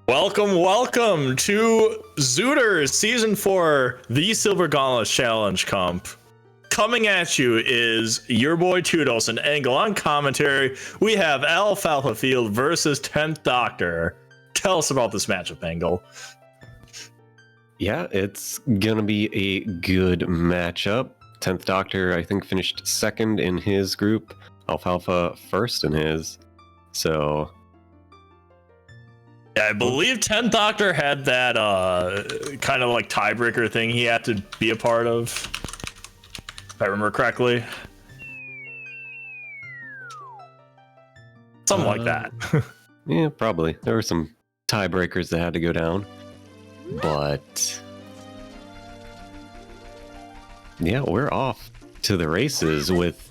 Welcome to Zooters Season 4, the Silver Gauntlet Challenge Comp. Coming at you is your boy Toodles and Engel. On commentary, we have Alfafield versus XthDoctor. Tell us about this matchup, Engel. Yeah, it's gonna be a good matchup. XthDoctor, I think, finished second in his group. Alfalfa first in his. So Yeah, I believe XthDoctor had that kind of like tiebreaker thing he had to be a part of, if I remember correctly. Something like that. Yeah, probably. There were some tiebreakers that had to go down. But yeah, we're off to the races with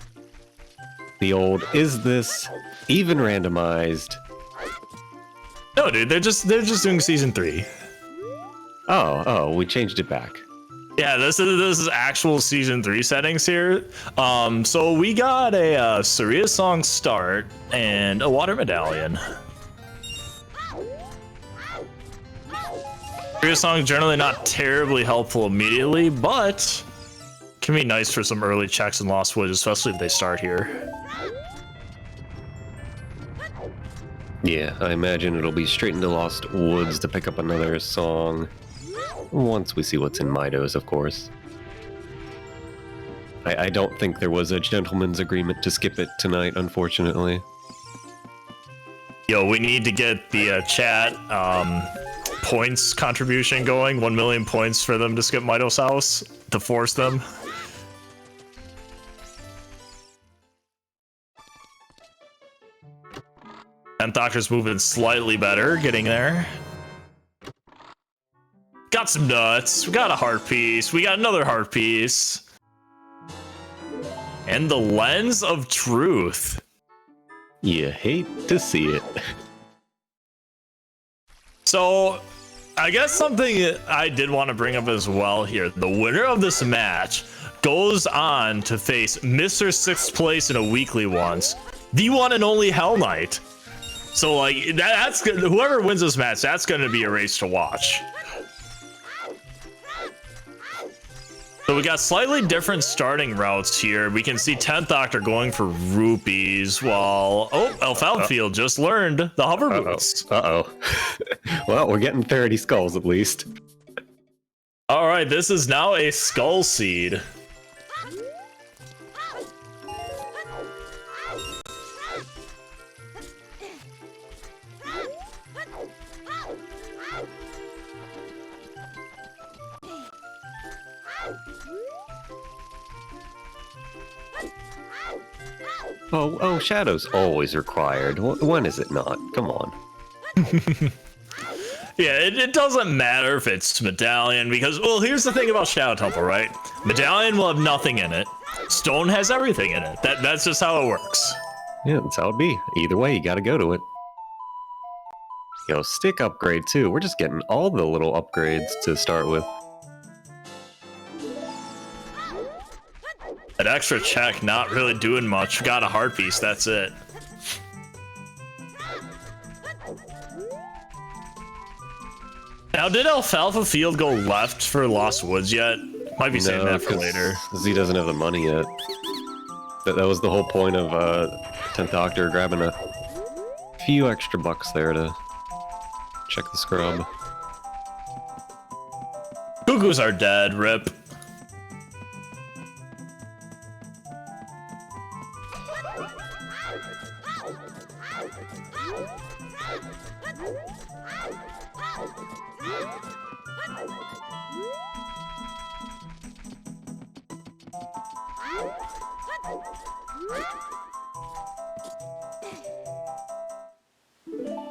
the old, is this even randomized? No, dude, they're just doing Season 3. Oh, we changed it back. Yeah, this is actual Season 3 settings here. So we got a Saria song start and a water medallion. Saria song generally not terribly helpful immediately, but can be nice for some early checks in Lost Woods, especially if they start here. Yeah, I imagine it'll be straight into Lost Woods to pick up another song. Once we see what's in Midos, of course. I don't think there was a gentleman's agreement to skip it tonight, unfortunately. Yo, we need to get the chat points contribution going. 1 million points for them to skip Midos' house, to force them. And XthDoctor's moving slightly better, getting there. Got some nuts. We got a heart piece. We got another heart piece. And the lens of truth. You hate to see it. So, I guess something I did want to bring up as well here. The winner of this match goes on to face Mr. 6th place in a weekly once, the one and only Hell Knight. So, like, that's good. Whoever wins this match, that's going to be a race to watch. So we got slightly different starting routes here. We can see XthDoctor going for rupees while Alfafield just learned the hover boots. Well, we're getting 30 skulls at least. All right, this is now a skull seed. Oh, Shadow's always required. When is it not? Come on. Yeah, it doesn't matter if it's medallion because, well, here's the thing about Shadow Temple, right? Medallion will have nothing in it. Stone has everything in it. That's just how it works. Yeah, that's how it be. Either way, you gotta go to it. Yo, stick upgrade too. We're just getting all the little upgrades to start with. That extra check, not really doing much. Got a heart piece, that's it. Now, did Alfafield go left for Lost Woods yet? Might be saving that for later. Because he doesn't have the money yet. That was the whole point of XthDoctor grabbing a few extra bucks there to check the scrub. Cuckoos are dead, rip.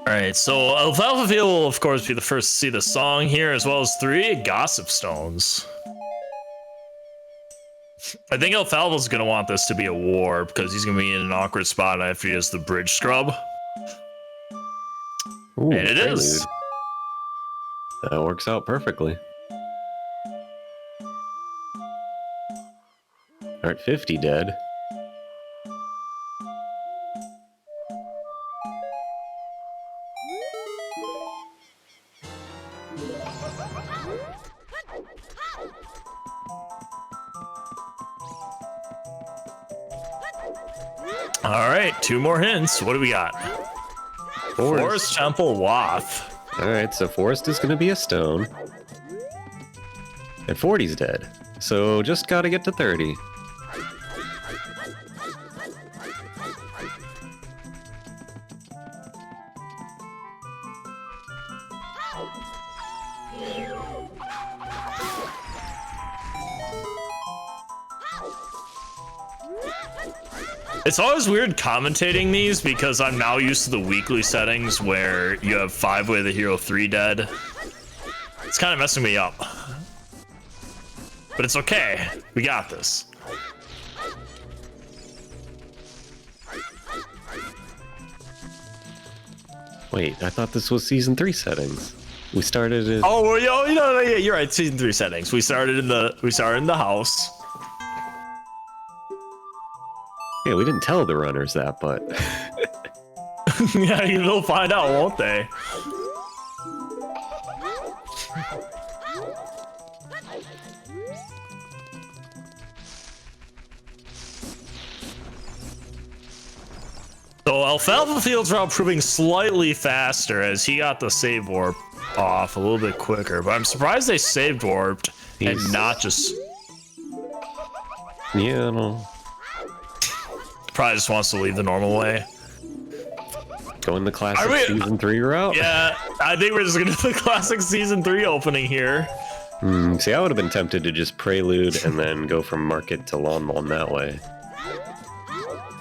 Alright, so Alfafield will of course be the first to see the song here, as well as 3 gossip stones. I think Alfalfa's gonna want this to be a war because he's gonna be in an awkward spot after he has the bridge scrub. Ooh, and it is. That works out perfectly. Alright, 50 dead. All right, 2 more hints. What do we got? Forest Temple Wath. All right, so Forest is going to be a stone. And 40's dead. So just got to get to 30. It's always weird commentating these because I'm now used to the weekly settings where you have 5 Way of the Hero 3 dead. It's kind of messing me up. But it's okay. We got this. Wait, I thought this was season 3 settings. We started it. Oh, well, yeah, you're right. Season 3 settings. We started in the house. Yeah, we didn't tell the runners that, but Yeah, they'll find out, won't they? So Alfafield's route proving slightly faster as he got the save warp off a little bit quicker, but I'm surprised they saved warped and not just. Yeah, no. Probably just wants to leave the normal way. Going the classic season 3 route? Yeah, I think we're just gonna do the classic season 3 opening here. See, I would have been tempted to just prelude and then go from market to lawn that way.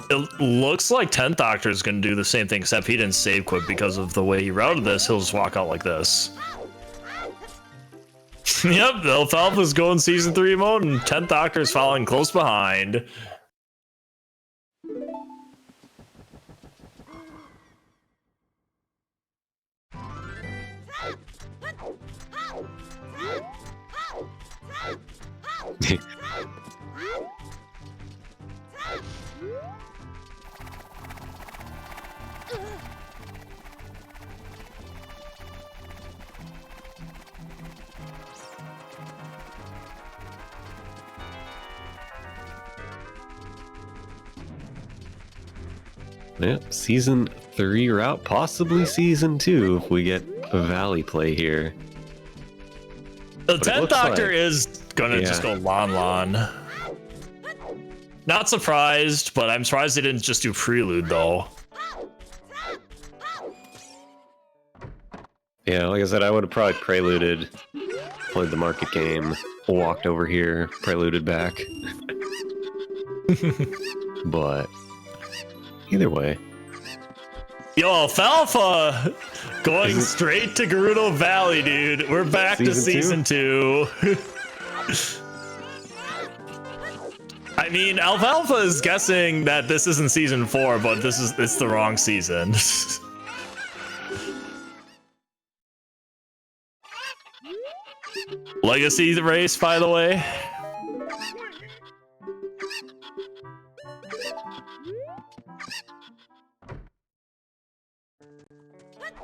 It looks like 10th Doctor is gonna do the same thing, except he didn't save quit because of the way he routed this. He'll just walk out like this. Yep, Alfalfa's going season 3 mode, and 10th Doctor is following close behind. Yeah, season 3 route, possibly season 2 if we get a Valley play here. The 10th Doctor is gonna just go Lon. Not surprised, but I'm surprised they didn't just do Prelude though. Yeah, like I said, I would have probably preluded, played the market game, walked over here, preluded back. But either way. Yo, Alfalfa going straight to Gerudo Valley, dude. We're back to season 2. I mean, Alfalfa is guessing that this isn't season 4, but it's the wrong season. Legacy race, by the way.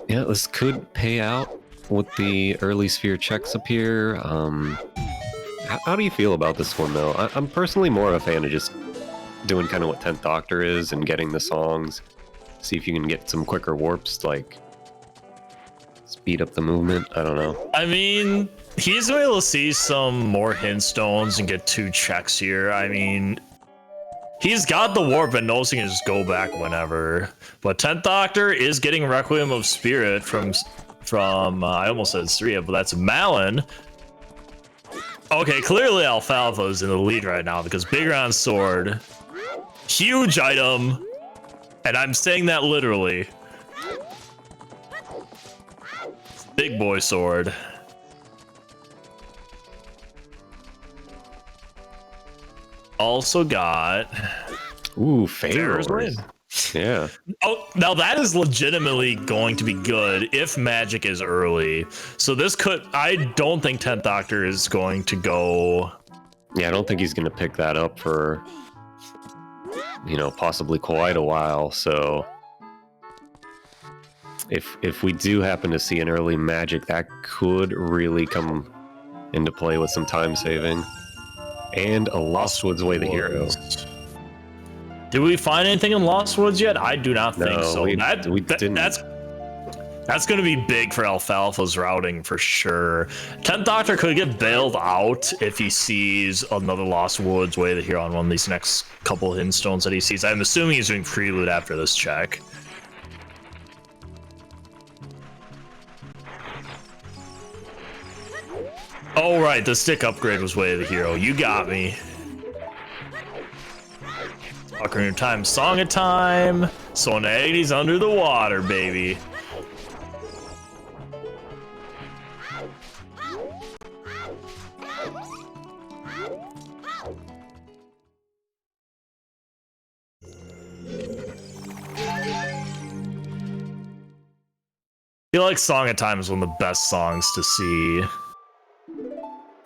Yeah, this could pay out with the early sphere checks up here. How do you feel about this one, though? I'm personally more a fan of just doing kind of what 10th Doctor is and getting the songs. See if you can get some quicker warps, like speed up the movement. I don't know. I mean, he's going to be able to see some more hint stones and get 2 checks here. I mean, he's got the warp and knows he can just go back whenever. But 10th Doctor is getting Requiem of Spirit from I almost said Stria, but that's Malin. Okay, clearly Alfalfa is in the lead right now because Big Round Sword, huge item, and I'm saying that literally. Big boy sword. Also got Pharaoh's Win. Yeah. Oh, now that is legitimately going to be good if magic is early. So this could, I don't think 10th Doctor is going to go. Yeah, I don't think he's going to pick that up for, possibly quite a while. So if we do happen to see an early magic, that could really come into play with some time saving. And a Lost Woods Way the hero. Did we find anything in Lost Woods yet? I do not think so. We didn't. That's going to be big for Alfalfa's routing for sure. 10th Doctor could get bailed out if he sees another Lost Woods Way the hero on one of these next couple hidden stones that he sees. I'm assuming he's doing prelude after this check. Oh, right, the stick upgrade was Way of the Hero. You got me. Ocarina of Time, Song of Time. Sonagni's under the water, baby. I feel like Song of Time is one of the best songs to see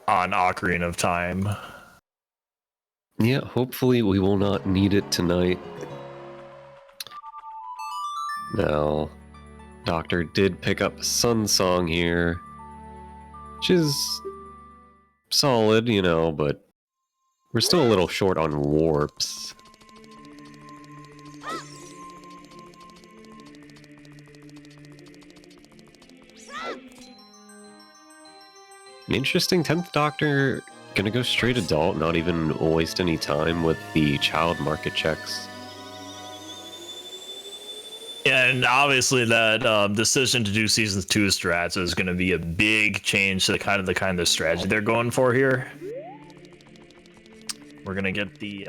on Ocarina of Time. Yeah, hopefully we will not need it tonight. Now, Doctor did pick up Sun Song here, which is solid, you know, but we're still a little short on warps. Interesting, 10th Doctor gonna go straight adult, not even waste any time with the child market checks. And obviously that decision to do Season 2 strats is going to be a big change to the kind of strategy they're going for here. We're going to get the...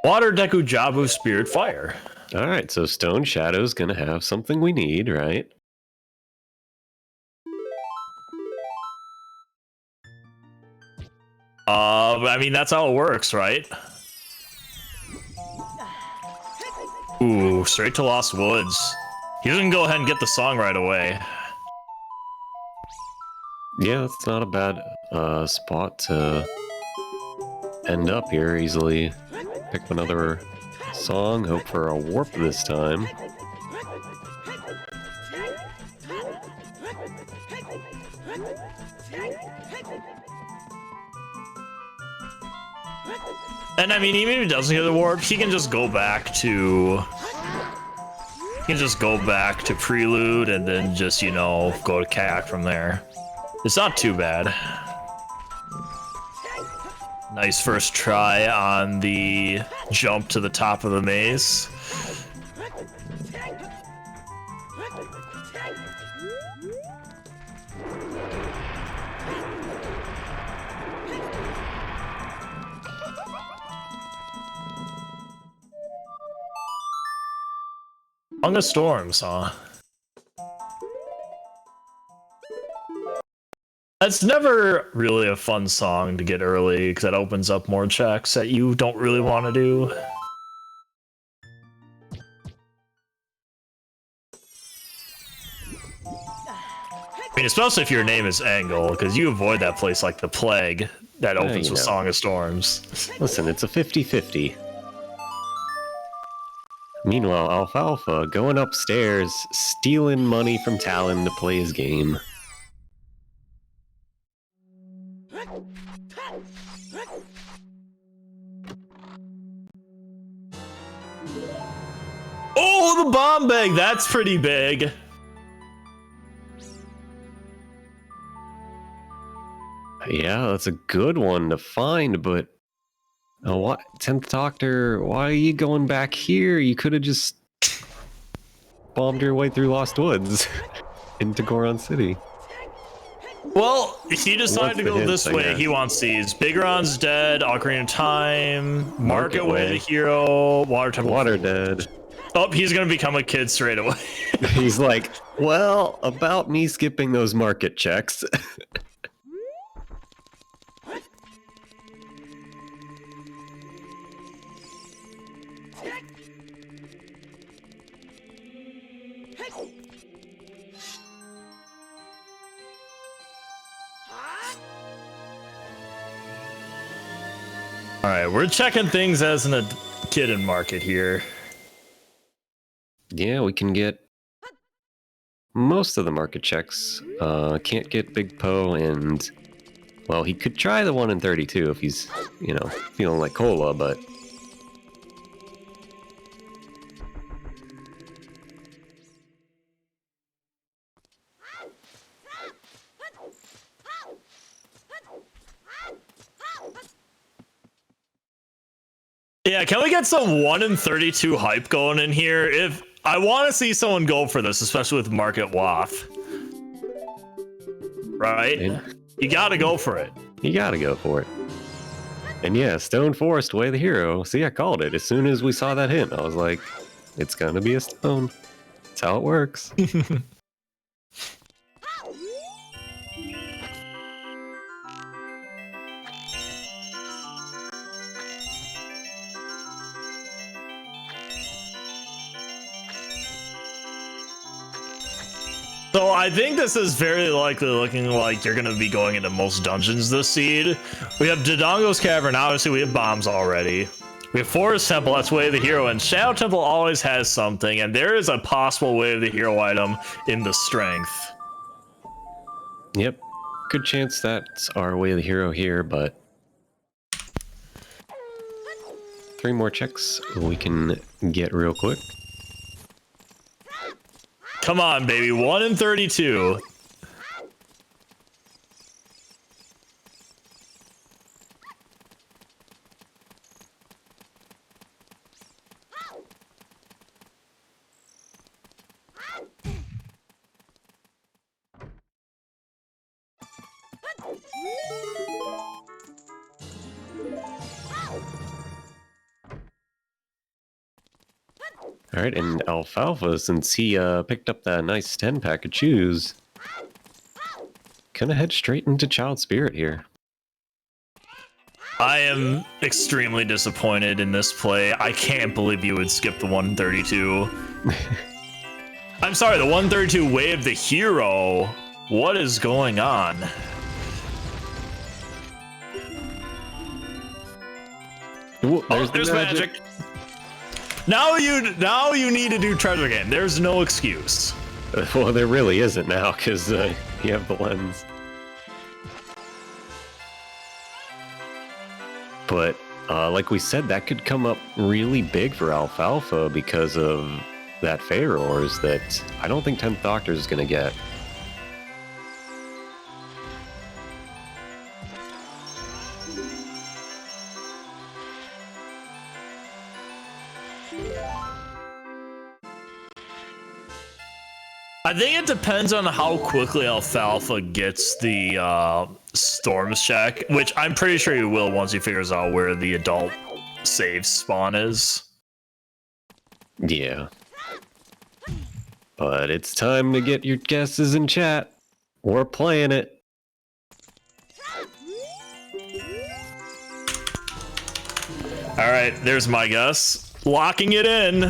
Water Deku Jabu Spirit Fire. Alright, so Stone Shadow's gonna have something we need, right? I mean, that's how it works, right? Ooh, straight to Lost Woods. He's gonna go ahead and get the song right away. Yeah, that's not a bad spot to end up here easily. Pick up another song, hope for a warp this time. And I mean, even if he doesn't get the warp, he can just go back to... He can just go back to Prelude and then just, you know, go to Kayak from there. It's not too bad. Nice first try on the jump to the top of the maze. Song of Storms, huh? That's never really a fun song to get early because that opens up more checks that you don't really want to do. I mean, especially if your name is Engel, because you avoid that place like the plague that opens with Song of Storms. Listen, it's a 50-50. Meanwhile, Alfalfa going upstairs, stealing money from Talon to play his game. Oh, the bomb bag! That's pretty big. Yeah, that's a good one to find, but... what? 10th Doctor, why are you going back here? You could have just bombed your way through Lost Woods into Goron City. Well, he decided to go this way. He wants these. Bigoron's dead, Ocarina of Time, Market Way the Hero, Water Temple. Water dead. Oh, he's gonna become a kid straight away. He's like, well, about me skipping those market checks. All right, we're checking things as a kid in market here. Yeah, we can get most of the market checks. Can't get Big Poe, and well, he could try the 1 in 32 if he's, feeling like cola, but Yeah, can we get some 1 in 32 hype going in here? If I want to see someone go for this, especially with Market Waff. Right? You gotta go for it. You gotta go for it. And yeah, Stone Forest, Way of the Hero. See, I called it. As soon as we saw that hint, I was like, it's gonna be a stone. That's how it works. So I think this is very likely looking like you're going to be going into most dungeons this seed. We have Dodongo's Cavern. Obviously, we have bombs already. We have Forest Temple. That's Way of the Hero. And Shadow Temple always has something. And there is a possible Way of the Hero item in the Strength. Yep. Good chance that's our Way of the Hero here, but 3 more checks we can get real quick. Come on, baby. 1 in 32. All right, and Alfalfa, since he picked up that nice 10-pack of chews, gonna head straight into Child Spirit here. I am extremely disappointed in this play. I can't believe you would skip the 132. I'm sorry, the 132 Way of the Hero. What is going on? Ooh, there's magic. Now you need to do treasure game. There's no excuse. Well, there really isn't now, because you have the lens. But like we said, that could come up really big for Alfalfa because of that Pharaohs that I don't think 10th Doctor is going to get. I think it depends on how quickly Alfalfa gets the Storms check, which I'm pretty sure he will once he figures out where the adult save spawn is. Yeah. But it's time to get your guesses in chat. We're playing it. All right, there's my guess. Locking it in.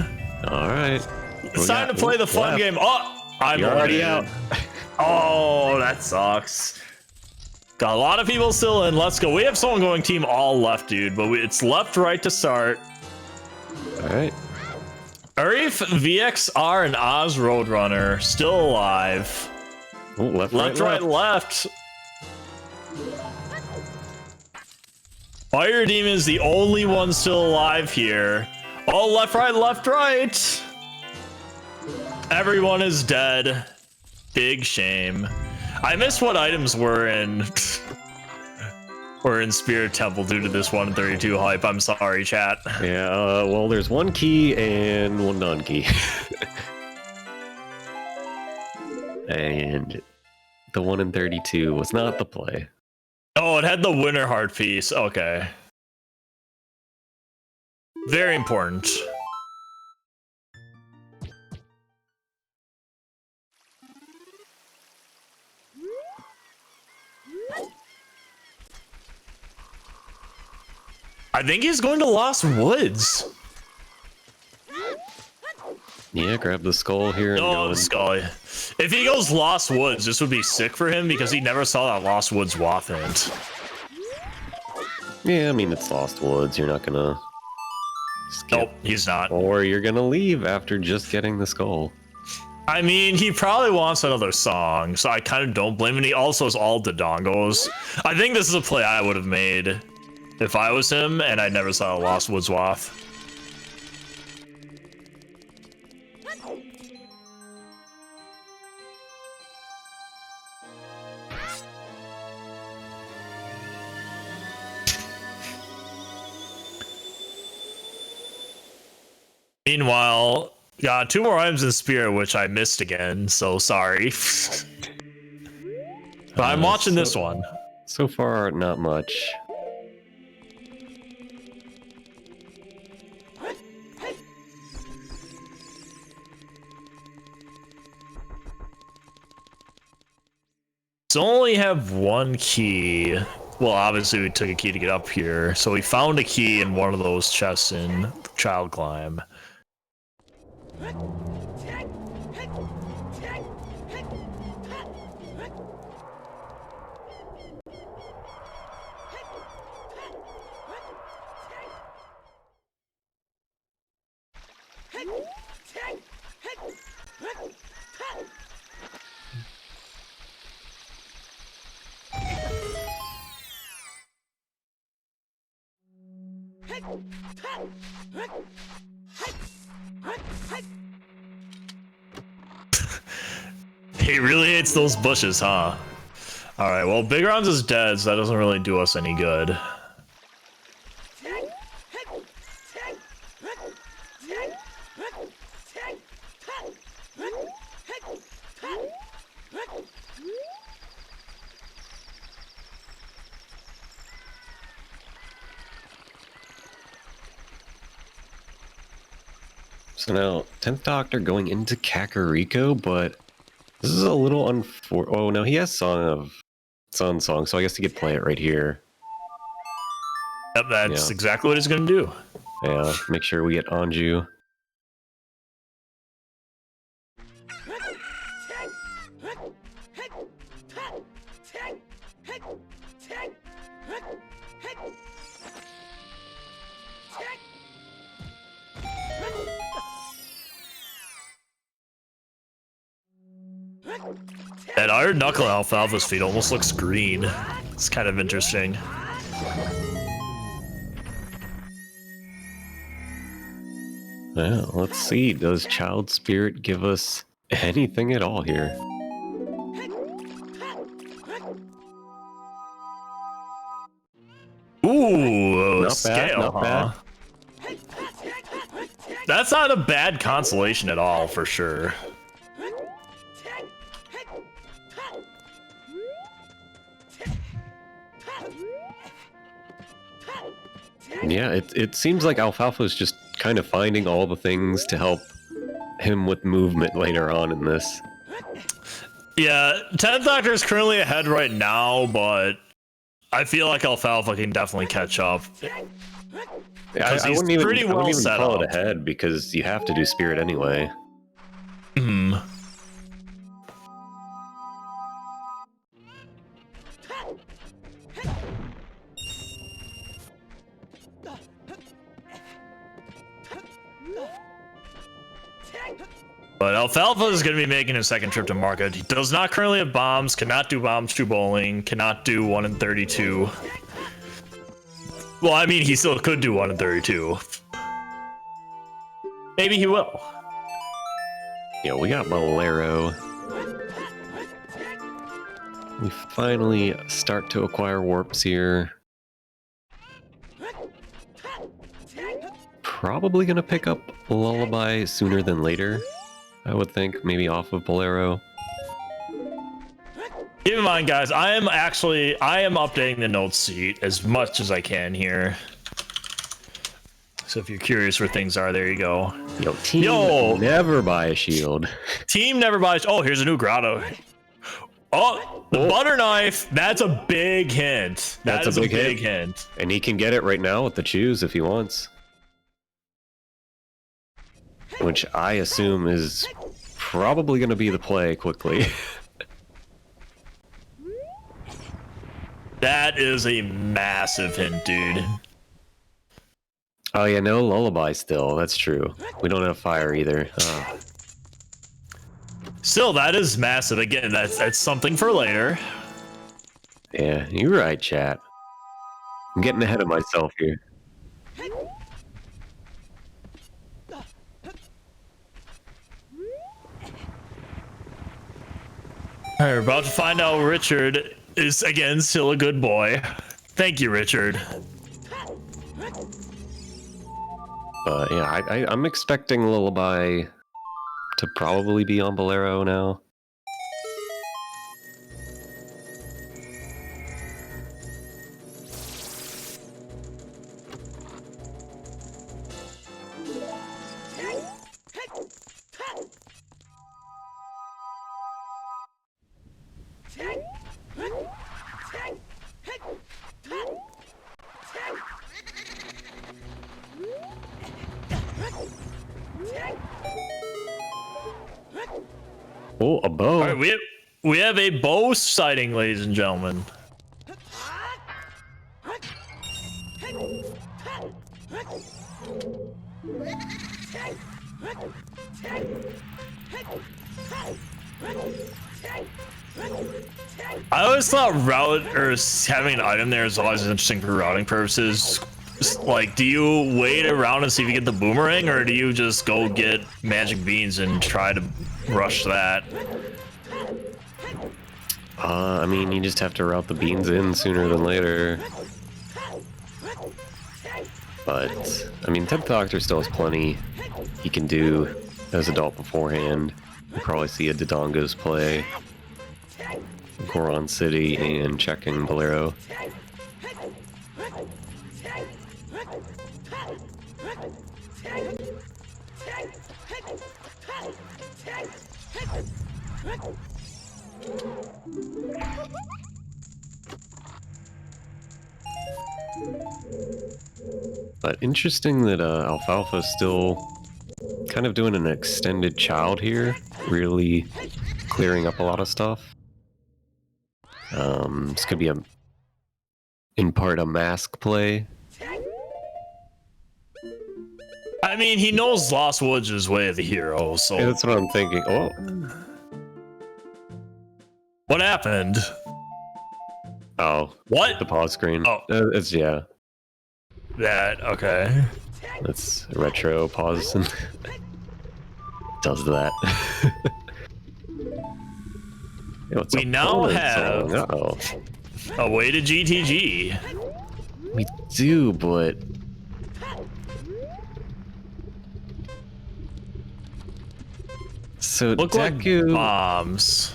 All right. It's time to play the fun game. Oh! I'm already out. Oh, that sucks. Got a lot of people still in. Let's go. We have someone going team all left, dude, but it's left, right to start. All right. Arif, VXR, and Oz Roadrunner still alive. Oh, left, right, left. Fire Demon is the only one still alive here. Oh, left, right. Everyone is dead. Big shame. I missed what items were in Spirit Temple due to this 132 hype. I'm sorry, chat. Yeah, well, there's 1 key and 1 non-key. And the 1 in 32 was not the play. Oh, it had the winner heart piece. Okay. Very important. I think he's going to Lost Woods. Yeah, grab the skull here. Oh, the skull. If he goes Lost Woods, this would be sick for him because he never saw that Lost Woods Waff hint. Yeah, I mean, it's Lost Woods. You're not gonna skip. Nope, he's not. Or you're gonna leave after just getting the skull. I mean, he probably wants another song, so I kind of don't blame him. He also has all the dongos. I think this is a play I would have made if I was him and I never saw Lost Woods Wath. Meanwhile, got 2 more items in Spirit, which I missed again, so sorry. But I'm watching this one. So far, not much. So only have 1 key. Well, obviously we took a key to get up here, so we found a key in one of those chests in Child Climb. He really hates those bushes, huh? Alright, well, Big Rounds is dead, so that doesn't really do us any good. So now, 10th Doctor going into Kakariko, but this is a little oh, no, he has Song of Sun Song, so I guess he could play it right here. Yep, that's exactly what he's gonna do. Yeah, make sure we get Anju. That Iron Knuckle Alfalfa's feet almost looks green. It's kind of interesting. Well, let's see. Does Child Spirit give us anything at all here? Ooh, not scale, bad, not bad. That's not a bad consolation at all, for sure. Yeah, it seems like Alfalfa is just kind of finding all the things to help him with movement later on in this. Yeah, 10th Doctor is currently ahead right now, but I feel like Alfalfa can definitely catch up. I wouldn't even call it ahead because you have to do Spirit anyway. Hmm. But Alfalfa is going to be making his second trip to market. He does not currently have bombs, cannot do bombs through bowling, cannot do 1 in 32. Well, I mean, he still could do 1 in 32. Maybe he will. Yeah, we got Bolero. We finally start to acquire warps here. Probably gonna pick up Lullaby sooner than later. I would think, maybe off of Bolero. Keep in mind, guys, I am updating the notes sheet as much as I can here. So if you're curious where things are, there you go. Yo, team never buy a shield. Team never buys. Oh, here's a new grotto. Oh, the butter knife. That's a big hint. That's a big hint. And he can get it right now with the choose if he wants. Which I assume is probably going to be the play quickly. That is a massive hint, dude. Oh yeah, no lullaby still. That's true. We don't have fire either. Oh. Still, that is massive. Again, that's something for later. Yeah, you're right, chat. I'm getting ahead of myself here. We're about to find out Richard is, again, still a good boy. Thank you, Richard. But yeah, I'm expecting Lullaby to probably be on Bolero now. Oh, a bow. All right, we have a bow sighting, ladies and gentlemen. I always thought having an item there is always interesting for routing purposes. Like, do you wait around and see if you get the boomerang, or do you just go get magic beans and try to rush that? I mean, you just have to route the beans in sooner than later. But, I mean, XthDoctor still has plenty he can do as adult beforehand. You'll probably see a Dodongo's play, Goron City, and checking Bolero. But interesting that Alfalfa is still kind of doing an extended child here, really clearing up a lot of stuff. This could be in part a mask play. I mean, he knows Lost Woods is way of the hero, so... Yeah, that's what I'm thinking. Oh. What happened? Oh. What? The pause screen. Oh. It's, yeah. That, okay. That's retro pause. Does that. Hey, We now have Uh-oh. a way to GTG. We do, but... So Look like Deku... bombs.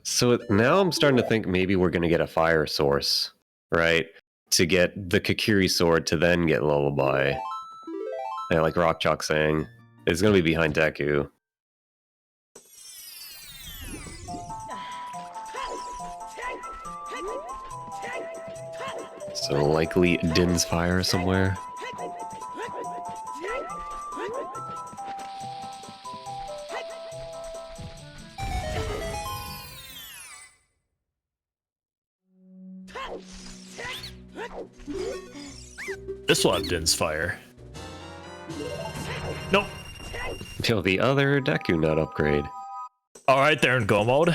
So now I'm starting to think maybe we're going to get a fire source, right? To get the Kakiri sword to then get Lullaby. And like Rockchalk saying, it's going to be behind Deku. So likely Din's fire somewhere. This will have Din's fire. Nope. Till the other Deku Nut upgrade. Alright, they're in go mode.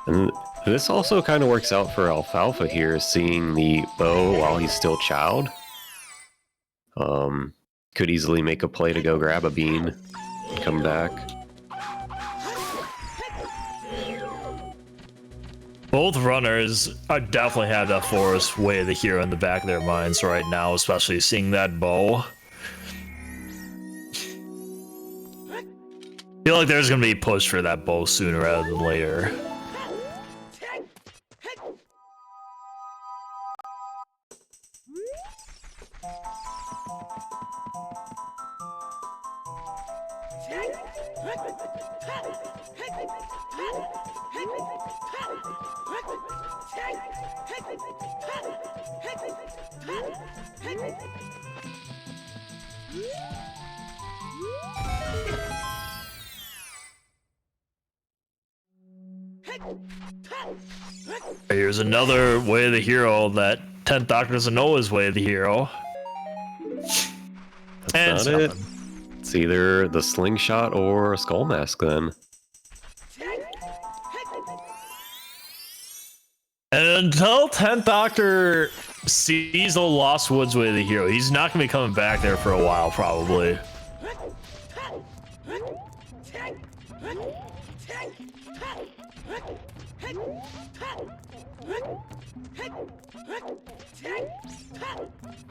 And this also kind of works out for Alfalfa here, seeing the bow while he's still child. Could easily make a play to go grab a bean and come back. Both runners definitely have that forest way of the hero in the back of their minds right now, especially seeing that bow. I feel like there's gonna be a push for that bow sooner rather than later. Here's another way of the hero that 10th Doctor doesn't know his way of the hero. That's not it. It's either the slingshot or a skull mask then. And until 10th Doctor sees the Lost Woods way of the hero, he's not going to be coming back there for a while, probably.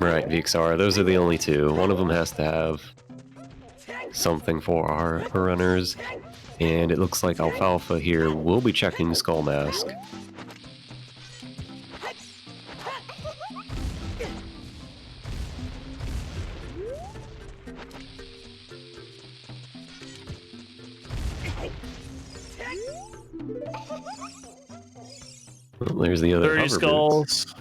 Right, Vixar, those are the only two. One of them has to have something for our runners, and it looks like Alfalfa here will be checking Skull Mask. Well, there's the other 30 skulls. Boots.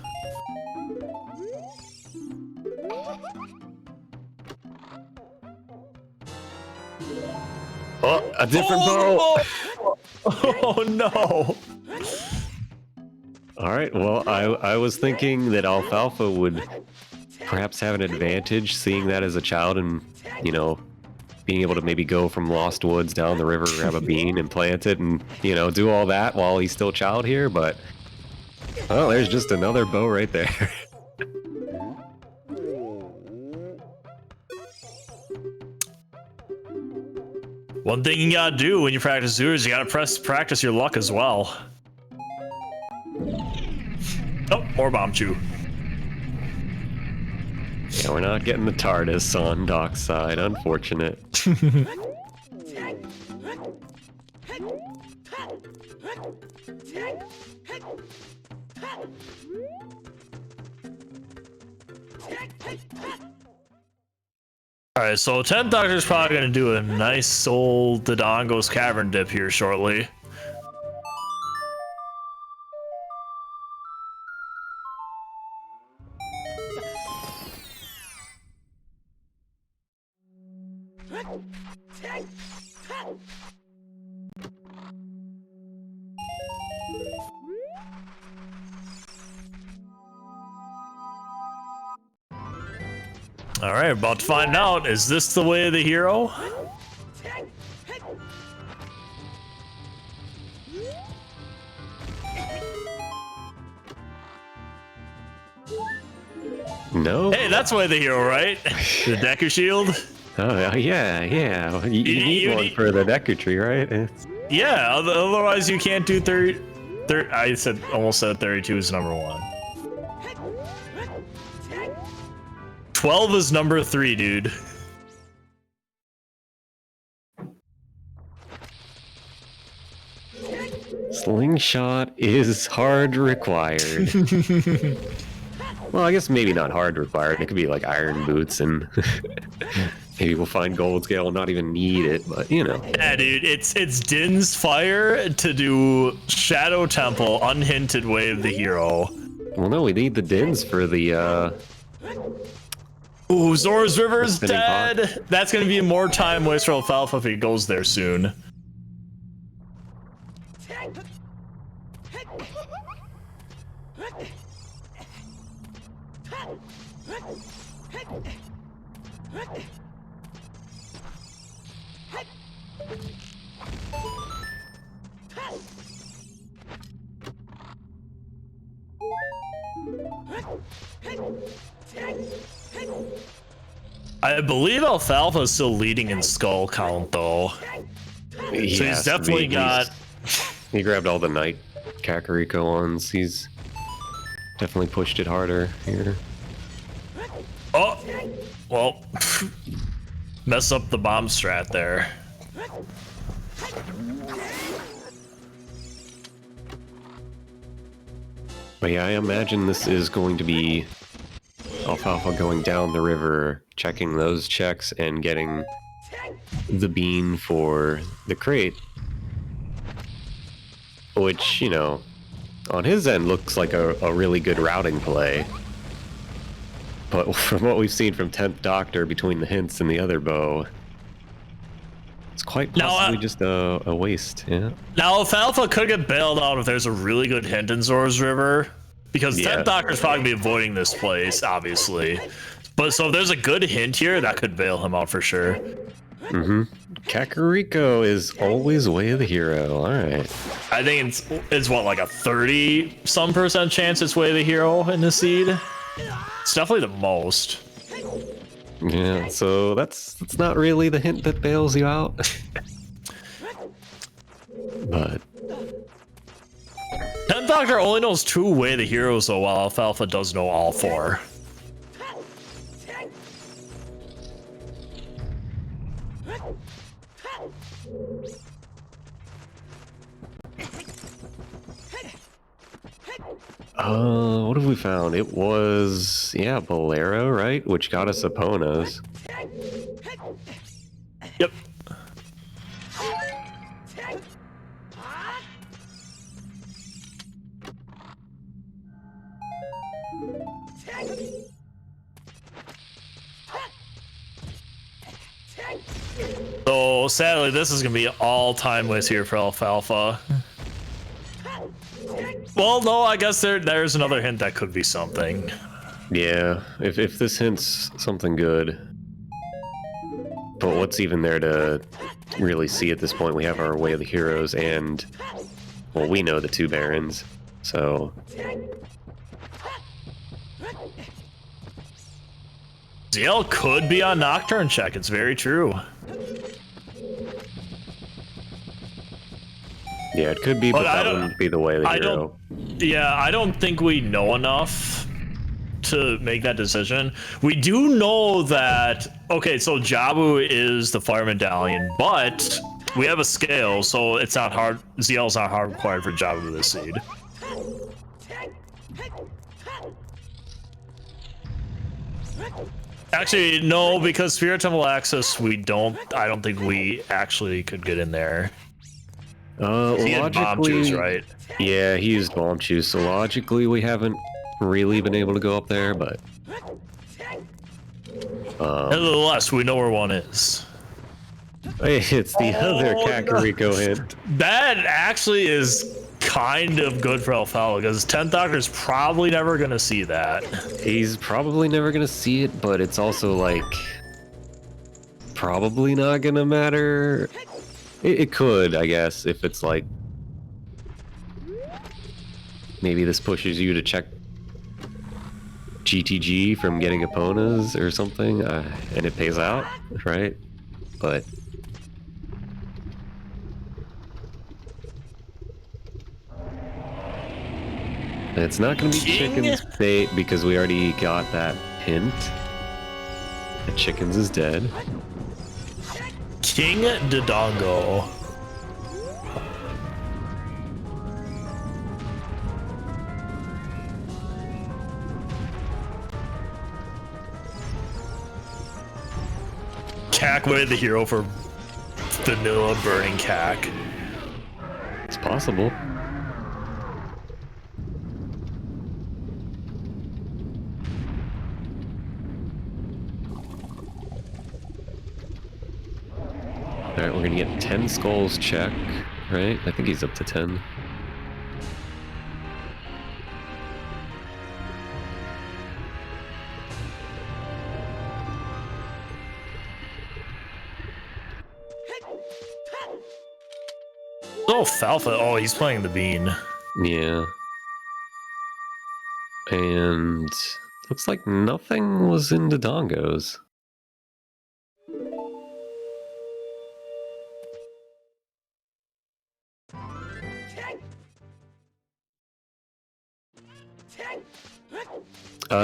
Oh, a different bow! Oh no! Alright, well, I was thinking that Alfalfa would perhaps have an advantage seeing that as a child and, you know, being able to maybe go from Lost Woods down the river, grab a bean and plant it and, you know, do all that while he's still a child here, but... Oh, there's just another bow right there. One thing you gotta do when you practice Zoo is you gotta practice your luck as well. Oh, more bomb chew. Yeah, we're not getting the TARDIS on Doc's side, unfortunate. Alright, so 10th Doctor's probably gonna do a nice old Dodongo's Cavern dip here shortly. Alright, about to find out. Is this the way of the hero? No. Hey, that's the way of the hero, right? The Deku Shield? Oh, yeah. You need one for the Deku Tree, right? Yeah, otherwise you can't do 30. I almost said 32 is number 1. 12 is number 3, dude. Slingshot is hard required. Well, I guess maybe not hard required. It could be like iron boots and maybe we'll find gold scale and not even need it, but you know. Yeah, dude, it's Din's fire to do Shadow Temple unhinted way of the hero. Well, no, we need the Dins for the Ooh, Zora's River's spinning dead. pot. That's gonna be more time waste for Alfalfa if he goes there soon. I believe Alfalfa is still leading in skull count, though. So he's definitely got... He grabbed all the Night Kakariko ones. He's definitely pushed it harder here. Oh! Well, mess up the bomb strat there. But yeah, I imagine this is going to be Alfalfa going down the river, checking those checks, and getting the bean for the crate. Which, you know, on his end looks like a really good routing play. But from what we've seen from 10th Doctor between the hints and the other bow, It's quite Now, possibly just a waste, yeah. Now, Alfalfa could get bailed out if there's a really good hint in Zora's River, because Yeah. 10th Doctor's probably gonna be avoiding this place, obviously. But so if there's a good hint here, that could bail him out for sure. Mm-hmm. Kakariko is always way of the hero. All right. I think it's what, like a 30-some% chance it's way the hero in the seed. It's definitely the most. Yeah. So that's not really the hint that bails you out. But 10th Doctor only knows 2 way the heroes, though, while Alfalfa does know all 4. what have we found? It was, yeah, Bolero, right? Which got us Eponas. Yep. So sadly, this is gonna be an all-time waste here for Alfalfa. Well, no, I guess there's another hint that could be something. Yeah, if this hint's something good. But what's even there to really see at this point? We have our Way of the Heroes and, well, we know the 2 Barons, so... ZL could be on Nocturne check, it's very true. Yeah, it could be, but that wouldn't be the Way of the Hero. I don't think we know enough to make that decision. We do know that, okay, so Jabu is the Fire Medallion, but we have a scale, so it's not hard. ZL's not hard required for Jabu this seed. Actually, no, because Spirit Temple Access, I don't think we actually could get in there. He had bomb juice, right? Yeah, he used bomb juice, so logically we haven't really been able to go up there, but... Nevertheless, we know where one is. Hey, it's the other Kakariko hint. That actually is kind of good for Alfalfa, because 10th Doctor's probably never going to see that. He's probably never going to see it, but it's also, like, probably not going to matter. It could, I guess, if it's, like, maybe this pushes you to check GTG from getting Eponas or something, and it pays out, right? But... it's not going to be Chicken's fate because we already got that hint. The Chickens is dead. King Dodongo. Cack way the hero for vanilla burning Cack. It's possible. Alright, we're gonna get 10 skulls check, right? I think he's up to 10. Oh, Alfalfa. Oh, he's playing the bean. Yeah. And looks like nothing was in the dongos.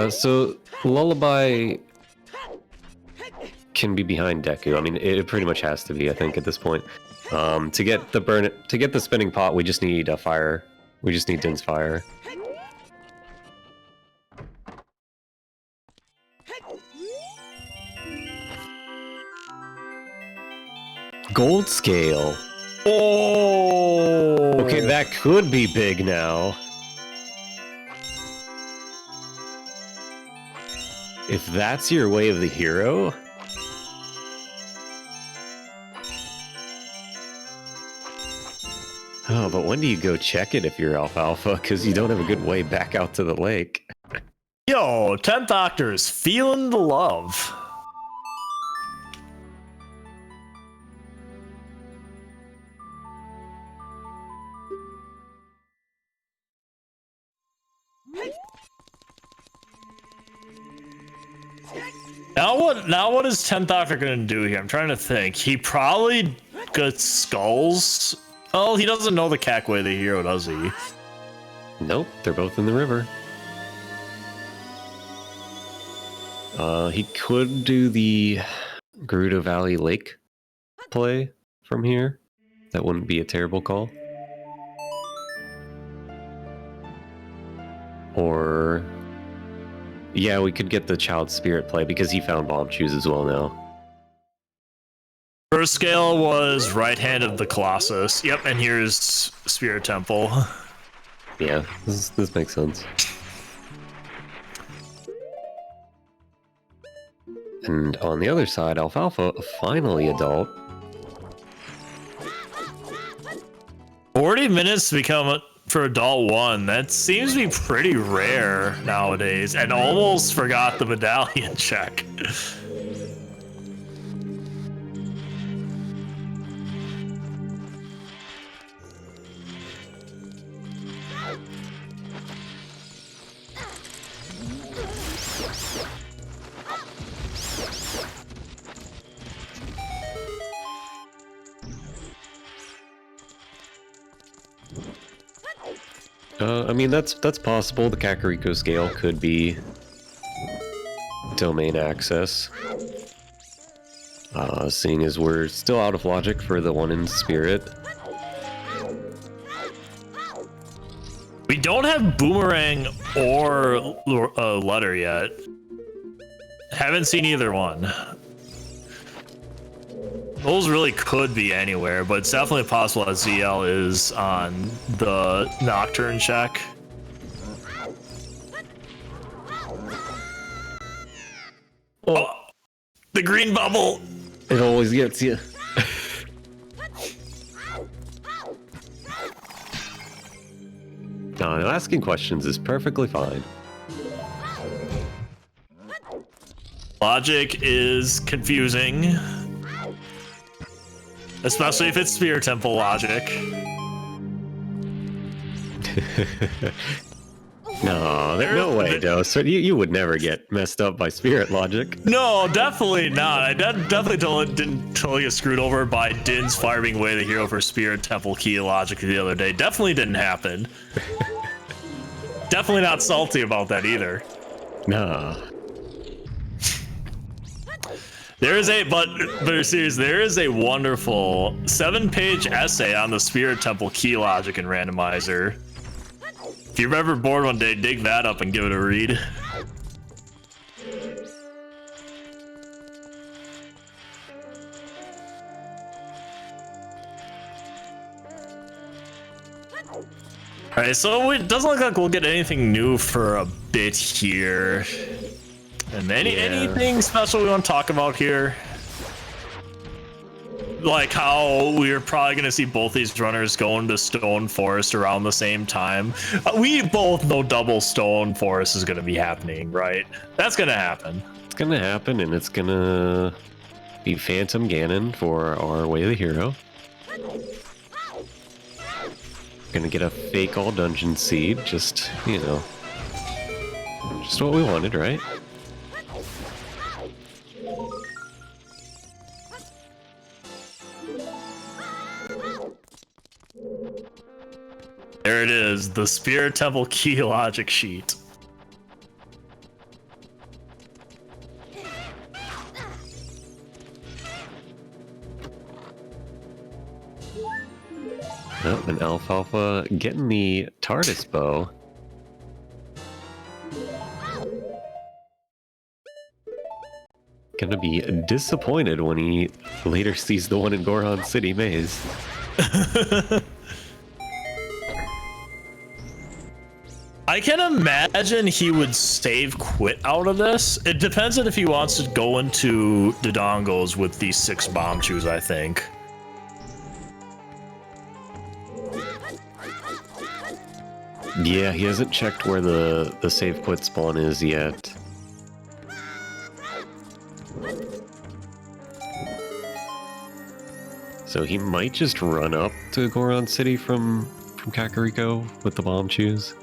So Lullaby can be behind Deku. I mean, it pretty much has to be, I think, at this point. To get the spinning pot, we just need a fire. We just need Din's fire. Gold scale. Oh. Okay, that could be big now. If that's your way of the hero, Oh, but when do you go check it if you're Alfalfa? Because you don't have a good way back out to the lake. Yo, 10th Doctor is feeling the love. Now what is 10th Doctor gonna do here? I'm trying to think. He probably gets skulls. Oh, he doesn't know the Cackway the hero, does he? Nope, they're both in the river. He could do the Gerudo Valley Lake play from here. That wouldn't be a terrible call. Or... yeah, we could get the Child Spirit play because he found Bomb Shoes as well now. First scale was right hand of the Colossus. Yep, and here's Spirit Temple. Yeah, this makes sense. And on the other side, Alfalfa, finally adult. 40 minutes to become for adult 1. That seems to be pretty rare nowadays. And almost forgot the medallion check. I mean, that's possible. The Kakariko scale could be domain access. Seeing as we're still out of logic for the one in Spirit. We don't have Boomerang or Letter yet. Haven't seen either one. Those really could be anywhere, but it's definitely possible that ZL is on the Nocturne check. Oh, the green bubble! It always gets you. No, asking questions is perfectly fine. Logic is confusing. Especially if it's Spirit Temple logic. No way, Joe. So you would never get messed up by Spirit logic. No, definitely not. I definitely didn't totally get screwed over by Din's firing away the hero for Spirit Temple key logic the other day. Definitely didn't happen. Definitely not salty about that either. No. There is a wonderful 7-page essay on the Spirit Temple key logic in Randomizer. If you're ever bored one day, dig that up and give it a read. Alright, so it doesn't look like we'll get anything new for a bit here. And anything special we want to talk about here? Like how we're probably going to see both these runners go into Stone Forest around the same time. We both know Double Stone Forest is going to be happening, right? That's going to happen. It's going to happen, and it's going to be Phantom Ganon for our Way of the Hero. Gonna get a fake all dungeon seed, just, you know, just what we wanted, right? There it is, the Spirit Temple key logic sheet. Oh, and Alfalfa getting the TARDIS bow. Gonna be disappointed when he later sees the one in Goron City Maze. I can imagine he would save quit out of this. It depends on if he wants to go into Dodongos with these 6 bomb shoes, I think. Yeah, he hasn't checked where the save quit spawn is yet. So he might just run up to Goron City from Kakariko with the bomb shoes.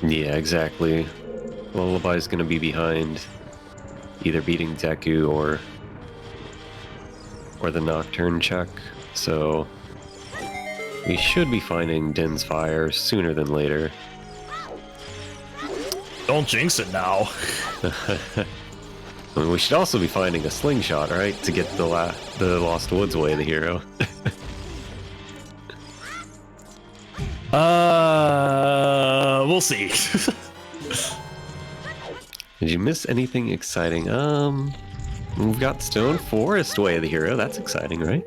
Yeah, exactly. Lullaby's gonna be behind either beating Deku or the Nocturne check, so we should be finding Din's Fire sooner than later. Don't jinx it now. I mean, we should also be finding a slingshot, right, to get the Lost Woods way of the hero. We'll see. Did you miss anything exciting? We've got Stone Forest way of the hero. That's exciting, right?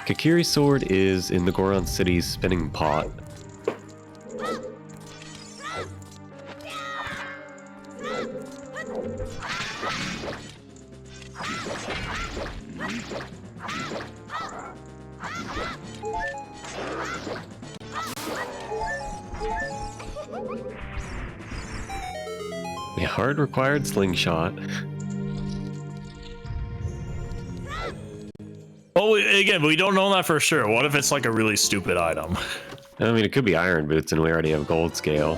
Kakiri's sword is in the Goron City's spinning pot. A hard required slingshot. Well, again, we don't know that for sure. What if it's like a really stupid item? I mean, it could be Iron Boots, and we already have Gold Scale.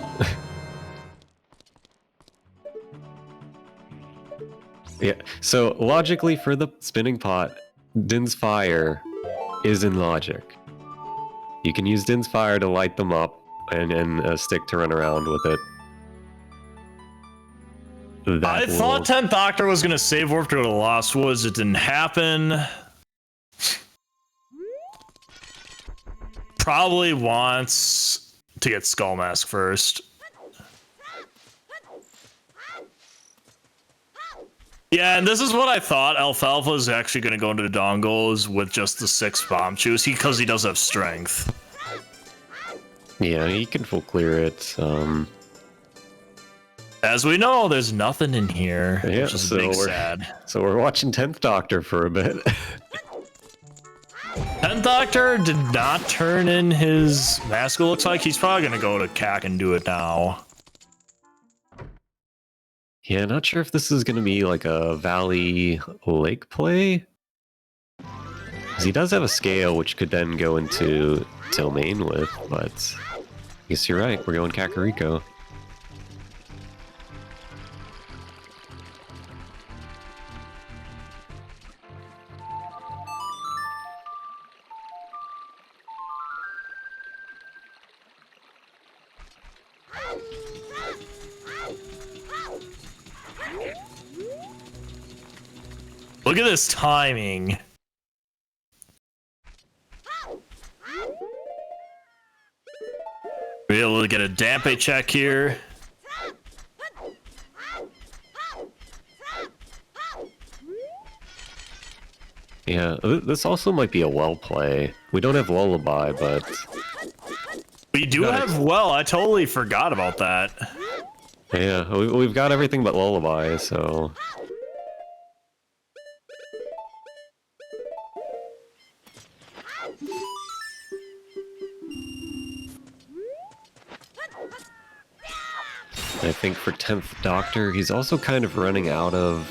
Yeah, so logically for the spinning pot, Din's Fire is in logic. You can use Din's Fire to light them up and a stick to run around with it. I thought 10th Doctor was going to save warp to go to Lost Woods. It didn't happen. Probably wants to get Skull Mask first. Yeah, and this is what I thought. Alfalfa is actually going to go into the dongles with just the 6 bomb shoes because he does have strength. Yeah, he can full clear it. As we know, there's nothing in here, yeah, which is big sad. So we're watching 10th Doctor for a bit. 10th Doctor did not turn in his mask, it looks like. He's probably going to go to CAC and do it now. Yeah, not sure if this is going to be like a Valley Lake play. 'Cause he does have a scale, which could then go into Domain with, but I guess you're right. We're going Kakariko. Look at this timing. Be able to get a Dampe check here. Yeah, this also might be a well play. We don't have Lullaby, but We do have well. I totally forgot about that. yeah, we've got everything but Lullaby, so I think for 10th Doctor, he's also kind of running out of,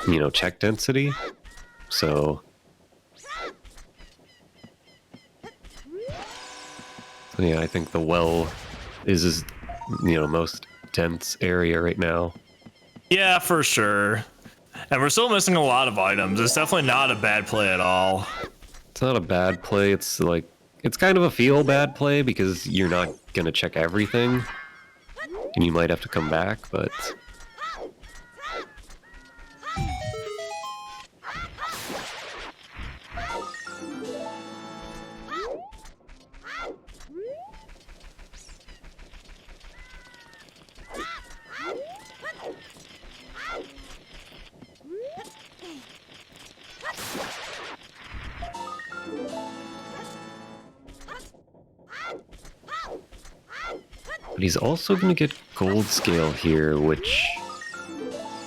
you know, check density. So yeah, I think the well is his, you know, most dense area right now. Yeah, for sure. And we're still missing a lot of items. It's definitely not a bad play at all. It's not a bad play. It's like, it's kind of a feel bad play because you're not going to check everything. And you might have to come back, but... But he's also going to get gold scale here, which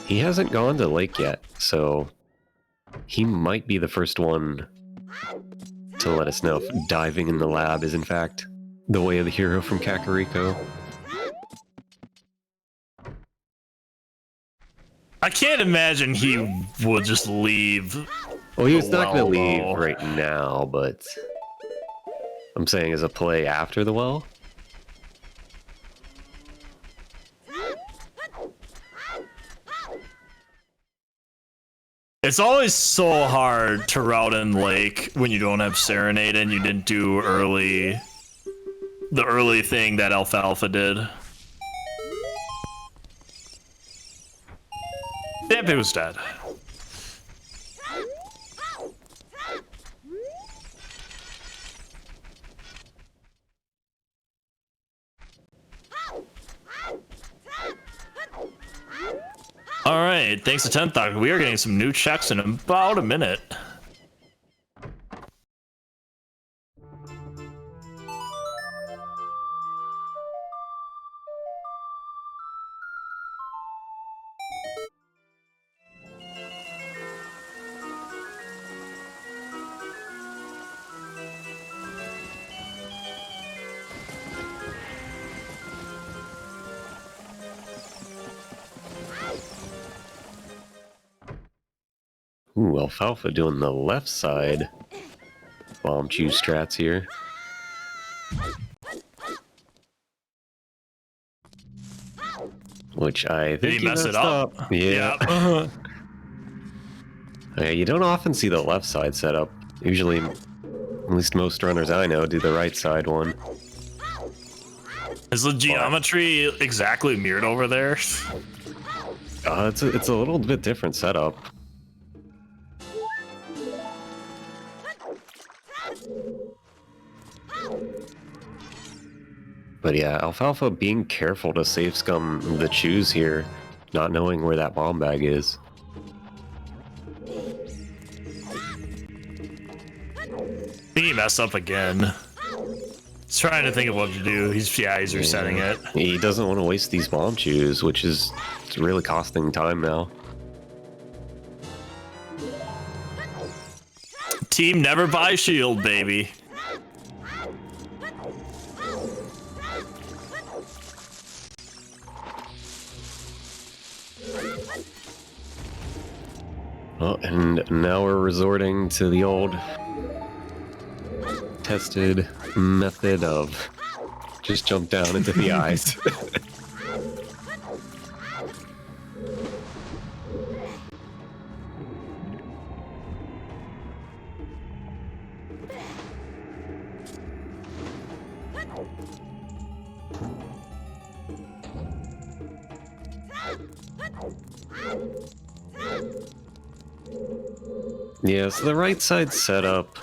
he hasn't gone to lake yet, so he might be the first one to let us know if diving in the lab is in fact the way of the hero from Kakariko. I can't imagine he would just leave. Well, he was not going to though. leave right now, but I'm saying as a play after the well. It's always so hard to route in lake when you don't have Serenade and you didn't do the early thing that Alfalfa did. Yep, it was dead. Alright, thanks to XthDoctor, we are getting some new checks in about a minute. Ooh, Alfalfa doing the left side. Bomb choose strats here. Which I think Did he mess it up? Yeah. Yeah. Yeah, you don't often see the left side set up. Usually, at least most runners I know, do the right side one. Is the geometry exactly mirrored over there? It's a little bit different setup. But yeah, Alfalfa being careful to safe scum the choose here, not knowing where that bomb bag is. I think he messed up again. He's trying to think of what to do. He's resetting it. He doesn't want to waste these bomb chews, which is it's really costing time now. Team never buy shield, baby. Oh, and now we're resorting to the old tested method of just jump down into the eyes. Yeah, so the right side setup,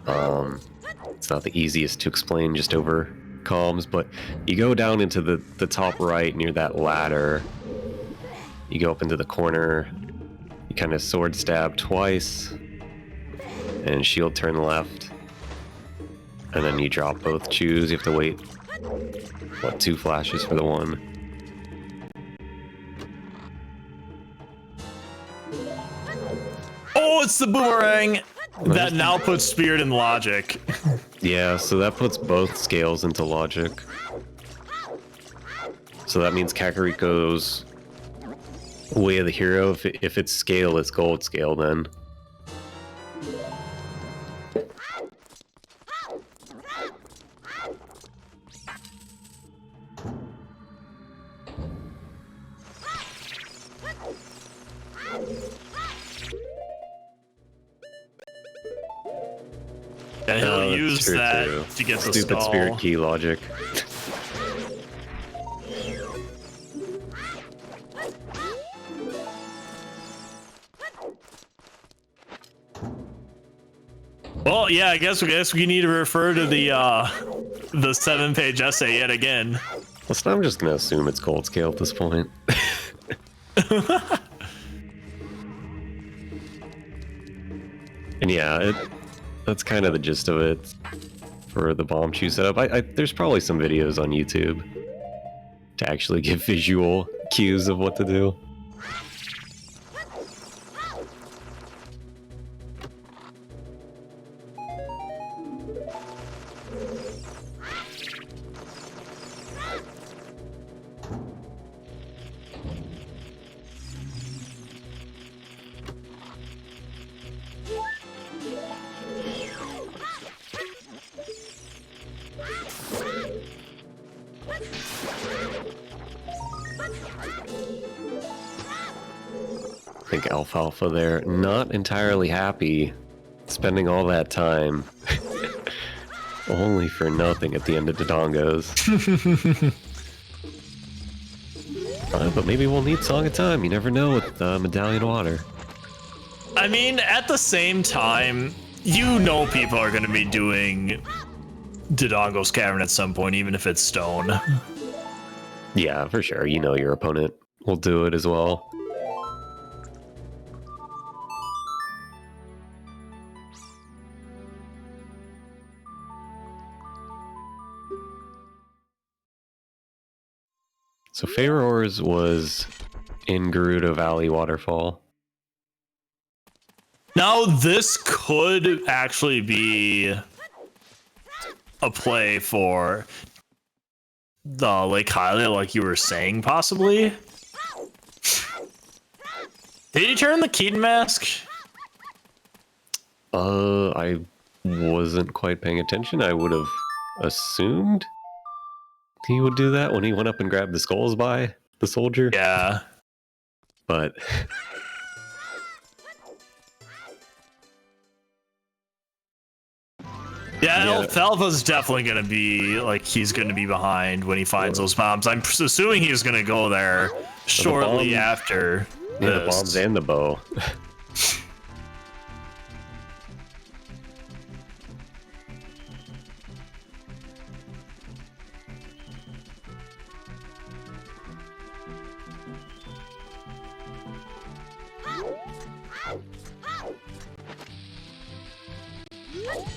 it's not the easiest to explain just over comms, but you go down into the top right near that ladder, you go up into the corner, you kind of sword stab twice, and shield turn left, and then you drop both chews. You have to wait, what, 2 flashes for the one. Oh, it's the boomerang that now puts Spirit in logic. Yeah, so that puts both scales into logic. So that means Kakariko's way of the hero, if its scale is gold scale, then. And he'll that's use true, that too. to get the Stupid skull. spirit key logic. Well, yeah, I guess we need to refer to the 7-page essay yet again. Listen, I'm just gonna assume it's cold scale at this point. And yeah, that's kind of the gist of it for the bomb shoe setup. There's probably some videos on YouTube to actually give visual cues of what to do. I think Alfalfa there, not entirely happy spending all that time only for nothing at the end of Dodongos. But maybe we'll need Song of Time. You never know with Medallion Water. I mean, at the same time, you know people are going to be doing Dodongo's Cavern at some point, even if it's stone. Yeah, for sure. You know your opponent will do it as well. So Faeror's was in Gerudo Valley Waterfall. Now, this could actually be a play for the Lake Hylia, like you were saying, possibly. Did he turn the Keaton mask? I wasn't quite paying attention. I would have assumed he would do that when he went up and grabbed the skulls by the soldier. Yeah. But Yeah, Alfalfa's definitely going to be, like, he's going to be behind when he finds those bombs. I'm assuming he's going to go there shortly after yeah, the bombs and the bow.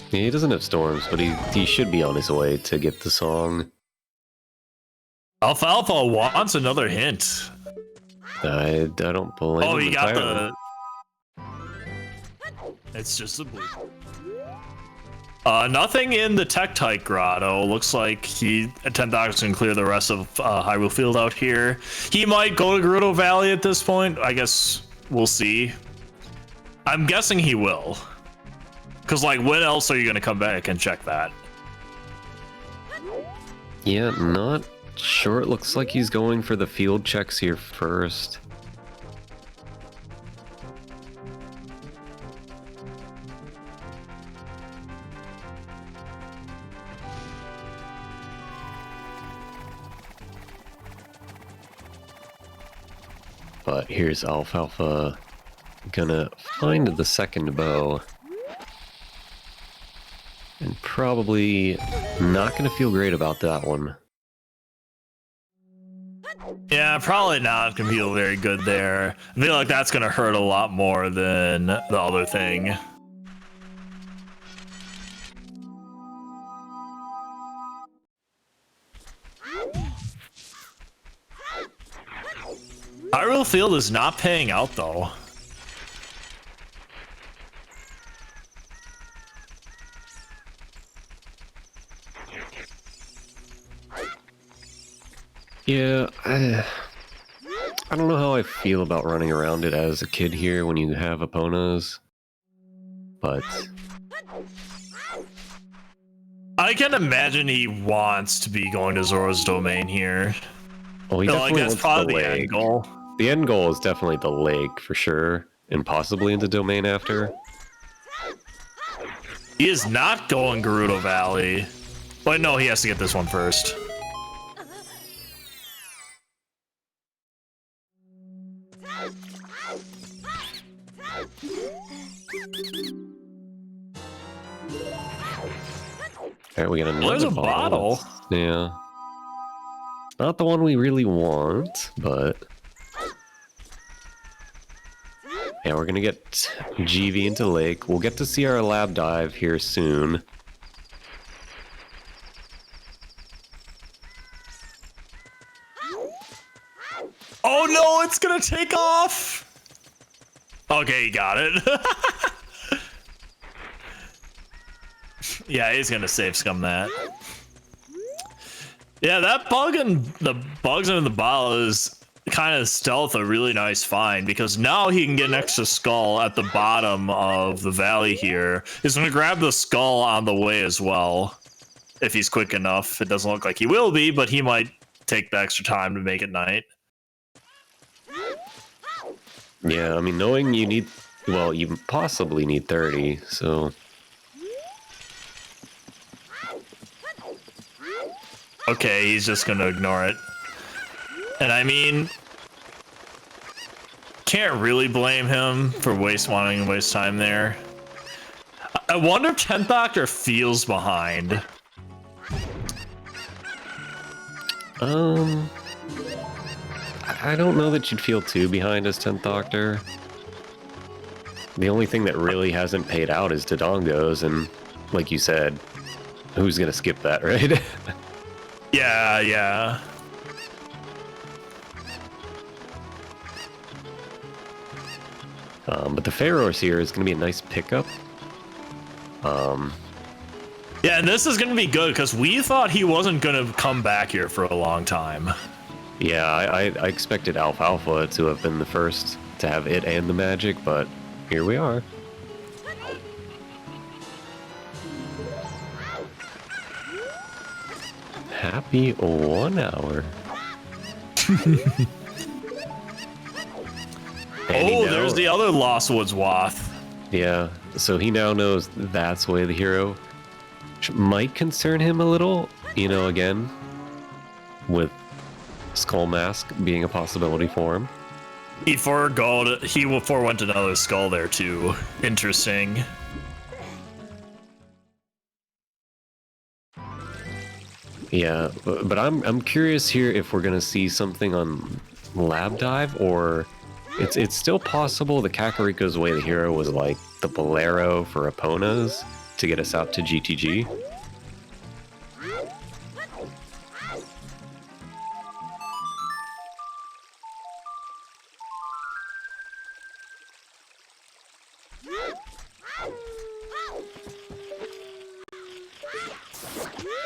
Yeah, he doesn't have storms, but he should be on his way to get the song. Alfalfa wants another hint. I don't believe him. Oh, he got entirely. It's just a blue. Nothing in the Tektite Grotto. Looks like XthDoctor can clear the rest of Hyrule Field out here. He might go to Gerudo Valley at this point. I guess we'll see. I'm guessing he will. Because, like, when else are you going to come back and check that? Yeah, not sure. It looks like he's going for the field checks here first. But here's Alfalfa gonna find the second bow. And probably not gonna feel great about that one. Yeah, probably not gonna feel very good there. I feel like that's gonna hurt a lot more than the other thing. Hyrule Field is not paying out though. Yeah, I don't know how I feel about running around it as a kid here when you have Eponas, but I can imagine he wants to be going to Zora's Domain here. well, he I feel like definitely that's wants probably the the end lake. goal. The end goal is definitely the lake for sure, and possibly into Domain after. He is not going Gerudo Valley. But no, he has to get this one first. Alright, we got another There's a bottle. Yeah. Not the one we really want, but... Yeah, we're gonna get GV into Lake. We'll get to see our lab dive here soon. Oh no, it's gonna take off! Okay, he got it. Yeah, he's gonna save scum that. Yeah, that bug and the bugs in the bottle is kind of stealth a really nice find, because now he can get an extra skull at the bottom of the valley here. He's gonna grab the skull on the way as well, if he's quick enough. It doesn't look like he will be, but he might take the extra time to make it night. Yeah, I mean, knowing you need... Well, you possibly need 30, so... Okay, he's just gonna ignore it. And I mean... Can't really blame him for wanting to waste time there. I wonder if XthDoctor feels behind. I don't know that you'd feel too behind as XthDoctor. The only thing that really hasn't paid out is Dodongos, and like you said, who's gonna skip that, right? Yeah. But the Pharaohs here is gonna be a nice pickup. Yeah, and this is gonna be good, because we thought he wasn't gonna come back here for a long time. Yeah, I expected Alfalfa to have been the first to have it and the magic, but here we are. Happy 1 hour. Oh, there's the other Lost Woods Wath. Yeah, so he now knows that's Way of the Hero. Which might concern him a little, you know, again, with Skull Mask being a possibility for him. He forewent another skull there too. Interesting. Yeah, but I'm curious here if we're gonna see something on Lab Dive, or it's still possible the Kakariko's Way of the Hero was like the Bolero for Epona's to get us out to GTG.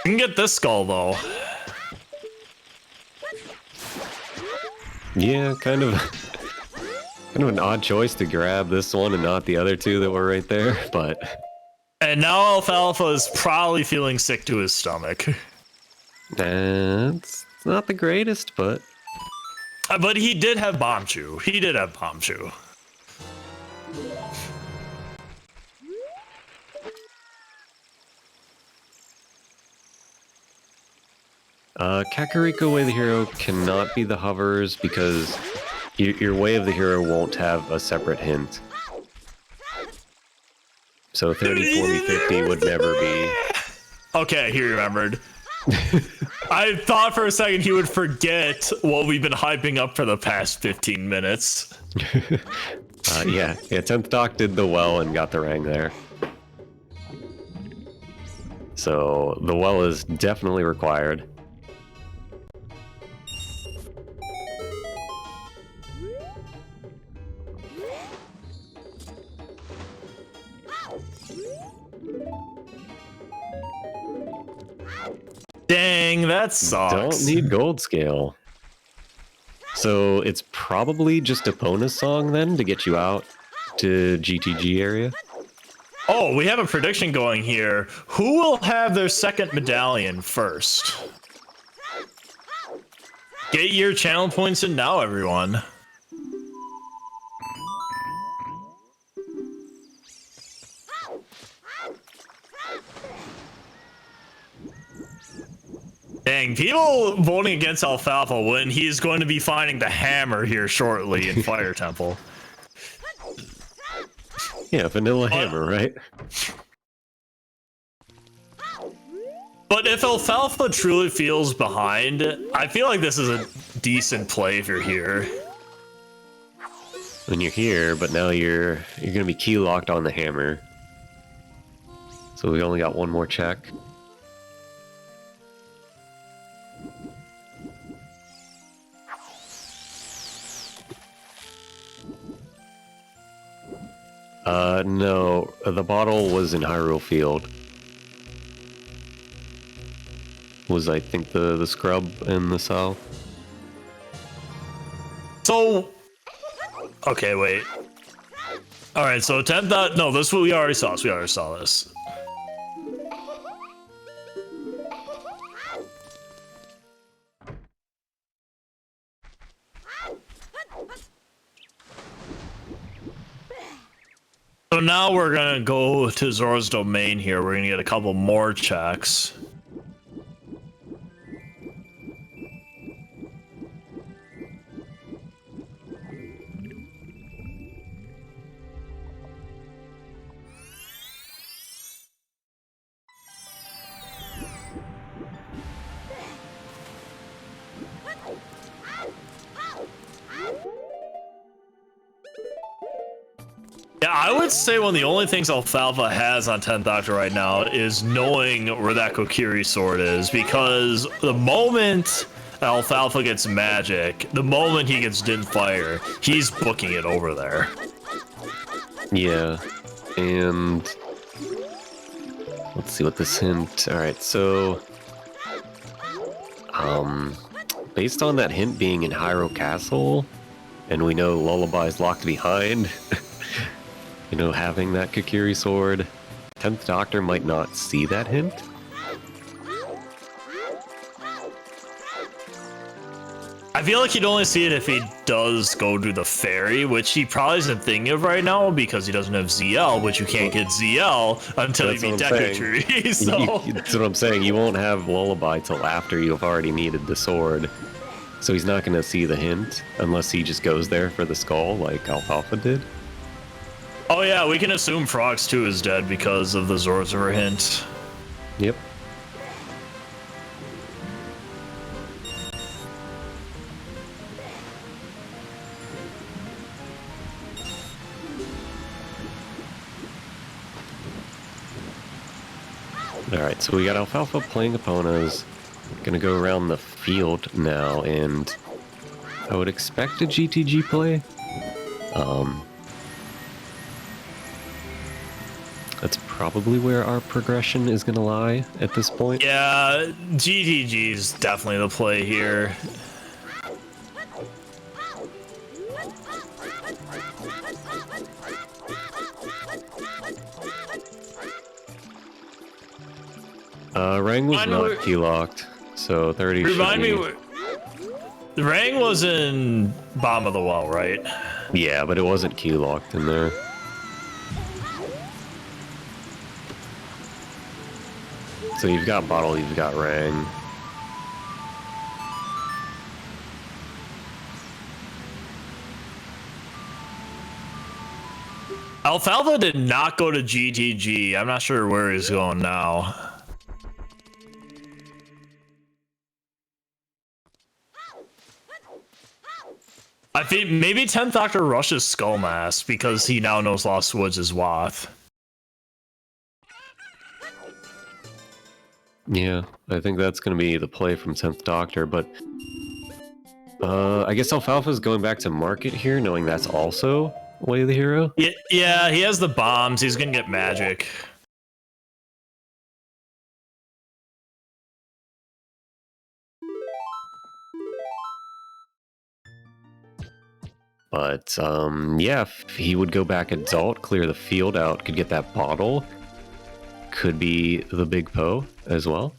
You can get this skull though. Yeah, kind of an odd choice to grab this one and not the other two that were right there, but... And now Alfalfa is probably feeling sick to his stomach. That's not the greatest, but... But he did have Bombchu. Bombchu. Kakariko Way of the Hero cannot be the hovers because your Way of the Hero won't have a separate hint. So 30, 40, 50 would never be. Okay, he remembered. I thought for a second he would forget what we've been hyping up for the past 15 minutes. Yeah, 10th Doc did the well and got the rang there. So the well is definitely required. Dang, that sucks. Don't need gold scale. So it's probably just Epona's song then to get you out to GTG area. Oh, we have a prediction going here. Who will have their second medallion first? Get your channel points in now, everyone. Dang, people voting against Alfalfa when he's going to be finding the hammer here shortly in Fire Temple. Yeah, vanilla hammer, right? But if Alfalfa truly feels behind, I feel like this is a decent play if you're here. When you're here, but now you're gonna be key locked on the hammer. So we only got one more check. No, the bottle was in Hyrule Field. Was, I think, the scrub in the south. So, okay, wait. All right, so 10th. No, this we already saw. We already saw this. So now we're gonna go to Zora's Domain here. We're gonna get a couple more checks. Yeah, I would say one of the only things Alfalfa has on 10th Doctor right now is knowing where that Kokiri sword is, because the moment Alfalfa gets magic, the moment he gets Din Fire, he's booking it over there. Yeah, and let's see what this hint. All right, so based on that hint being in Hyrule Castle, and we know Lullaby's locked behind. You know, having that Kokiri sword, 10th Doctor might not see that hint. I feel like he'd only see it if he does go to the ferry, which he probably isn't thinking of right now because he doesn't have ZL, which you can't get ZL until you beat Deku Tree. So That's what I'm saying. You won't have Lullaby till after you've already needed the sword. So he's not going to see the hint unless he just goes there for the skull like Alfalfa did. oh yeah, we can assume Frogs 2 is dead because of the Zorzer hint. Yep. Alright, so we got Alfalfa playing Epona's. Gonna go around the field now, and I would expect a GTG play. That's probably where our progression is gonna lie at this point. Yeah, GTG is definitely the play here. Rang was not key locked, so 30 Remind me, the Rang was in Bottom of the Well, right? Yeah, but it wasn't key locked in there. So you've got Bottle, you've got Rang. Alfalfa did not go to GTG. I'm not sure where he's going now. I think maybe 10th Doctor rushes Skullmask because he now knows Lost Woods is Wath. Yeah, I think that's going to be the play from 10th Doctor, but I guess Alfalfa's going back to Market here, knowing that's also Way of the Hero. Yeah, he has the bombs. He's gonna get magic. But yeah, if he would go back Exalt, clear the field out, could get that bottle. Could be the Big Poe as well.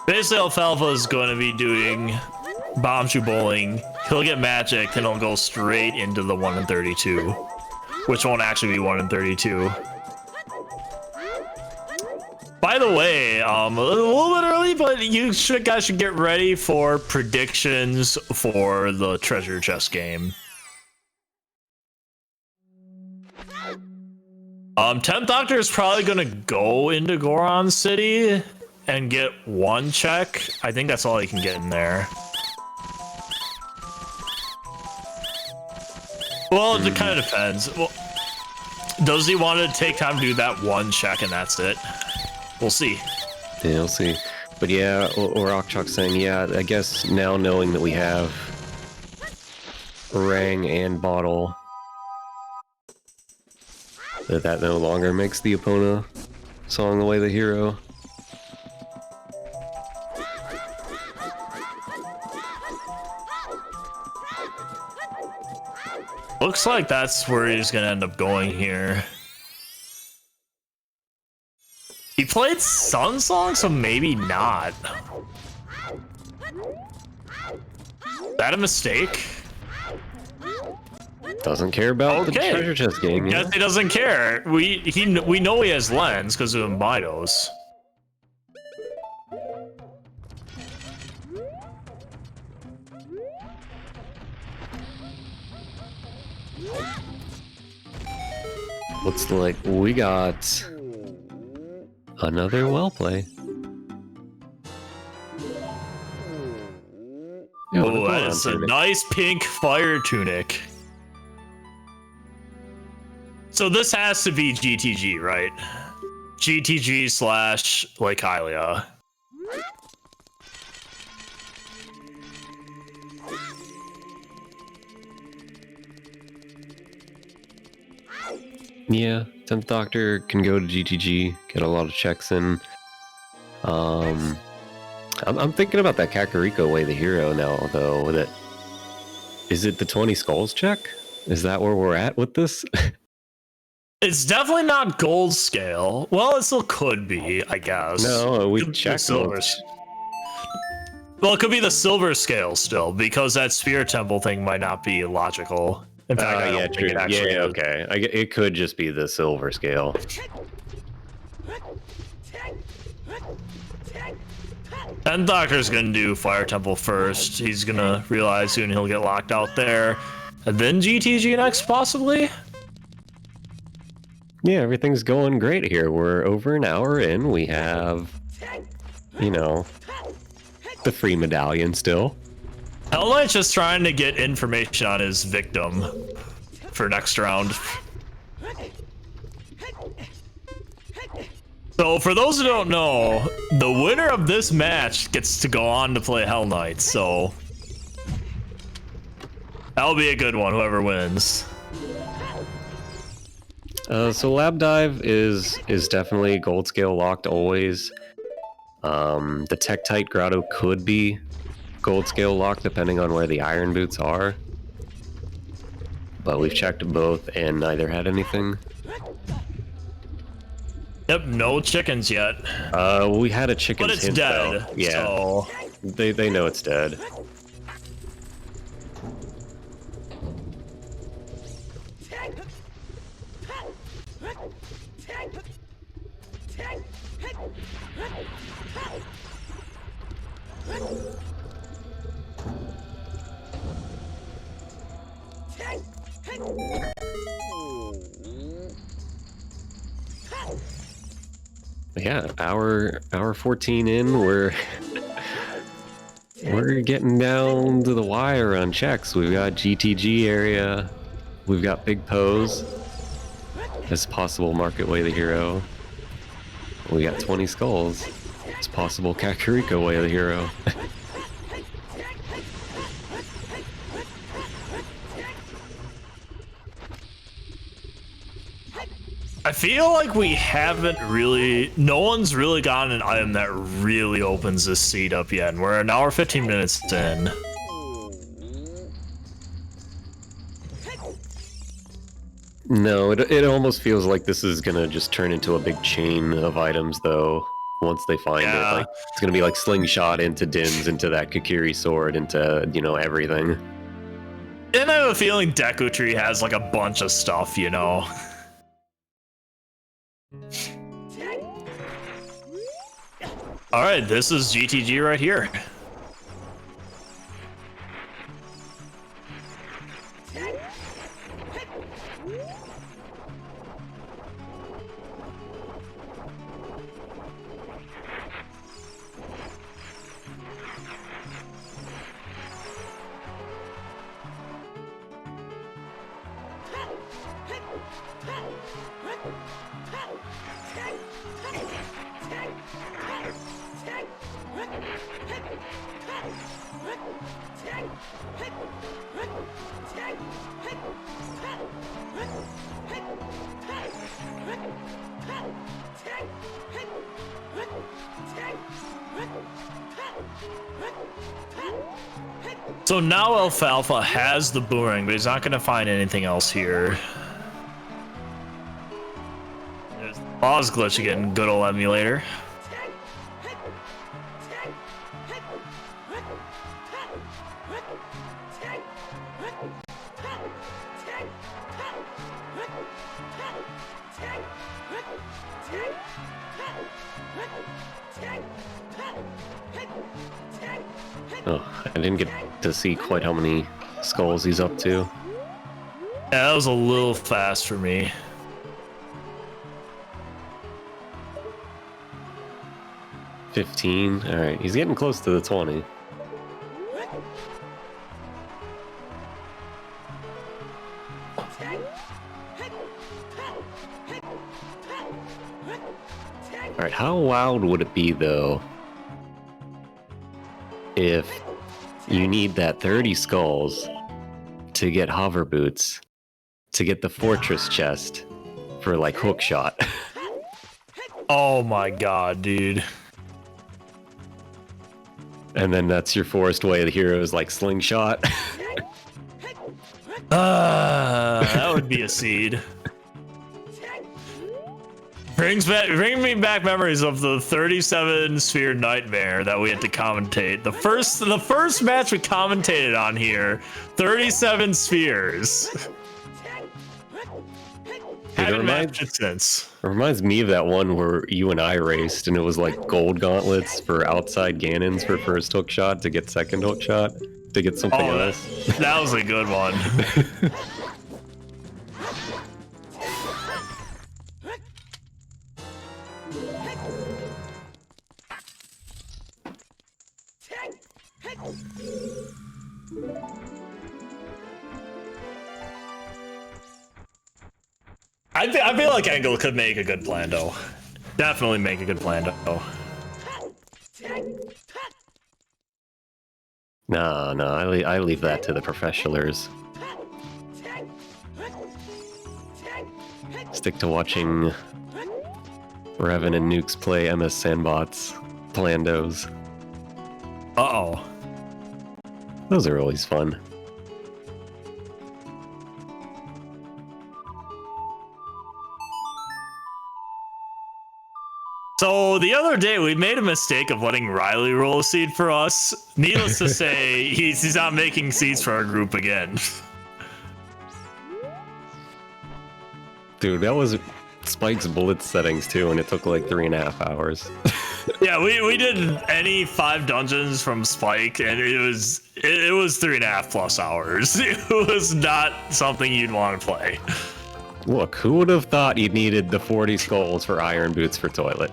Basically, Alfalfa is going to be doing Bombshell Bowling. He'll get magic, and he'll go straight into the 1 in 32, which won't actually be 1 in 32. By the way, a little bit early, but you guys should get ready for predictions for the treasure chest game. 10th Doctor is probably gonna go into Goron City and get 1 check. I think that's all he can get in there. Well, it kind of depends. Well, does he want to take time to do that 1 check and that's it? We'll see. Yeah, we'll see. But yeah, or Okchok saying, yeah, I guess now knowing that we have Rang and Bottle, that no longer makes the Epona song away the hero. Looks like that's where he's gonna end up going here. He played Sun Song, so maybe not. Is that a mistake? Doesn't care about the treasure chest game. Yes, he doesn't care. We know he has lens because of Midos. Looks like we got another well play. Oh, that's a nice pink fire tunic. So this has to be GTG, right? GTG slash Lake Hylia. Yeah, 10th Doctor can go to GTG, get a lot of checks in. I'm thinking about that Kakariko Way the Hero now, though. That is it the 20 skulls check? Is that where we're at with this? It's definitely not gold scale. Well, it still could be, I guess. No, we checked silver. Well, it could be the silver scale still, because that Spirit Temple thing might not be logical. In fact, I don't think it actually is. Okay. It could just be the silver scale. And Doctor's gonna do Fire Temple first. He's gonna realize soon he'll get locked out there. And then GTG next, possibly? Yeah, everything's going great here. We're over an hour in. We have, you know, the free medallion still. Hell Knight's just trying to get information on his victim for next round. So for those who don't know, the winner of this match gets to go on to play Hell Knight, so that'll be a good one, whoever wins. So Lab Dive is definitely gold scale locked always. The Tektite Grotto could be gold scale locked depending on where the iron boots are. But we've checked both and neither had anything. Yep, no chickens yet. We had a chicken's but it's hint, dead, though. Yeah, so they know it's dead. Yeah, hour 14 in, we're getting down to the wire on checks. We've got GTG area, we've got Big Pose as possible Market Way the Hero. We got 20 skulls. It's possible Kakariko Way of the Hero. I feel like we haven't really, no one's really gotten an item that really opens this seat up yet. And we're an hour 15 minutes in. No, it almost feels like this is gonna just turn into a big chain of items, though. once they find it. Like, it's gonna be like slingshot into Din's, into that Kakiri sword, into, you know, everything. And I have a feeling Deku Tree has like a bunch of stuff, you know. All right, this is GTG right here. So now Alfalfa has the boomerang, but he's not going to find anything else here. There's the pause glitch again, good old emulator. Oh, I didn't get to see quite how many skulls he's up to. Yeah, that was a little fast for me. $15. All right, he's getting close to the 20. All right, how wild would it be though if you need that 30 skulls to get hover boots, to get the fortress chest for like hook shot? Oh my god, dude. And then that's your forced way of the heroes like slingshot. That would be a seed. Bring me back memories of the 37 sphere nightmare that we had to commentate. The first match we commentated on here, 37 spheres. Haven't matched it since. It reminds me of that one where you and I raced, and it was like gold gauntlets for outside Ganons for first hook shot to get second hook shot to get something else. That was a good one. I feel like Engel could make a good plan, though. Definitely make a good plan, though. No, I leave that to the professionals. Stick to watching Revan and Nukes play MS Sandbots, Plandos. Uh-oh. Those are always fun. So the other day we made a mistake of letting Riley roll a seed for us. Needless to say, he's not making seeds for our group again. Dude, that was Spike's blitz settings too, and it took like 3.5 hours. Yeah, we did any 5 dungeons from Spike, and it was 3.5 plus hours. It was not something you'd want to play. Look, who would have thought you needed the 40 skulls for iron boots for toilet?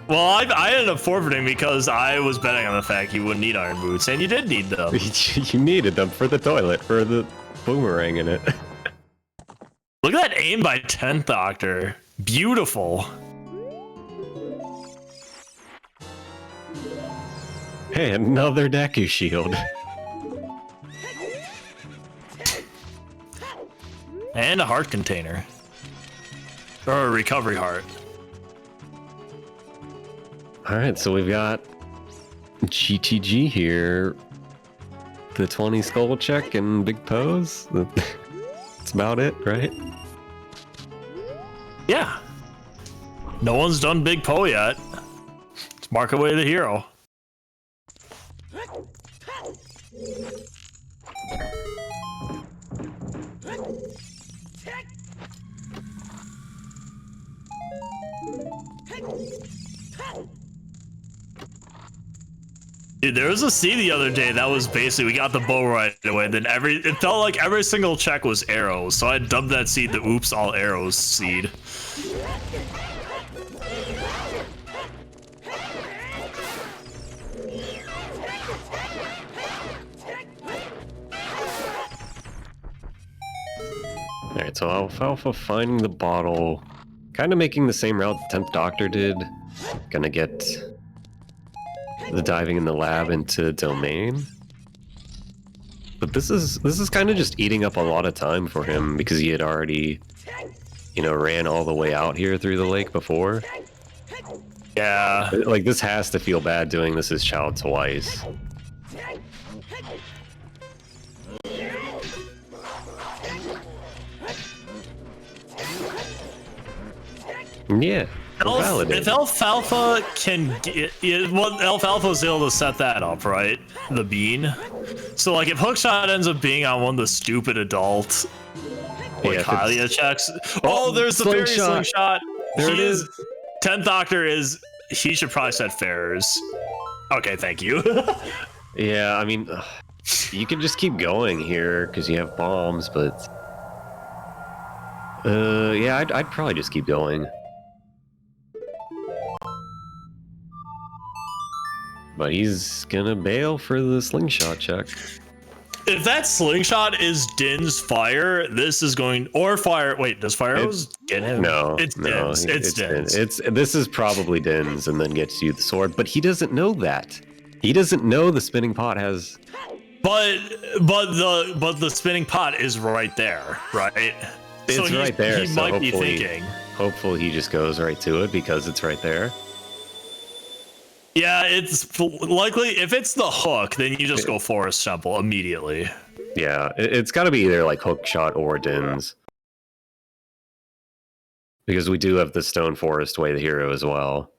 Well, I ended up forfeiting because I was betting on the fact you wouldn't need iron boots, and you did need them. You needed them for the toilet, for the boomerang in it. Look at that aim by XthDoctor. Beautiful. Hey, another Deku shield. And a heart container. Or a recovery heart. Alright, so we've got GTG here. The 20 skull check and big pose. That's about it, right? Yeah. No one's done Big Poe yet. Let's mark away the hero. Dude, there was a seed the other day that was basically, we got the bow right away, then it felt like every single check was arrows, so I dubbed that seed the oops all arrows seed. Alright, so Alfalfa finding the bottle, kind of making the same route the 10th Doctor did. Gonna get the diving in the lab into domain. But this is kind of just eating up a lot of time for him because he had already, you know, ran all the way out here through the lake before. Yeah. Like, this has to feel bad doing this as Child twice. Yeah. If Alfalfa can get, well, Alfalfa's able to set that up, right? The bean. So, like, if Hookshot ends up being on one of the stupid adult, like, Hylia checks. Oh, there's the fairy slingshot. There it is. 10th Doctor is, he should probably set fairs. Okay, thank you. Yeah, I mean, you can just keep going here because you have bombs, but yeah, I'd probably just keep going. But he's gonna bail for the slingshot check. If that slingshot is Din's fire, this is going, or fire. Wait, does fire get him? No, it's no, Din's. It's Din's. This is probably Din's, and then gets you the sword. But he doesn't know that. He doesn't know the spinning pot has. But the spinning pot is right there, right? It's right there. He might be thinking. Hopefully, he just goes right to it because it's right there. Yeah, it's likely if it's the hook, then you just go Forest Temple immediately. Yeah, it's got to be either like Hookshot or Din's. Because we do have the Stone Forest Way the hero as well.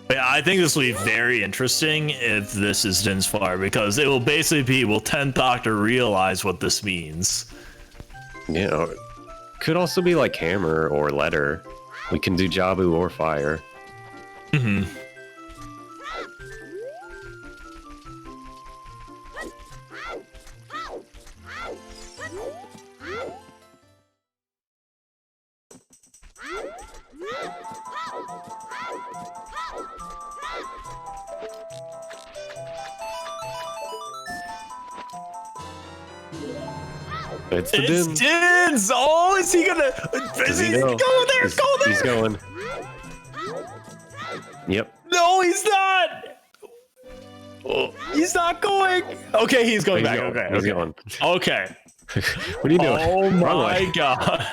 Yeah, I think this will be very interesting if this is Din's fire, because it will basically be, will 10th Doctor realize what this means? Yeah, could also be like Hammer or Letter. We can do Jabu or Fire. Mm-hmm. It's the Din's! Oh, is he gonna? Is he go there? Go there! He's going. Yep. No, he's not. Oh, he's not going. Okay, he's going back. Going. Okay, He's going. Okay. What are you doing? Oh my god.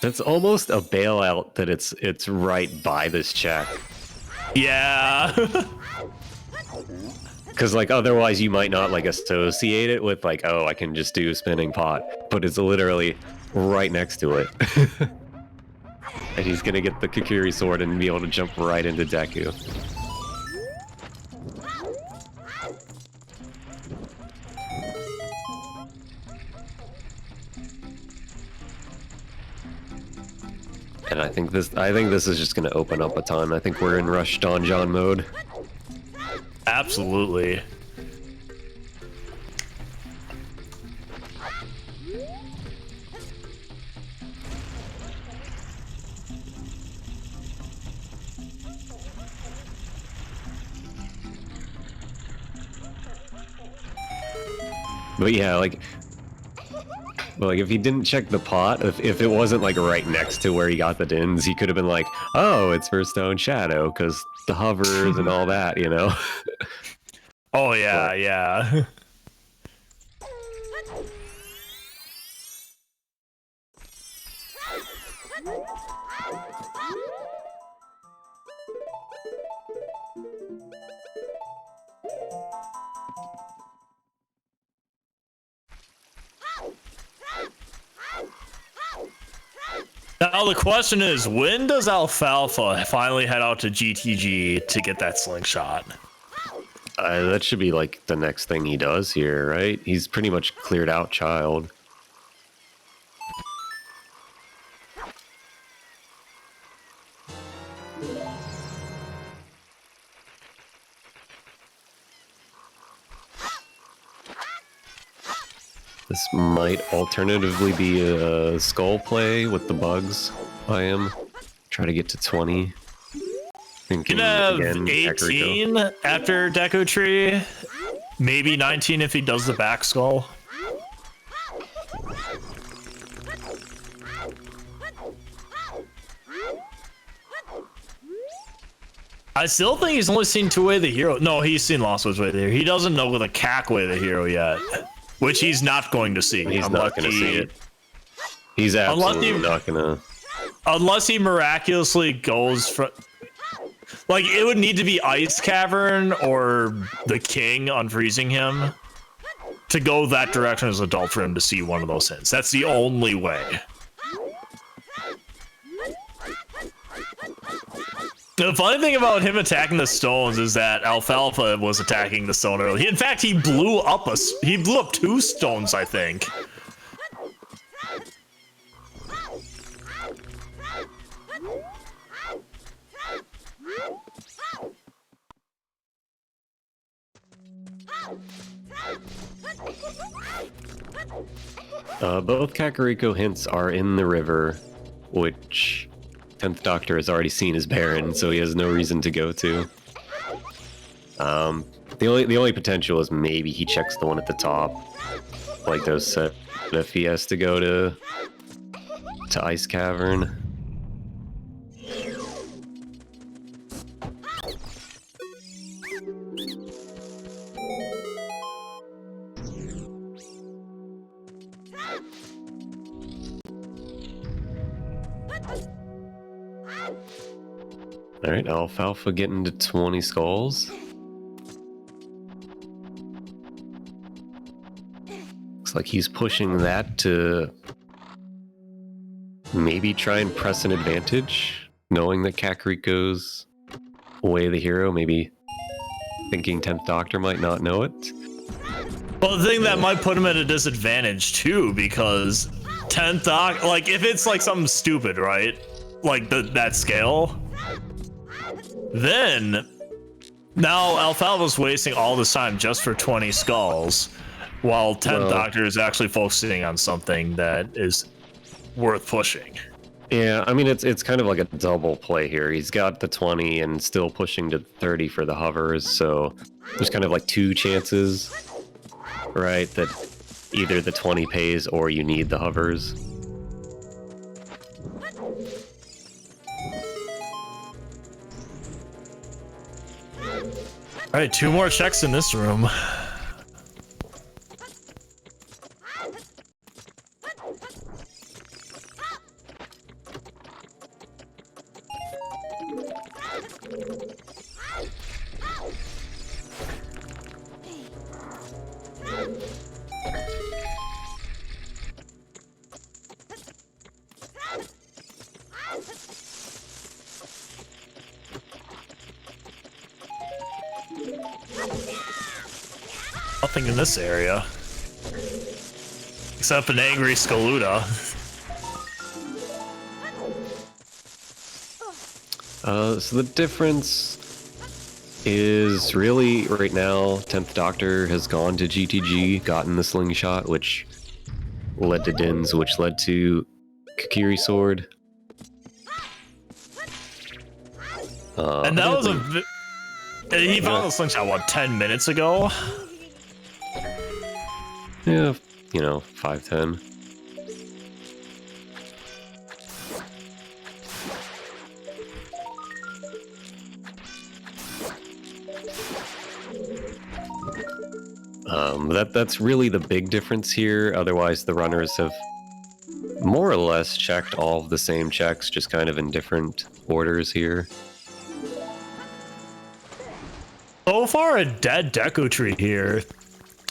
That's almost a bailout that it's right by this check. Yeah. Because like otherwise you might not like associate it with like, oh, I can just do spinning pot, but it's literally right next to it. And he's gonna get the Kukuri sword and be able to jump right into Deku. And I think this is just gonna open up a ton. I think we're in Rush Donjon mode. Absolutely. But yeah, like if he didn't check the pot, if it wasn't like right next to where he got the Dins, he could have been like, oh, it's for Stone Shadow, because the hovers and all that, you know? Oh yeah, but, yeah. Now the question is, when does Alfalfa finally head out to GTG to get that slingshot? That should be like the next thing he does here, right? He's pretty much cleared out Child. This might alternatively be a skull play with the bugs by him. Try to get to 20. Thinking You can have again, 18 after Deku Tree. Maybe 19 if he does the back skull. I still think he's only seen Two Way the Hero. No, he's seen Lost Woods Way the Hero. He doesn't know the Cack Way the Hero yet. Which he's not going to see. He's not going to see it. He's absolutely not going to. Unless he miraculously goes from... Like, it would need to be Ice Cavern or the King unfreezing him to go that direction as an adult for him to see one of those hints. That's the only way. The funny thing about him attacking the stones is that Alfalfa was attacking the stone early. In fact, he blew up 2 stones, I think. Both Kakariko hints are in the river, which 10th Doctor has already seen as barren, so he has no reason to go to. The only potential is maybe he checks the one at the top, like those said, if he has to go to Ice Cavern. Alright, Alfalfa getting to 20 skulls. Looks like he's pushing that to maybe try and press an advantage, knowing that Kakariko's Way the Hero, maybe thinking 10th Doctor might not know it. Well, the thing that might put him at a disadvantage too, because 10th Doctor, like if it's like something stupid, right? Like that scale, then now Alfalfa's wasting all this time just for 20 skulls, while 10th Doctor is actually focusing on something that is worth pushing. Yeah, I mean, it's kind of like a double play here. He's got the 20 and still pushing to 30 for the hovers, so there's kind of like 2 chances, right, that either the 20 pays or you need the hovers. All right, 2 more checks in this room. Nothing in this area. Except an angry Skaluda. So the difference is really right now 10th Doctor has gone to GTG, gotten the slingshot, which led to Din's, which led to Kakiri Sword. And that was he found the slingshot, what, 10 minutes ago? Yeah, you know, 5-10. That's really the big difference here. Otherwise, the runners have more or less checked all of the same checks, just kind of in different orders here. So far, a dead Deku Tree here.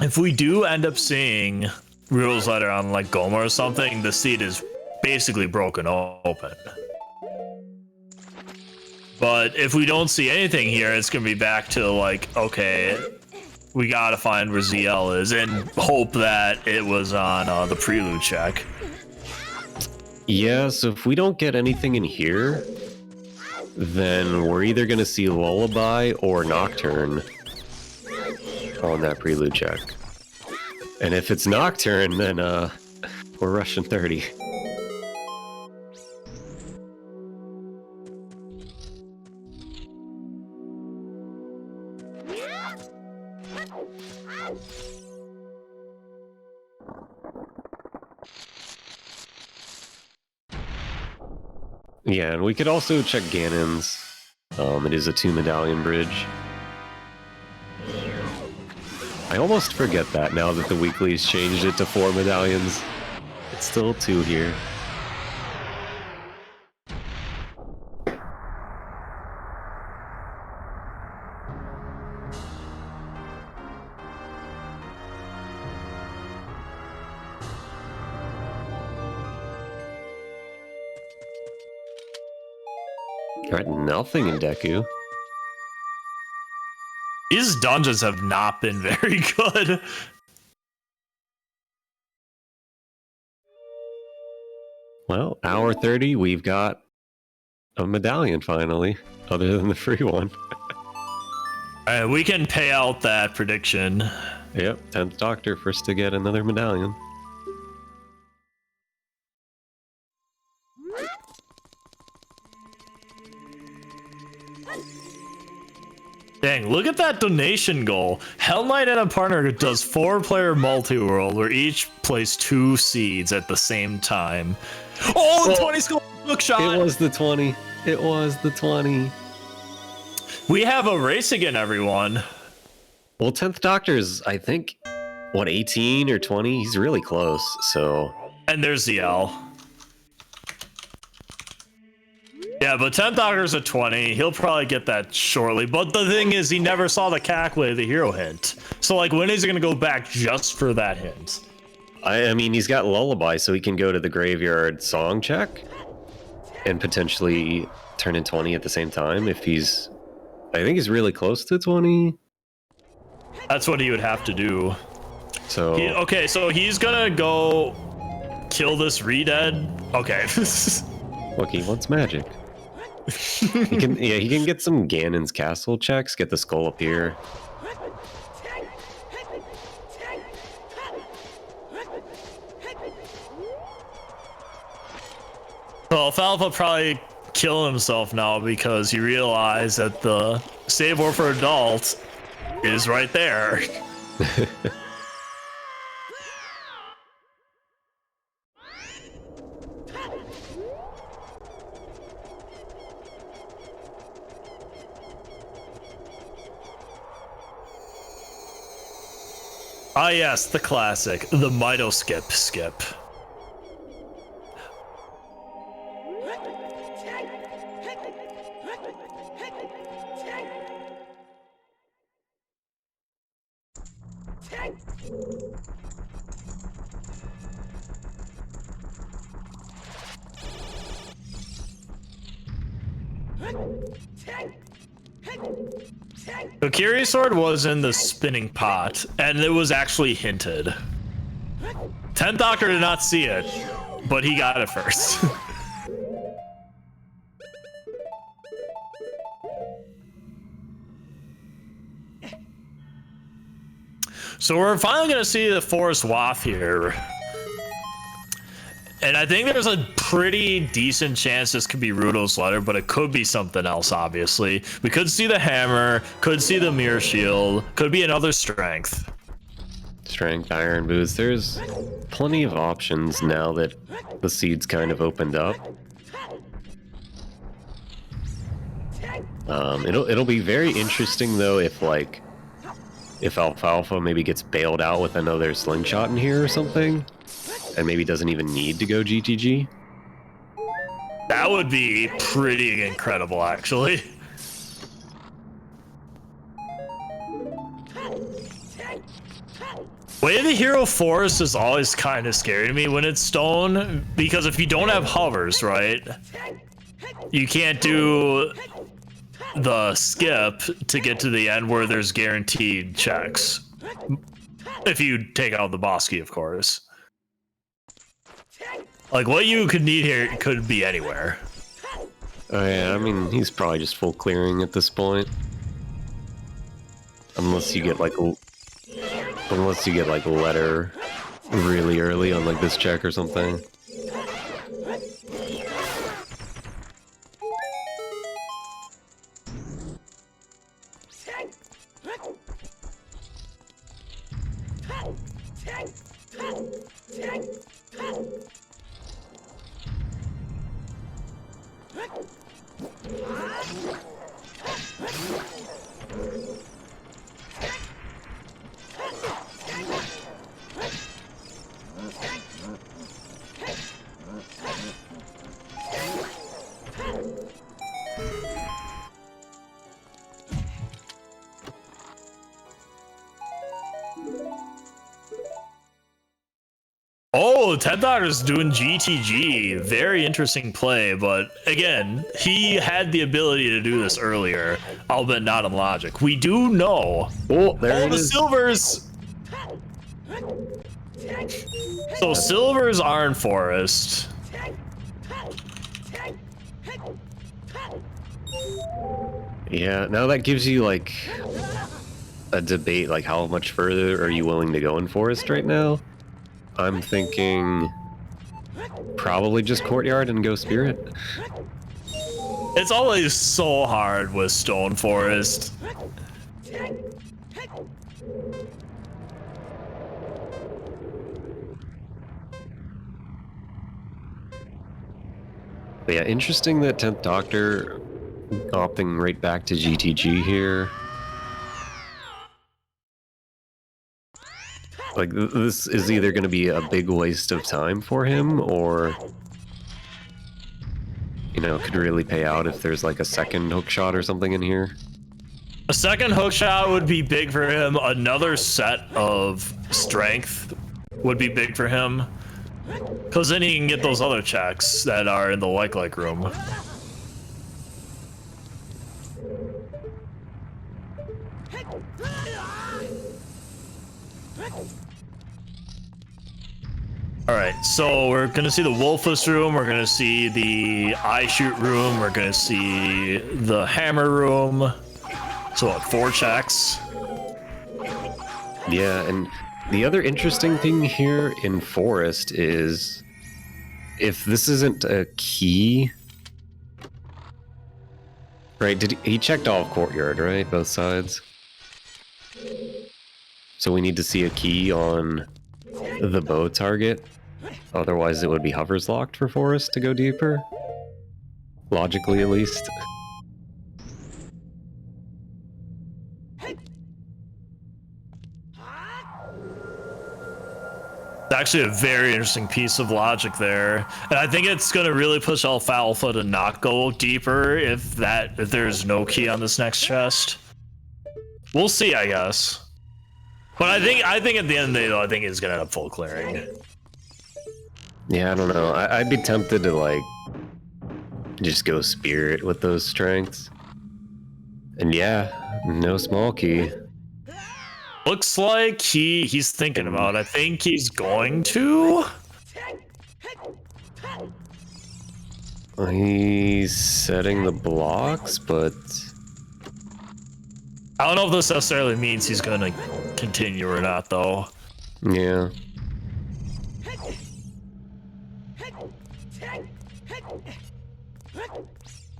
If we do end up seeing Riro's letter on like Goma or something, the seed is basically broken open. But if we don't see anything here, it's gonna be back to like, okay, we gotta find where ZL is and hope that it was on the prelude check. Yeah, so if we don't get anything in here, then we're either gonna see Lullaby or Nocturne on that prelude check. And if it's Nocturne, then we're rushing 30. Yeah, and we could also check Ganon's. It is a 2-medallion bridge. I almost forget that now that the weeklies changed it to 4 medallions. It's still 2 here. Alright, nothing in Deku. These dungeons have not been very good. Well, hour 30, we've got a medallion finally, other than the free one. Alright, we can pay out that prediction. Yep, 10th Doctor first to get another medallion. Dang, look at that donation goal. Hell Knight and a partner does 4-player multi-world where each plays 2 seeds at the same time. Oh, the 20 skull hook shot! It was the 20. It was the 20. We have a race again, everyone. Well, 10th Doctor's, I think, what, 18 or 20? He's really close, so... And there's the L. Yeah, but 10th Doctor's a 20. He'll probably get that shortly. But the thing is, he never saw the Cackley, the hero hint. So, like, when is he going to go back just for that hint? I mean, he's got Lullaby, so he can go to the graveyard song check and potentially turn in 20 at the same time if he's... I think he's really close to 20. That's what he would have to do. So... Okay, so he's going to go kill this Re-Dead. Okay. Look, he wants magic. He can get some Ganon's castle checks, get the skull up here. Well, Alfalfa probably kill himself now because he realized that the save word for adult is right there. Ah yes, the classic, the Mito skip. The Kyrie sword was in the spinning pot, and it was actually hinted. 10th Doctor did not see it, but he got it first. So we're finally going to see the Forest Waff here. And I think there's a pretty decent chance this could be Rudo's letter, but it could be something else, obviously. We could see the hammer, could see the mirror shield, could be another strength. Strength, iron boots. There's plenty of options now that the seed's kind of opened up. It'll be very interesting though if Alfalfa maybe gets bailed out with another slingshot in here or something. And maybe doesn't even need to go GTG. That would be pretty incredible, actually. Way of the Hero Forest is always kind of scary to me when it's stone, because if you don't have hovers, right, you can't do the skip to get to the end where there's guaranteed checks. If you take out the boss key, of course. Like, what you could need here could be anywhere. Oh yeah, I mean, he's probably just full clearing at this point. Unless you get like a letter really early on like this check or something. Oh, XthDoctor's doing GTG. Very interesting play, but again, he had the ability to do this earlier, albeit not in logic. We do know. Oh, there it the is. silvers. So silvers are in forest. Yeah, now that gives you like a debate, like how much further are you willing to go in forest right now? I'm thinking probably just courtyard and go spirit. It's always so hard with stone forest. But yeah, interesting that 10th Doctor opting right back to GTG here. Like, this is either going to be a big waste of time for him, or, you know, could really pay out if there's like a second hook shot or something in here. A second hook shot would be big for him. Another set of strength would be big for him. Because then he can get those other checks that are in the like room. Alright, so we're gonna see the Wolfless room, we're gonna see the Eye Shoot room, we're gonna see the Hammer room. So what, 4 checks? Yeah, and the other interesting thing here in Forest is if this isn't a key, right? He checked all of Courtyard, right? Both sides. So we need to see a key on the bow target. Otherwise, it would be hovers locked for Forest to go deeper. Logically, at least. It's actually a very interesting piece of logic there, and I think it's going to really push Alfalfa to not go deeper if there's no key on this next chest. We'll see, I guess. But I think at the end of the day, though, I think he's going to end up full clearing. Yeah, I don't know. I'd be tempted to like just go spirit with those strengths. And yeah, no small key. Looks like he's thinking about it. I think he's going to. He's setting the blocks, but I don't know if this necessarily means he's going to continue or not, though. yeah.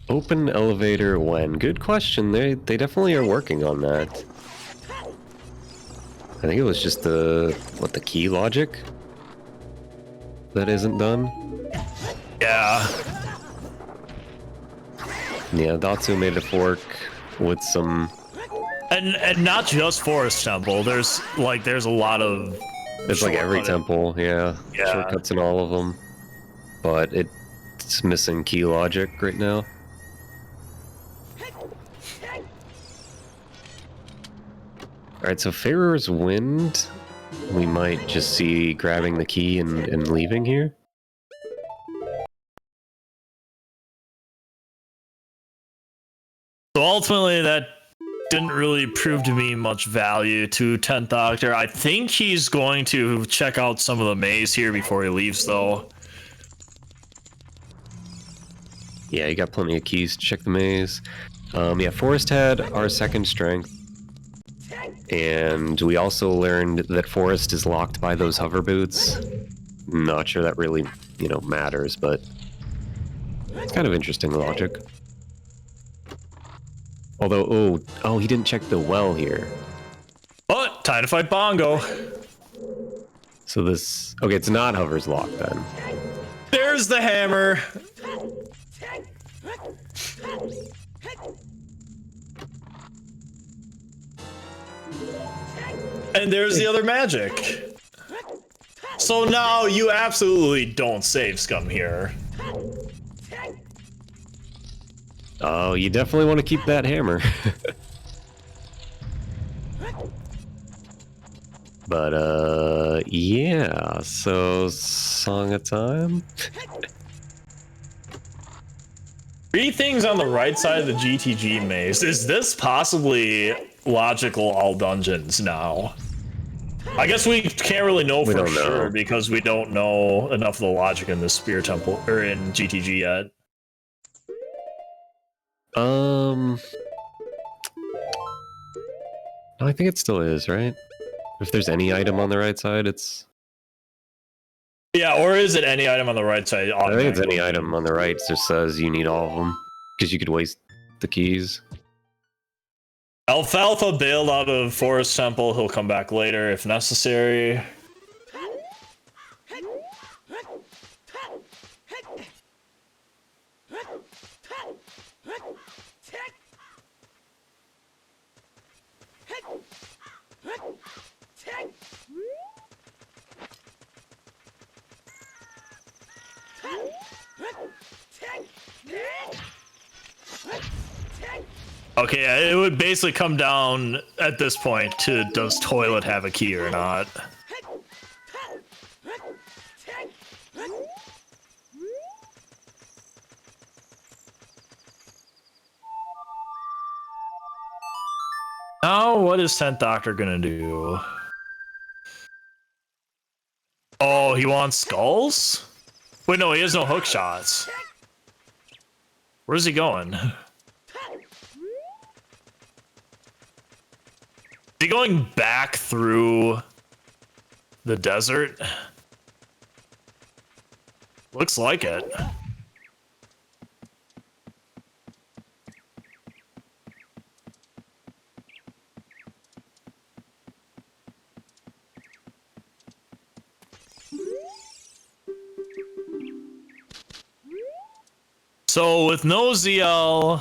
Open elevator when? Good question. They definitely are working on that. I think it was just the key logic that isn't done. Yeah. Yeah, Datsu made a fork with some. And not just Forest Temple. There's a lot of. It's like every temple, yeah. Shortcuts in all of them, but it's missing key logic right now. All right, so Farrer's Wind we might just see grabbing the key and leaving here. So ultimately, that didn't really prove to me much value to 10th Doctor. I think he's going to check out some of the maze here before he leaves, though. Yeah, you got plenty of keys to check the maze. Yeah, Forrest had our second strength. And we also learned that Forrest is locked by those hover boots. Not sure that really, matters, but it's kind of interesting logic. Although, oh, he didn't check the well here. But time to fight Bongo. So this, okay, it's not Hover's lock then. There's the hammer. And there's the other magic. So now you absolutely don't save Scum here. Oh, you definitely want to keep that hammer. But, yeah, so Song of Time? 3 things on the right side of the GTG maze. Is this possibly logical all dungeons now? I guess we can't really know for sure because we don't know enough of the logic in the Spear Temple or in GTG yet. No, I think it still is, right? If there's any item on the right side, it's... Yeah, or is it any item on the right side? I think it's any item on the right. It just says you need all of them because you could waste the keys. Alfalfa bailed out of Forest Temple. He'll come back later if necessary. Okay, it would basically come down at this point to does Toilet have a key or not? Now, what is 10th Doctor gonna do? Oh, he wants skulls? Wait, no, he has no hook shots. Where's he going? Is he going back through the desert? Looks like it. So with no ZL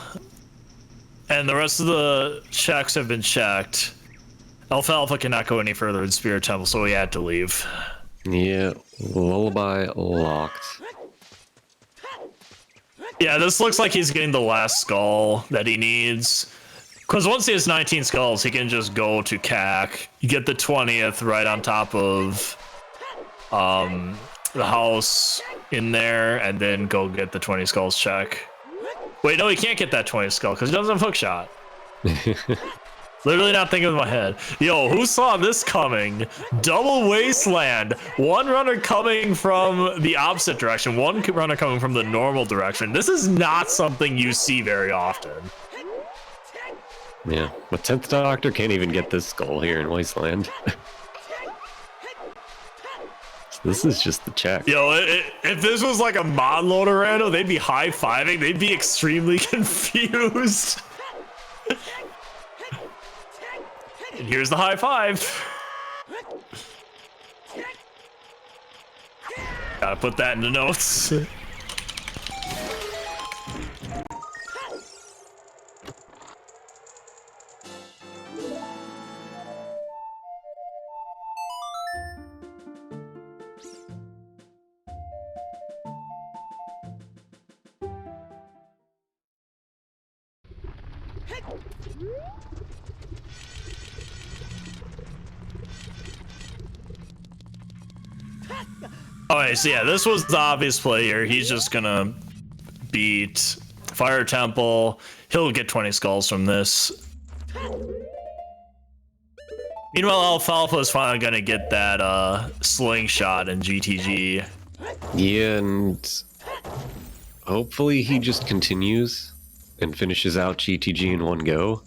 and the rest of the checks have been checked, Alfalfa cannot go any further in Spirit Temple, so he had to leave. Yeah, lullaby locked. Yeah, this looks like he's getting the last skull that he needs. Because once he has 19 skulls, he can just go to CAC. You get the 20th right on top of the house in there, and then go get the 20 skulls check. Wait, no, he can't get that 20 skull because he doesn't have hook shot. Literally not thinking with my head. Yo, who saw this coming? Double wasteland. One runner coming from the opposite direction, one runner coming from the normal direction. This is not something you see very often. Yeah, but 10th Doctor can't even get this skull here in Wasteland. This is just the check. Yo, if this was like a mod loader rando, they'd be high-fiving. They'd be extremely confused. And here's the high five. Gotta put that in the notes. Alright, so yeah, this was the obvious play here. He's just gonna beat Fire Temple. He'll get 20 skulls from this. Meanwhile, Alfalfa is finally gonna get that slingshot in GTG. Yeah, and hopefully he just continues and finishes out GTG in one go.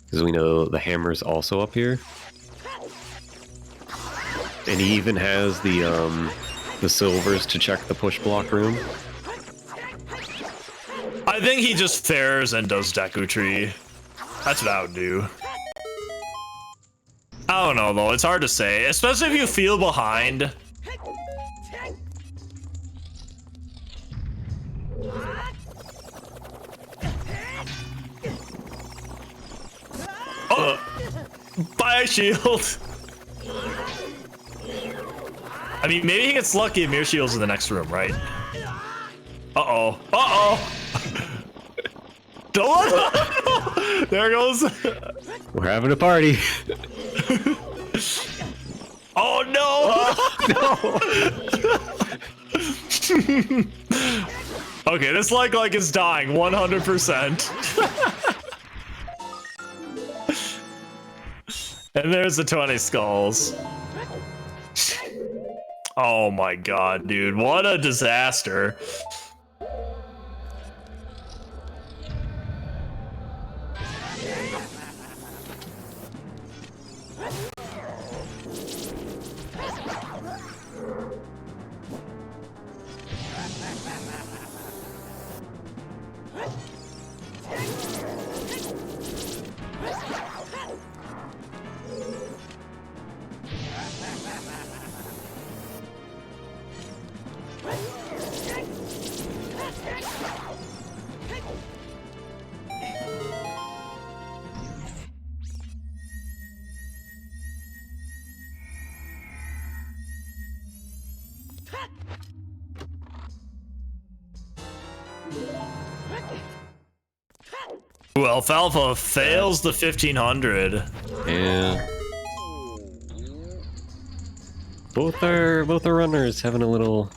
Because we know the hammer's also up here. And he even has the silvers to check the push block room. I think he just fares and does Deku Tree. That's what I would do. I don't know though, it's hard to say, especially if you feel behind. Buy a shield. I mean, maybe he gets lucky and Mirror Shield's in the next room, right? Uh-oh. Uh-oh. Don't. There goes. We're having a party. Oh no. No. Okay, this like is dying 100%. And there's the 20 skulls. Oh my god, dude. What a disaster. Ooh, Alfalfa fails the 1500. Yeah. Both are runners having a little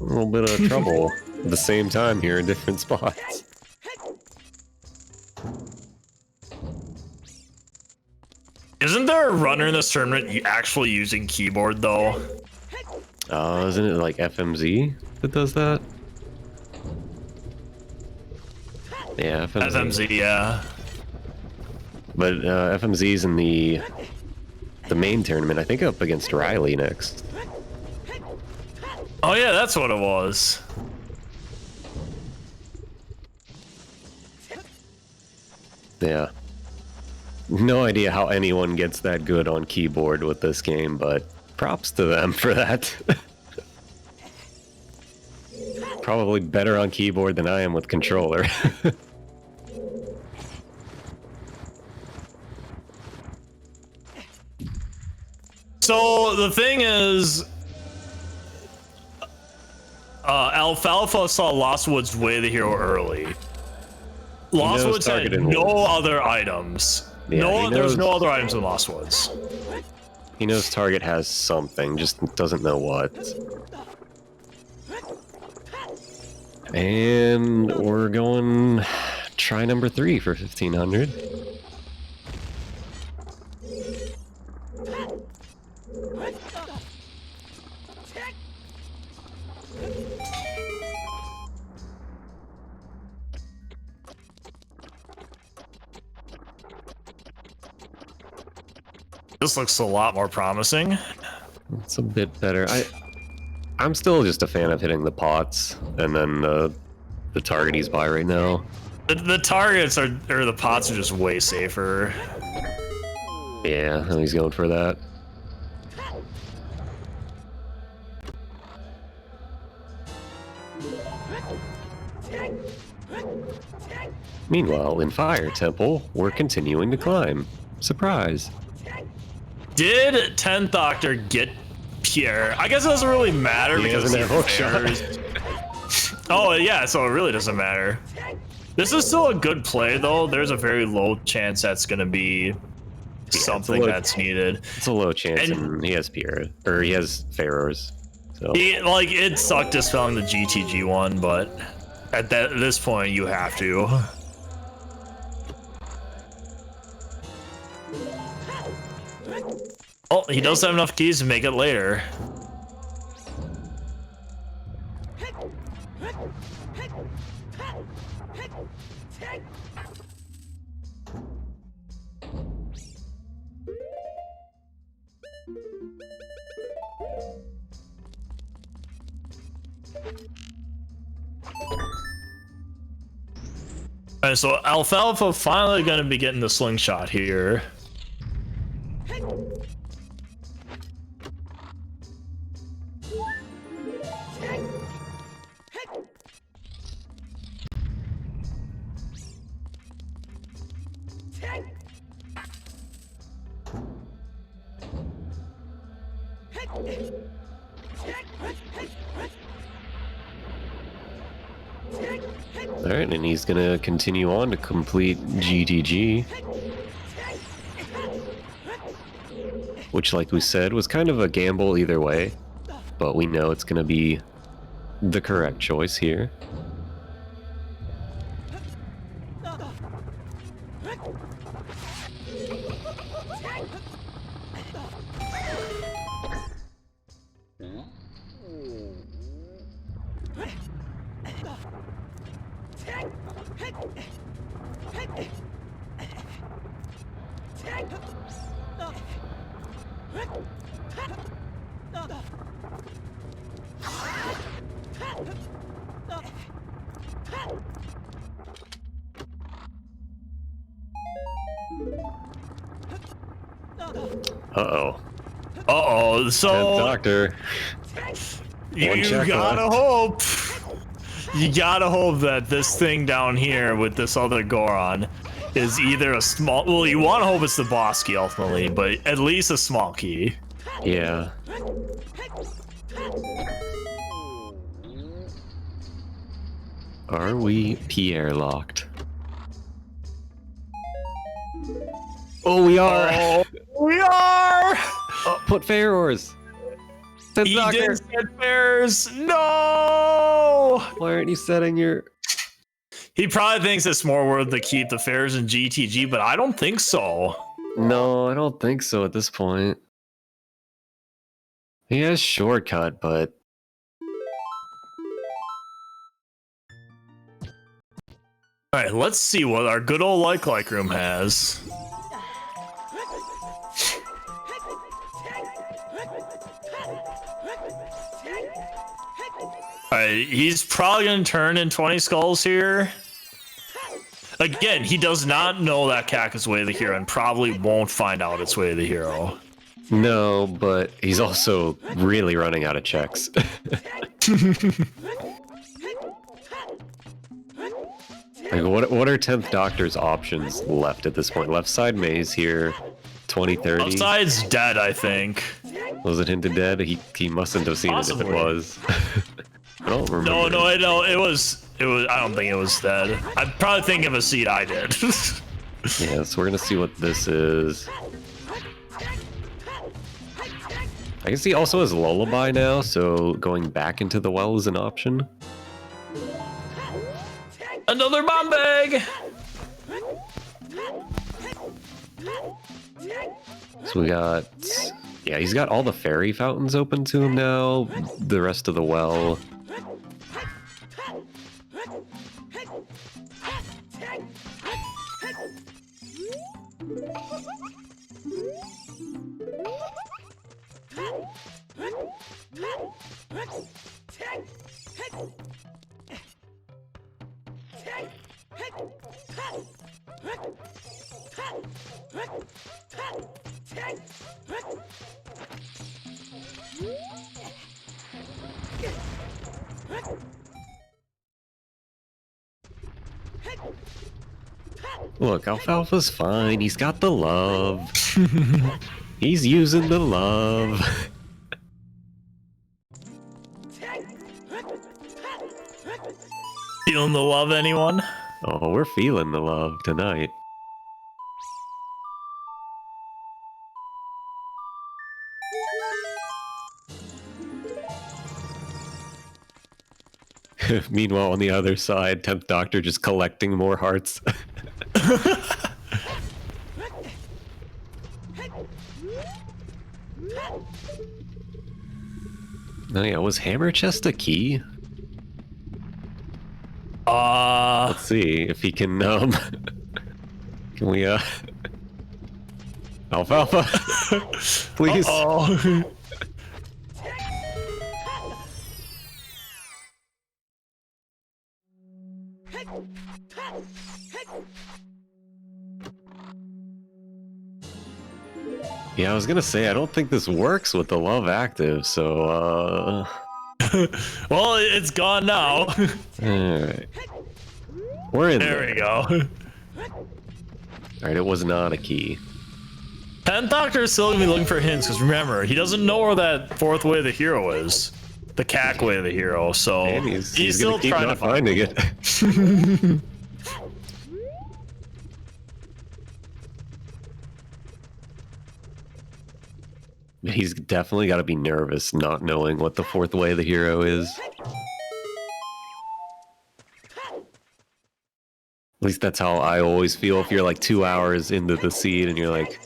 bit of trouble at the same time here in different spots. Isn't there a runner in this tournament actually using keyboard though? Isn't it like FMZ that does that? Yeah, FMZ. FMZ, yeah. But FMZ's in the main tournament, I think up against Riley next. Oh yeah, that's what it was. Yeah. No idea how anyone gets that good on keyboard with this game, but props to them for that. Probably better on keyboard than I am with controller. So the thing is, Alfalfa saw Lost Woods way the hero early. Lost Woods had no other items. Yeah, there's no other items in Lost Woods. He knows target has something, just doesn't know what. And we're going try number 3 for 1500. This looks a lot more promising. It's a bit better. I'm still just a fan of hitting the pots and then the target he's by right now. The targets or the pots are just way safer. Yeah, and he's going for that. Meanwhile, in Fire Temple, we're continuing to climb. Surprise. Did XthDoctor get Pierre? I guess it doesn't really matter because he fares. Oh yeah, so it really doesn't matter. This is still a good play though. There's a very low chance that's gonna be something that's needed. It's a low chance, and he has Pierre, or he has Pharaohs. So Like, it sucked dispelling the GTG one, but at this point, you have to. Oh, he does have enough keys to make it later. Alright, so Alfalfa finally gonna be getting the slingshot here. Alright, and he's gonna continue on to complete GTG. Which, like we said, was kind of a gamble either way. But we know it's gonna be the correct choice here. Uh-oh. Uh-oh, so... XthDoctor. You gotta hope. You gotta hope that this thing down here with this other Goron is either a small... Well, you want to hope it's the boss key ultimately, but at least a small key. Yeah. Are we Pierre locked? Oh, we are! Oh, we are! Put Pharaohs! He did set Pharaohs! No! Why aren't you setting your... He probably thinks it's more worth to keep the Pharaohs in GTG, but I don't think so. No, I don't think so at this point. He has shortcut, but... Alright, let's see what our good old like room has. Alright, he's probably gonna turn in 20 skulls here. Again, he does not know that Cack is way to the hero and probably won't find out it's way to the hero. No, but he's also really running out of checks. Like, what are 10th Doctor's options left at this point? Left side maze here, 2030. Left side's dead, I think. Was it hinted dead? He mustn't have seen Possibly. it if it was. I don't remember. No, it was, I don't think it was dead. I'm probably thinking of a seed I did. Yeah, so we're gonna see what this is. I guess he also has Lullaby now, so going back into the well is an option. Another bomb bag! So we got... Yeah, he's got all the fairy fountains open to him now. The rest of the well. Look, Alfalfa's fine. He's got the love. He's using the love. Feeling the love, anyone? Oh, we're feeling the love tonight. Meanwhile, on the other side, 10th Doctor just collecting more hearts. Oh yeah, was Hammer Chest a key? Let's see if he can, can we, Alfalfa? Please? Oh. Yeah, I was gonna say, I don't think this works with the love active, so, Well, it's gone now. Alright. We're in There we go. Alright, it was not a key. 10th Doctor is still gonna be looking for hints, because remember, he doesn't know where that fourth way of the hero is. The cack way of the hero, so And he's still gonna keep trying not to find finding it. He's definitely got to be nervous not knowing what the fourth way of the hero is. At least that's how I always feel if you're like 2 hours into the seed and you're like,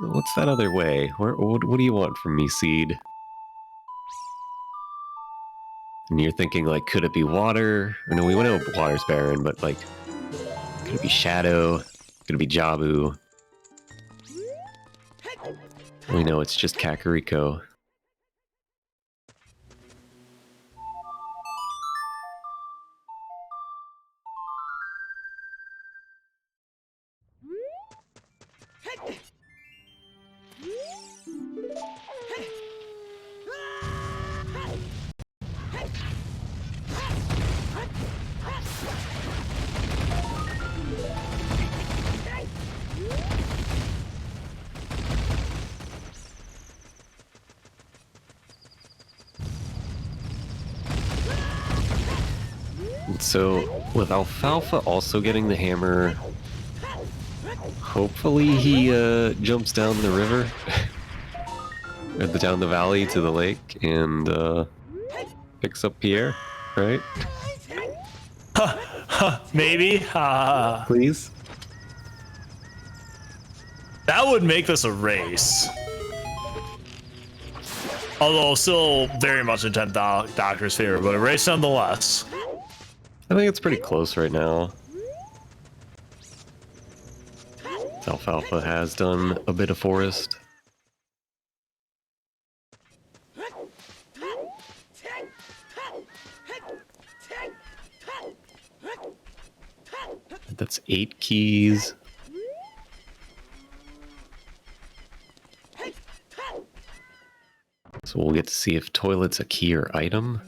what's that other way? What do you want from me, seed? And you're thinking like, could it be water? Or no, we know water's barren, but like, could it be shadow? Could it be Jabu? We know it's just Kakariko. So, with Alfalfa also getting the hammer, hopefully he jumps down the river, or down the valley to the lake, and picks up Pierre, right? Maybe. Please? That would make this a race. Although still very much in 10th Doctor's favor, but a race nonetheless. I think it's pretty close right now. Alfalfa has done a bit of forest. That's 8 keys. So we'll get to see if toilet's a key or item.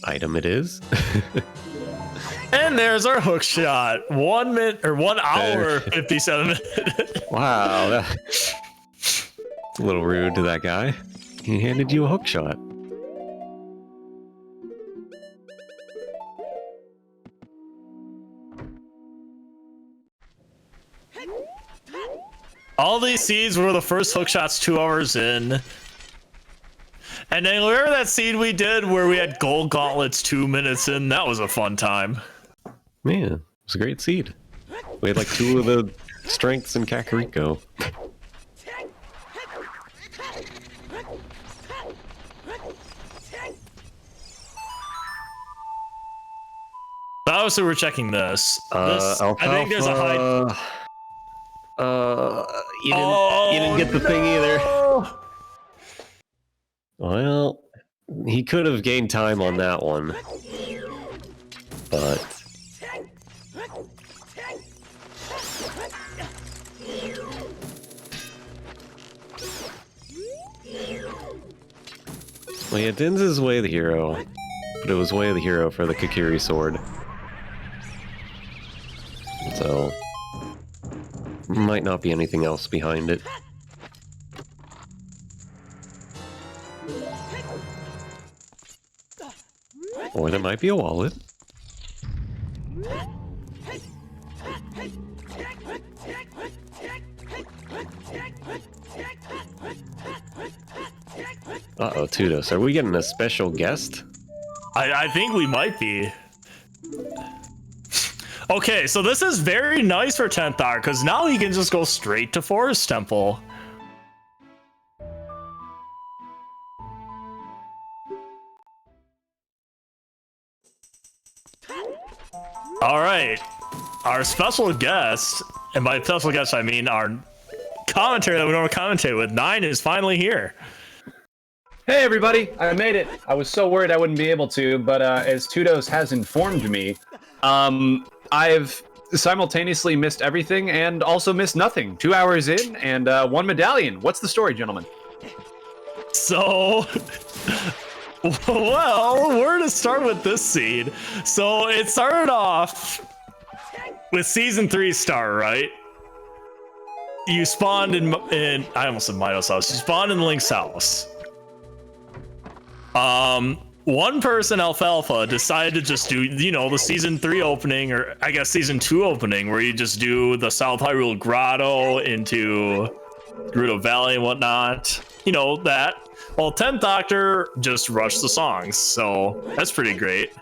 Item it is. And there's our hook shot. 1 minute or 1 hour 57 minutes. Wow, that's a little rude to that guy. He handed you a hook shot. All these seeds were the first hook shots 2 hours in. And then remember that seed we did where we had gold gauntlets 2 minutes in? That was a fun time. Man, it was a great seed. We had like 2 of the strengths in Kakariko. Obviously, we're checking this. I think there's a high. You didn't get the thing either. Well, he could have gained time on that one, but well, yeah, Din's is Way of the Hero, but it was Way of the Hero for the Kakiri sword. So, might not be anything else behind it. Or there might be a wallet. Uh-oh, Tudos. Are we getting a special guest? I think we might be. Okay, so this is very nice for 10th Doctor, because now he can just go straight to Forest Temple. All right, our special guest, and by special guest I mean our commentator that we don't commentate with, Nine, is finally here. Hey everybody, I made it. I was so worried I wouldn't be able to, but as Tudos has informed me, I've simultaneously missed everything and also missed nothing. 2 hours in and 1 medallion. What's the story, gentlemen? So, well, where to start with this seed? So it started off with season 3 star, right? You spawned in I almost said Mido's house. You spawned in Link's house. One person, Alfalfa, decided to just do, you know, the season 3 opening, or I guess season 2 opening, where you just do the South Hyrule Grotto into Gerudo Valley and whatnot. You know, that. Well, 10th Doctor just rushed the songs, so that's pretty great.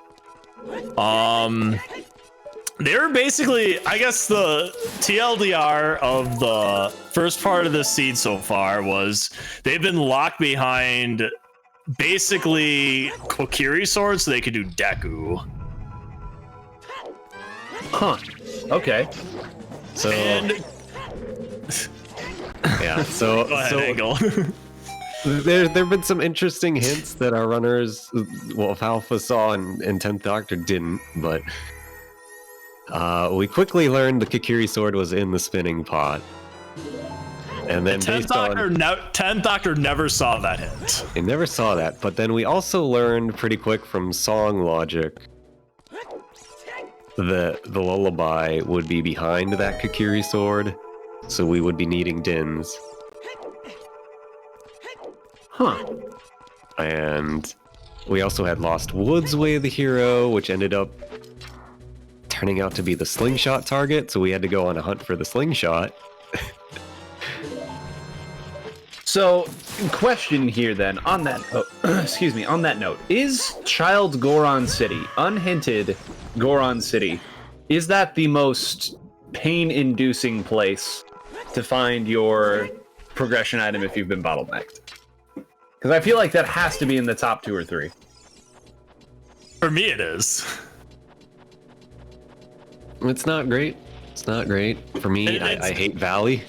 They were basically, I guess the TLDR of the first part of this seed so far was they've been locked behind basically Kokiri swords so they could do Deku. Huh. Okay. So And yeah, so go ahead, so Engel. there've been some interesting hints that our runners, well, Alpha saw and 10th Doctor didn't, but we quickly learned the Kokiri sword was in the spinning pot. And then 10th Doctor never saw that hint. I never saw that, but then we also learned pretty quick from song logic that the lullaby would be behind that Kokiri sword, so we would be needing Dins. Huh. And we also had Lost Woods Way of the Hero, which ended up turning out to be the slingshot target, so we had to go on a hunt for the slingshot. So, question here then, on that excuse me, on that note, is Child Goron City, unhinted Goron City, is that the most pain-inducing place to find your progression item if you've been bottlenecked? Because I feel like that has to be in the top 2 or 3. For me, it is. It's not great. It's not great. For me, I hate Valley.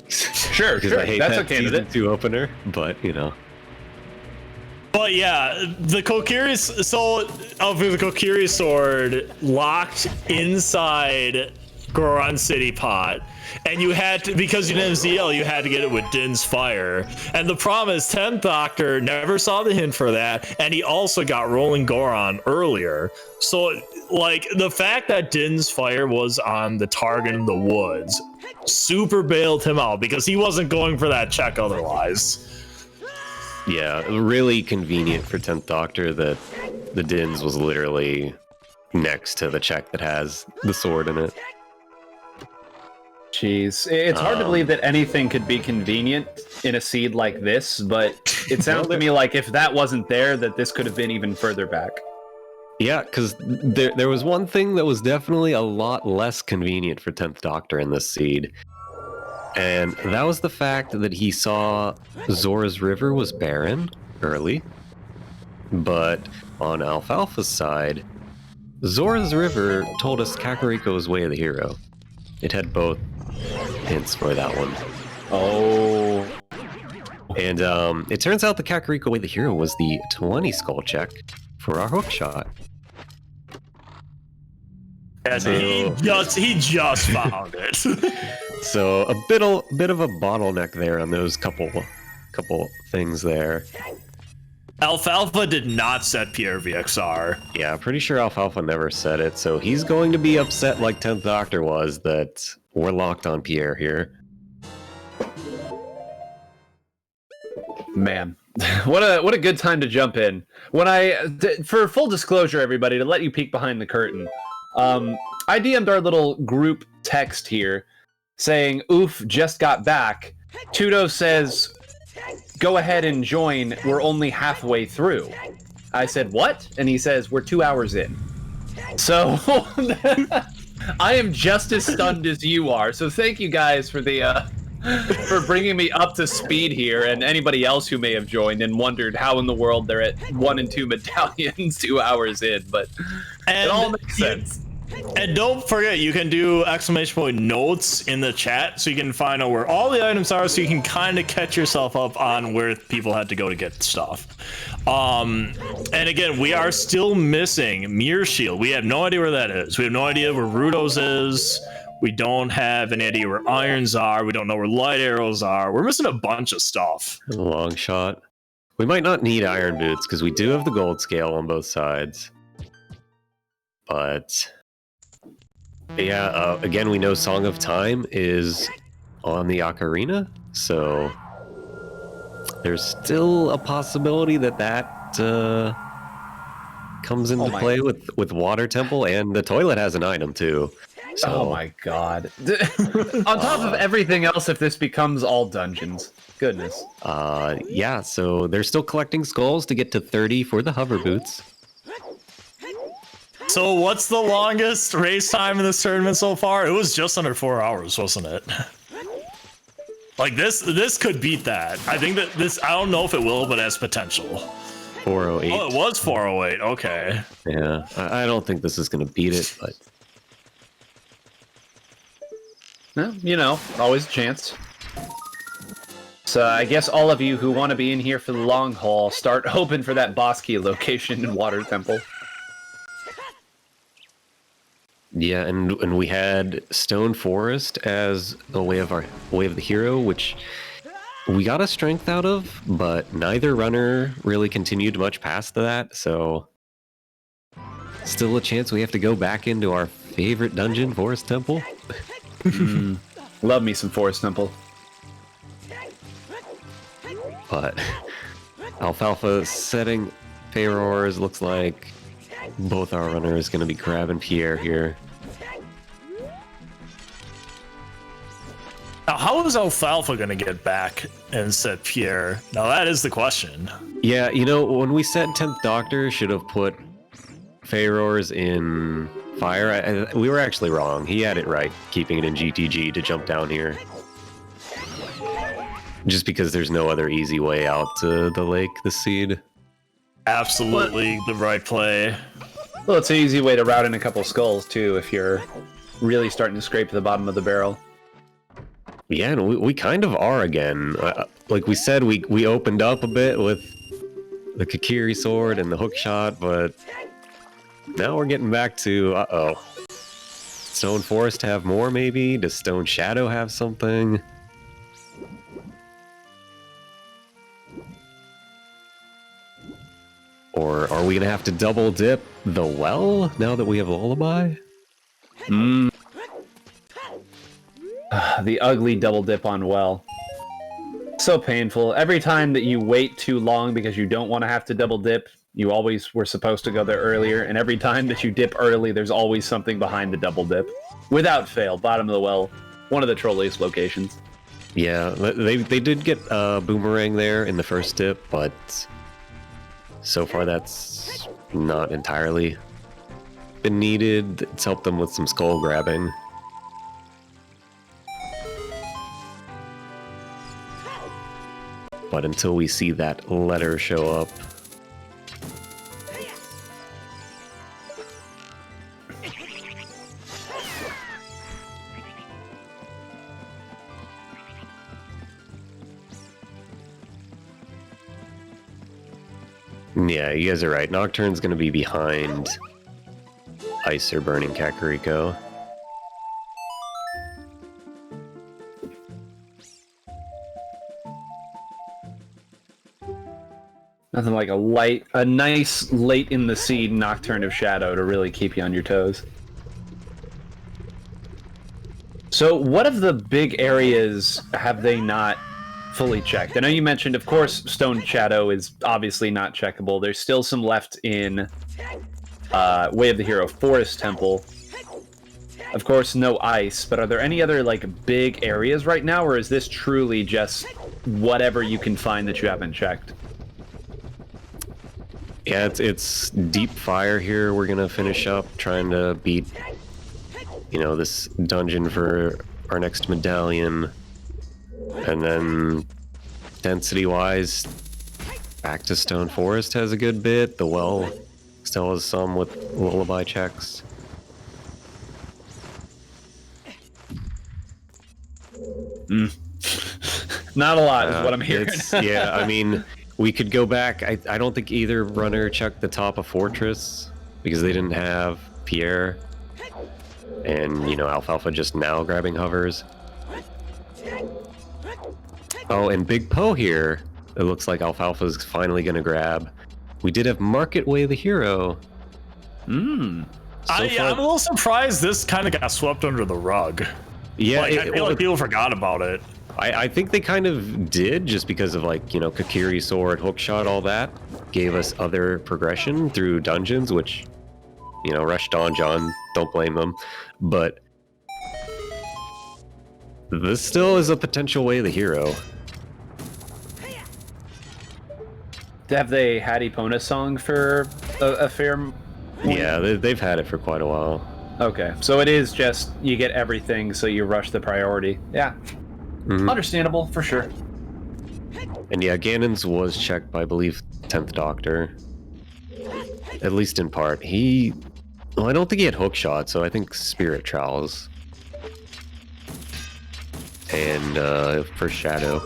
Sure, because sure. I hate That's that a candidate. season 2 opener, but you know. But yeah, the Kokiri, so of the Kokiri sword locked inside Goron City pot, and you had to, because you didn't have ZL, you had to get it with Din's Fire. And the problem is 10th Doctor never saw the hint for that, and he also got Rolling Goron earlier. So like the fact that Din's Fire was on the target in the woods super bailed him out because he wasn't going for that check otherwise. Yeah, really convenient for 10th Doctor that the Dins was literally next to the check that has the sword in it. Jeez, it's hard to believe that anything could be convenient in a seed like this, but it sounds to me like if that wasn't there, that this could have been even further back. Yeah, because there was one thing that was definitely a lot less convenient for 10th Doctor in this seed. And that was the fact that he saw Zora's River was barren early. But on Alfalfa's side, Zora's River told us Kakariko's Way of the Hero. It had both hints for that one. Oh. And it turns out the Kakariko Way of the Hero was the 20 skull check for our hook shot. And he just found it. So a bit of a bottleneck there on those couple things there. Alfalfa did not set Pierre VXR. Yeah, pretty sure Alfalfa never said it, so he's going to be upset like 10th Doctor was that we're locked on Pierre here. Man, what a good time to jump in. For full disclosure, everybody, to let you peek behind the curtain, I DM'd our little group text here saying, "Oof, just got back." Tudo says, go ahead and join. We're only halfway through. I said, what? And he says, we're 2 hours in. So I am just as stunned as you are. So thank you guys for the for bringing me up to speed here, and anybody else who may have joined and wondered how in the world they're at 1 and 2 medallions 2 hours in. But it all makes sense. And don't forget, you can do !! notes in the chat, so you can find out where all the items are, so you can kind of catch yourself up on where people had to go to get stuff. And again, we are still missing Mirror Shield. We have no idea where that is. We have no idea where Rudo's is. We don't have any idea where irons are. We don't know where light arrows are. We're missing a bunch of stuff. Long shot. We might not need iron boots, because we do have the gold scale on both sides. But yeah, again, we know Song of Time is on the Ocarina, so there's still a possibility that comes into play with Water Temple, and the toilet has an item too. So, oh my god. On top of everything else, if this becomes all dungeons. Goodness. yeah, so they're still collecting skulls to get to 30 for the hover boots. So what's the longest race time in this tournament so far? It was just under 4 hours, wasn't it? Like this could beat that. I think that I don't know if it will, but it has potential. 408. Oh, it was 408. Okay. Yeah, I don't think this is going to beat it, but Well, you know, always a chance. So I guess all of you who want to be in here for the long haul, start hoping for that boss key location in Water Temple. yeah, and we had Stone Forest as a way of the hero, which we got a strength out of, but neither runner really continued much past that, so still a chance we have to go back into our favorite dungeon, Forest Temple. Love me some Forest Temple. But Alfalfa setting Pharaohs, looks like both our runners going to be grabbing Pierre here. Now, how is Alfalfa going to get back and set Pierre? Now, that is the question. Yeah, you know, when we said 10th Doctor should have put Pharaohs in fire, we were actually wrong. He had it right, keeping it in GTG to jump down here. Just because there's no other easy way out to the lake, the seed. Absolutely the right play. Well, it's an easy way to route in a couple skulls, too, if you're really starting to scrape the bottom of the barrel. Yeah, and we kind of are again. Like we said, we opened up a bit with the Kakiri sword and the hook shot, but now we're getting back to, uh-oh. Stone Forest have more, maybe? Does Stone Shadow have something? Or are we going to have to double dip the well now that we have Lullaby? The ugly double dip on well. So painful. Every time that you wait too long because you don't want to have to double dip, you always were supposed to go there earlier, and every time that you dip early, there's always something behind the double dip. Without fail, bottom of the well, one of the trolliest locations. Yeah, they did get Boomerang there in the first dip, but so far that's not entirely been needed. It's helped them with some skull grabbing. But until we see that letter show up, yeah, you guys are right. Nocturne's going to be behind Ice or Burning Kakariko. Nothing like a nice late in the seed Nocturne of Shadow to really keep you on your toes. So what of the big areas have they not fully checked? I know you mentioned, of course, Stone Shadow is obviously not checkable. There's still some left in Way of the Hero Forest Temple. Of course, no ice, but are there any other like big areas right now, or is this truly just whatever you can find that you haven't checked. Yeah, it's deep fire here. We're gonna finish up trying to beat, this dungeon for our next medallion. And then density-wise, back to Stone Forest has a good bit. The well still has some with lullaby checks. Not a lot is what I'm hearing. Yeah, I mean, we could go back. I don't think either runner checked the top of Fortress because they didn't have Pierre. And, Alfalfa just now grabbing hovers. Oh, and Big Poe here. It looks like Alfalfa's finally going to grab. We did have Market Way the hero. I'm a little surprised this kind of got swept under the rug. Yeah, I feel like people forgot about it. I think they kind of did just because of Kakiri sword, hookshot, all that gave us other progression through dungeons, which, Rush Dawn John, don't blame them. But this still is a potential way the hero. Have they had Epona song for a fair point? Yeah, they've had it for quite a while. Okay, so it is just you get everything, so you rush the priority. Yeah. Understandable, for sure. And yeah, Ganon's was checked by, I believe, 10th Doctor. At least in part. I don't think he had hookshot, so I think Spirit Trowels. And First Shadow.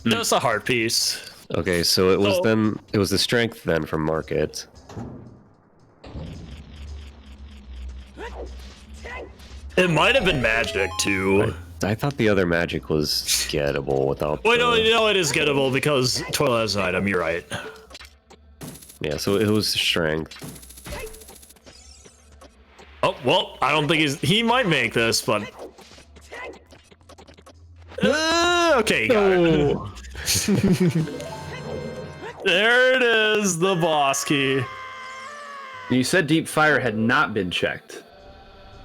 Just a heart piece. Okay, so it was the strength then from Market. It might have been magic too. I thought the other magic was gettable without. Wait, no, it is gettable because Toilet has an item. You're right. Yeah, so it was strength. Oh well, I don't think he might make this, but okay, got it. There it is, the boss key. You said Deep Fire had not been checked.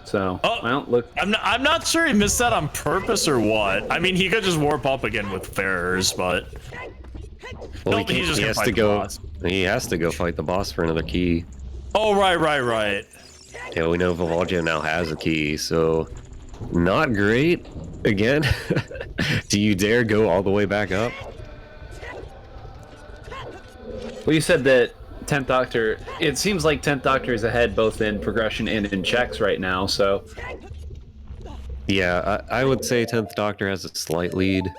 So, well, look. I'm not sure he missed that on purpose or what. I mean, he could just warp up again with Farers, but well, he has to go. He has to go fight the boss for another key. Oh, right. Yeah, we know Vivalgio now has a key, so not great. Again, do you dare go all the way back up? Well, you said that 10th Doctor, it seems like 10th Doctor is ahead both in progression and in checks right now, so. Yeah, I would say 10th Doctor has a slight lead.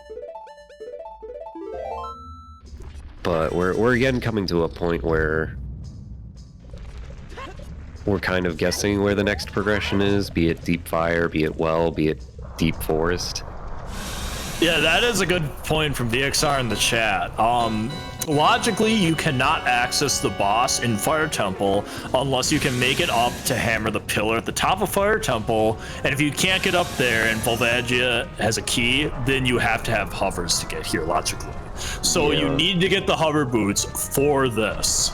But we're again coming to a point where we're kind of guessing where the next progression is, be it Deep Fire, be it Well, be it Deep Forest. Yeah, that is a good point from VXR in the chat. Logically, you cannot access the boss in Fire Temple unless you can make it up to hammer the pillar at the top of Fire Temple, and if you can't get up there and Volvagia has a key, then you have to have hovers to get here, logically. So you need to get the hover boots for this.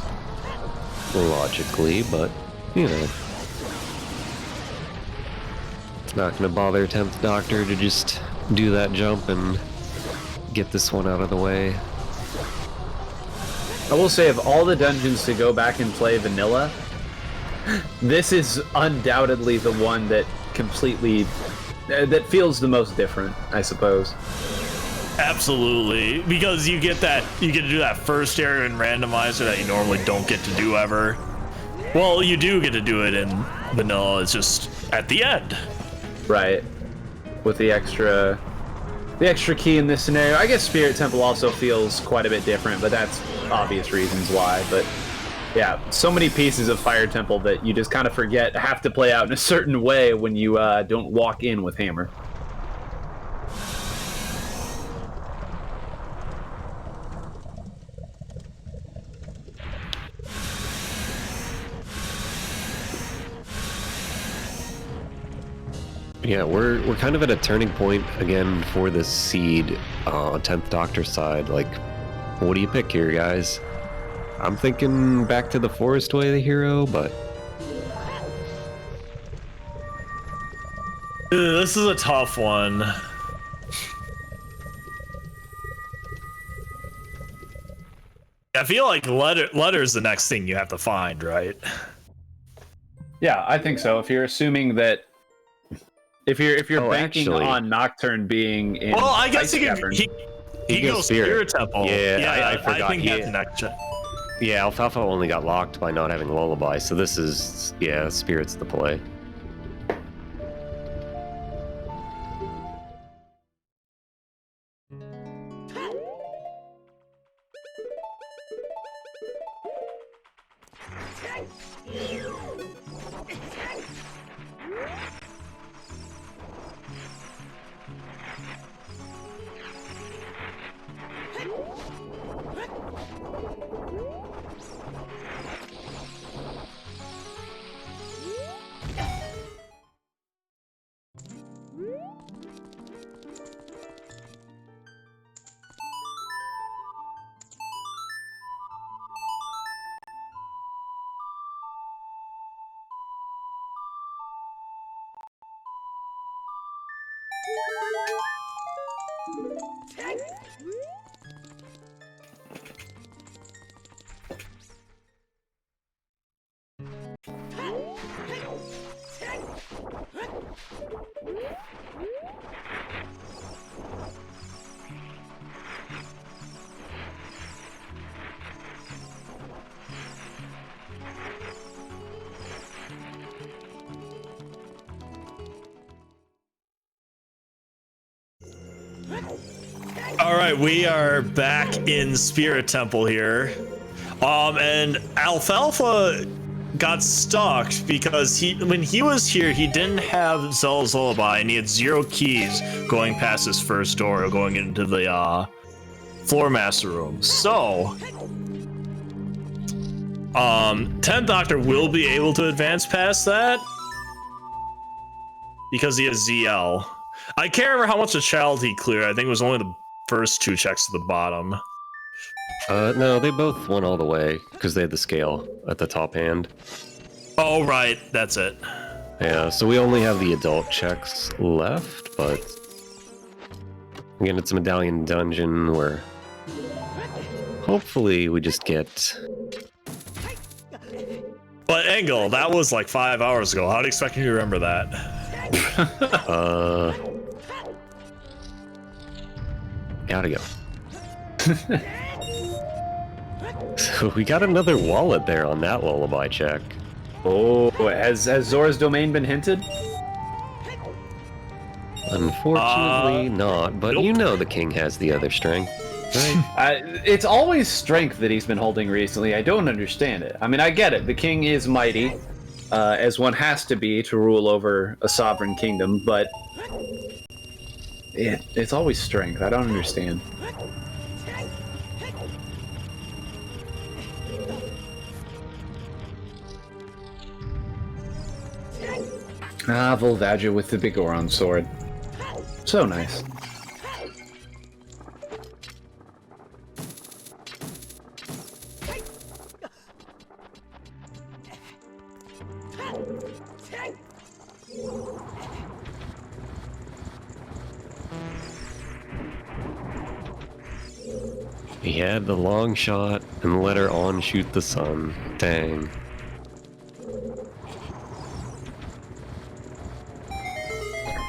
Logically, but, it's not going to bother 10th Doctor to just do that jump and get this one out of the way. I will say, of all the dungeons to go back and play vanilla, this is undoubtedly the one that that feels the most different, I suppose. Absolutely, because you get to do that first area in Randomizer that you normally don't get to do ever. Well, you do get to do it in vanilla, it's just at the end. Right. With the extra key in this scenario. I guess Spirit Temple also feels quite a bit different, but that's obvious reasons why. But yeah, so many pieces of Fire Temple that you just kind of forget have to play out in a certain way when you don't walk in with Hammer. Yeah, we're kind of at a turning point again for this seed on 10th Doctor side. Like, what do you pick here, guys? I'm thinking back to the Forest Way, the hero, but This is a tough one. I feel like letter's the next thing you have to find, right? Yeah, I think so. If you're assuming that, if you're banking actually, on Nocturne being in, Well, I guess Ice Cavern, he goes Spirit Temple. Yeah, I forgot. I think that's the next. Yeah, Alfalfa only got locked by not having Lullaby, so this is, yeah, Spirit's the play. All right, we are back in Spirit Temple here. And Alfalfa got stuck because when he was here, he didn't have Zel's Lullaby, and he had 0 keys going past his first door or going into the Floor Master room. So, 10th Doctor will be able to advance past that because he has ZL. I can't remember how much a child he cleared. I think it was only the first 2 checks to the bottom. No, they both went all the way because they had the scale at the top hand. Oh, right. That's it. Yeah, so we only have the adult checks left, but again, it's a medallion dungeon where hopefully we just get... But Engel, that was like 5 hours ago. How do you expect me to remember that? Gotta go. So we got another wallet there on that lullaby check. Oh, has Zora's domain been hinted? Unfortunately not, but nope. you know the king has the other strength, right? It's always strength that he's been holding recently. I don't understand it. I mean, I get it. The king is mighty, as one has to be to rule over a sovereign kingdom, but it's always strength. I don't understand. Ah, Volvagia with the big Oron sword. So nice. He had the long shot and let her on shoot the sun. Dang.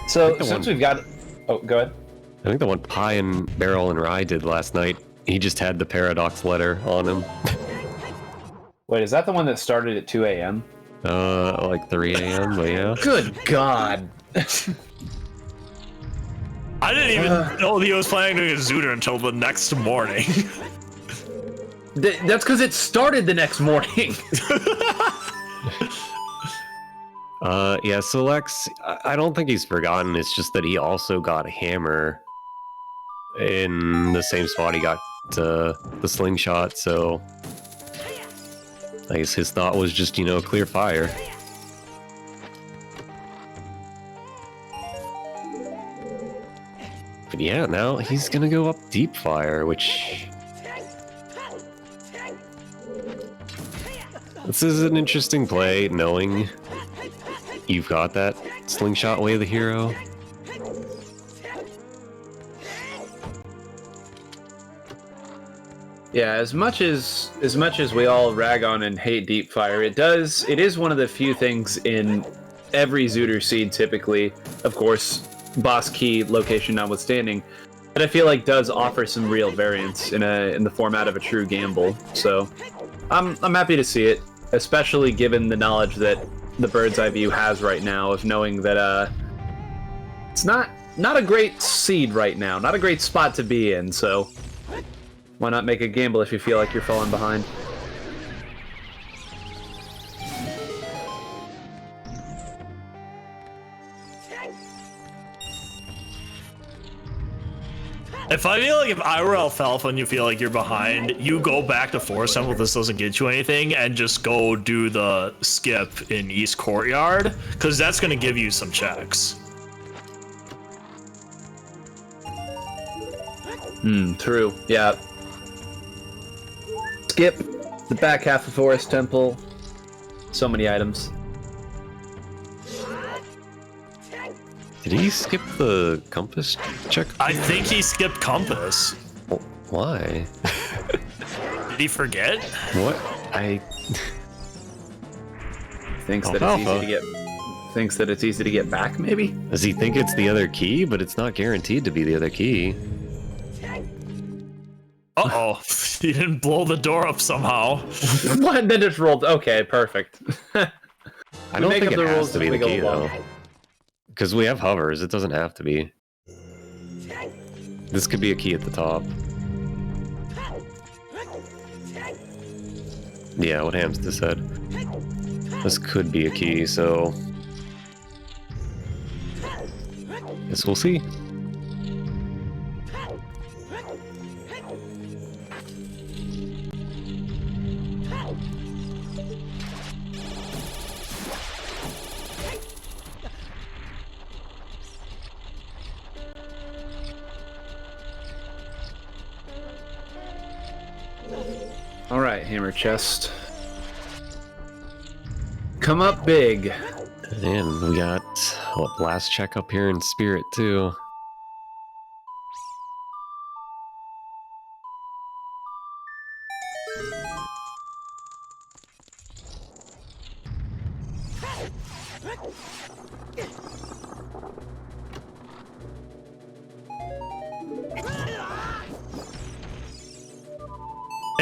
So since we've got, oh, go ahead. I think the one Pie and Beryl and Rye did last night, he just had the paradox letter on him. Wait, is that the one that started at 2 a.m.? Like 3 a.m., but yeah. Good God. I didn't even know he was planning to do a Zooter until the next morning. That's because it started the next morning. Yeah, so Lex, I don't think he's forgotten. It's just that he also got Hammer in the same spot he got the slingshot, so I guess his thought was just, clear fire. But yeah, now he's gonna go up deep fire, which... This is an interesting play, knowing you've got that slingshot way of the hero. Yeah, as much as we all rag on and hate deep fire, it is one of the few things in every Zooter seed typically, of course, boss key location notwithstanding, that I feel like does offer some real variance in the format of a true gamble. So I'm happy to see it, especially given the knowledge that the bird's eye view has right now of knowing that it's not a great seed right now, not a great spot to be in, so why not make a gamble if you feel like you're falling behind? If I feel like if I were Alfalfa and you feel like you're behind, you go back to Forest Temple if this doesn't get you anything and just go do the skip in East Courtyard, because that's going to give you some checks. True. Yeah. Skip the back half of Forest Temple. So many items. Did he skip the compass check? I think he skipped Compass. Why? Did he forget? What? Thinks that it's easy to get back, maybe? Does he think it's the other key? But it's not guaranteed to be the other key. Uh-oh. He didn't blow the door up somehow. What? Then just rolled. Okay, perfect. I don't think it has to be the key, though. Because we have hovers, it doesn't have to be. This could be a key at the top. Yeah, what Hamster said. This could be a key, so... guess we'll see. Alright, Hammer Chest. Come up big. And we got, what, last check up here in Spirit, too.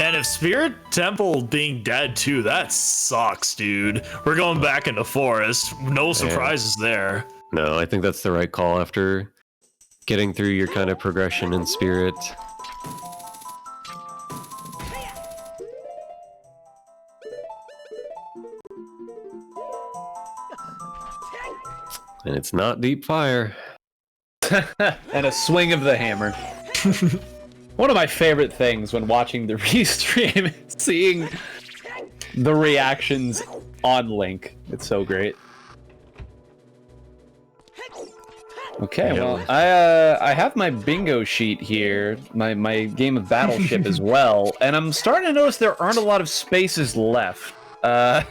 And if Spirit Temple being dead too, that sucks, dude. We're going back into Forest. No surprises there. No, I think that's the right call after getting through your kind of progression in Spirit. And it's not deep fire. And a swing of the hammer. One of my favorite things when watching the restream is seeing the reactions on Link. It's so great. Okay, well, I have my bingo sheet here, my game of Battleship as well, and I'm starting to notice there aren't a lot of spaces left. And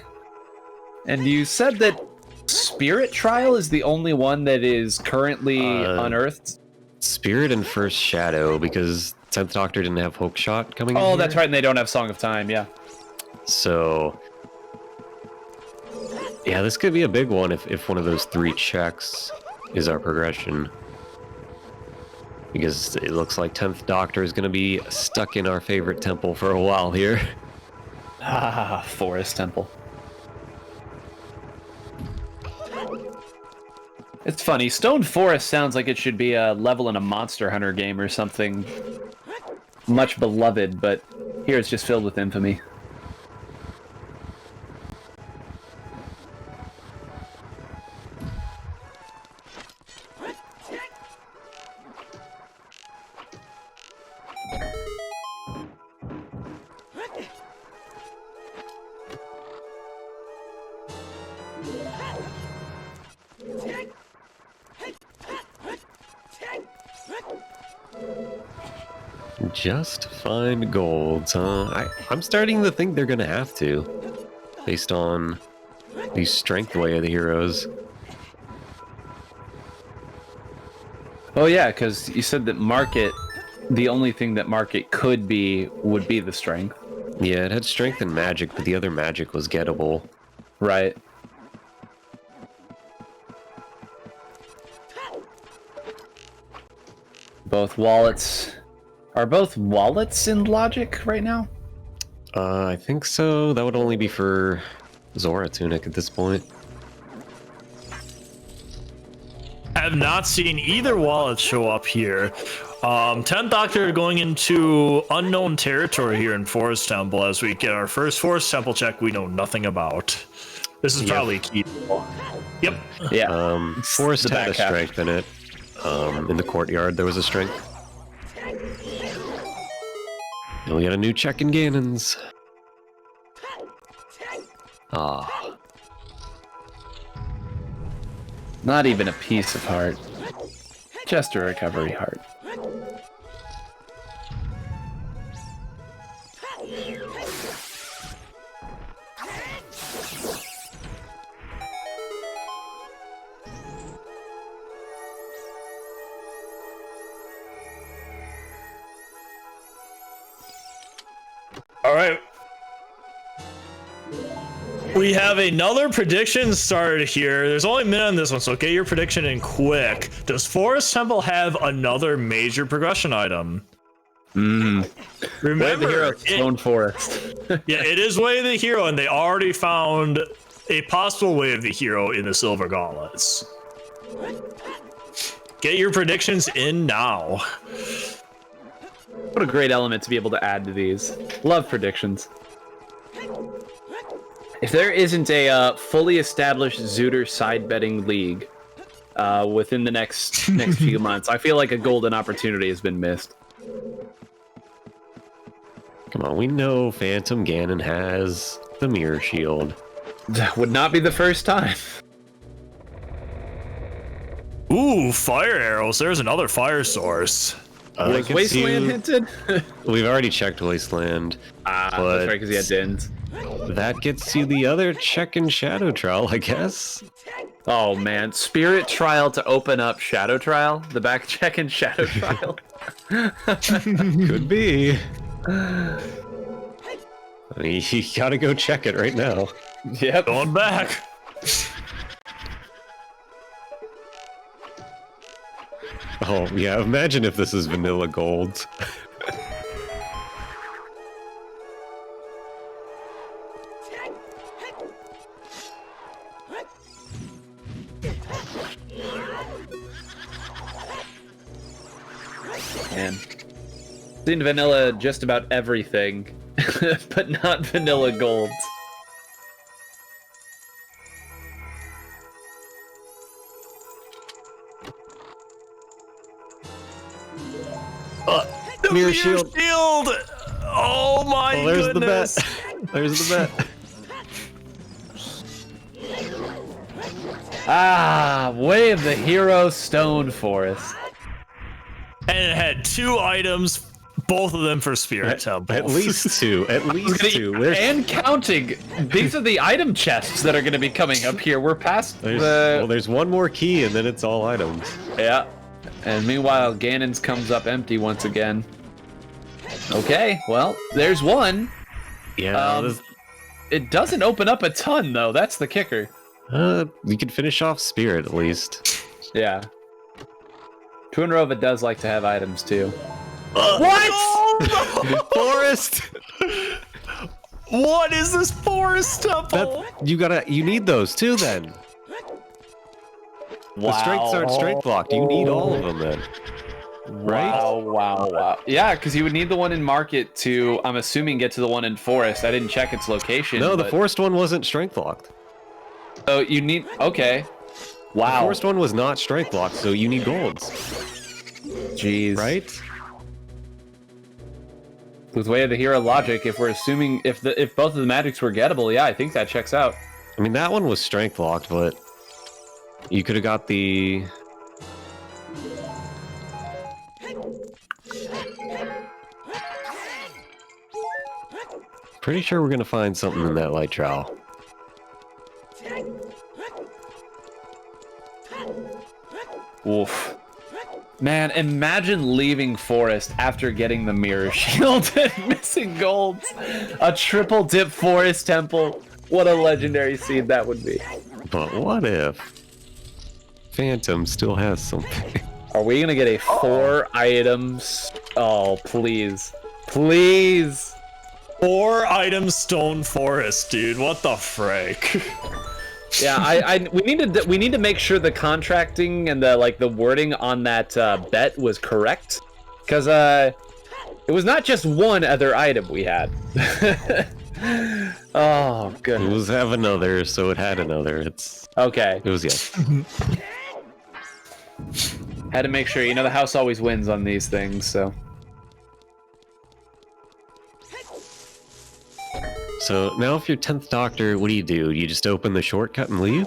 you said that Spirit Trial is the only one that is currently unearthed? Spirit and First Shadow, because 10th Doctor didn't have Hook Shot coming in. Oh, that's right, and they don't have Song of Time, yeah. So, yeah, this could be a big one if one of those 3 checks is our progression. Because it looks like 10th Doctor is going to be stuck in our favorite temple for a while here. Ah, Forest Temple. It's funny, Stone Forest sounds like it should be a level in a Monster Hunter game or something. Much beloved, but here it's just filled with infamy. Just find golds, huh? I'm starting to think they're gonna have to, based on the strength way of the heroes. Oh yeah, because you said that market, the only thing that market would be the strength. Yeah, it had strength and magic, but the other magic was gettable. Right. Both wallets. Are both wallets in logic right now? I think so. That would only be for Zora Tunic at this point. I have not seen either wallet show up here. 10th Doctor going into unknown territory here in Forest Temple as we get our first Forest Temple check we know nothing about. This is probably key. Yep. Yeah. Forest The had a back half. strength in it. In the courtyard, there was a strength. And we got a new check in Ganon's. Ah. Not even a piece of heart. Just a recovery heart. All right. We have another prediction started here. There's only a minute on this one, so get your prediction in quick. Does Forest Temple have another major progression item? Remember, Way of the hero, Stone Forest. yeah, it is Way of the Hero, and they already found a possible Way of the Hero in the Silver Gauntlets. Get your predictions in now. What a great element to be able to add to these. Love predictions. If there isn't a fully established Zooter side betting league within the next few months, I feel like a golden opportunity has been missed. Come on, we know Phantom Ganon has the Mirror Shield. That would not be the first time. Ooh, fire arrows. There's another fire source. Was Wasteland hinted? We've already checked Wasteland. That's but right, because he had Dins. that gets you the other check in Shadow Trial, I guess. Oh man, Spirit Trial to open up Shadow Trial? The back check in Shadow Trial? Could be. I mean, you gotta go check it right now. Yep. Going back. Oh, yeah, imagine if this is vanilla gold. Man. Seen vanilla just about everything, but not vanilla gold. The Mirror shield. Oh my Well, there's goodness. the bet. There's the bet. Ah, Way of the Hero Stone Forest. And it had 2 items, both of them for Spirit Temple. At least 2. At least 2. There's, And counting. These are the item chests that are going to be coming up here. We're past well, the... there's one more key, and then it's all items. Yeah. And meanwhile, Ganon's comes up empty once again. Okay, well, there's one. Yeah, It doesn't open up a ton, though. That's the kicker. we could finish off Spirit at least. Yeah. Twinrova does like to have items, too. What? Forest. What is this Forest Temple? You need those too then. The strengths aren't strength locked. You need all of them then. Right? Wow. Yeah, because you would need the one in Market to, I'm assuming, get to the one in Forest. I didn't check its location. No, the but... Forest one wasn't strength locked. Oh, you need... Okay. The Wow. Forest one was not strength locked, so you need golds. Jeez. Right? With Way of the Hero logic, if we're assuming... If both of the magics were gettable, yeah, I think that checks out. I mean, that one was strength locked, but you could have got the... Pretty sure we're gonna find something in that light trowel. Oof. Man, imagine leaving Forest after getting the Mirror Shield and missing golds. A triple dip Forest Temple. What a legendary scene that would be. But what if Phantom still has something? Are we gonna get a 4 items? Oh, please. Please! 4 item Stone Forest, dude. What the frick? Yeah, we need to make sure the contracting and the wording on that bet was correct, because it was not just one other item we had. Oh It goodness. was have another, so it had another. Okay. It was yes. Had to make sure. You know, the house always wins on these things, so. So now if you're 10th Doctor, what do? You just open the shortcut and leave?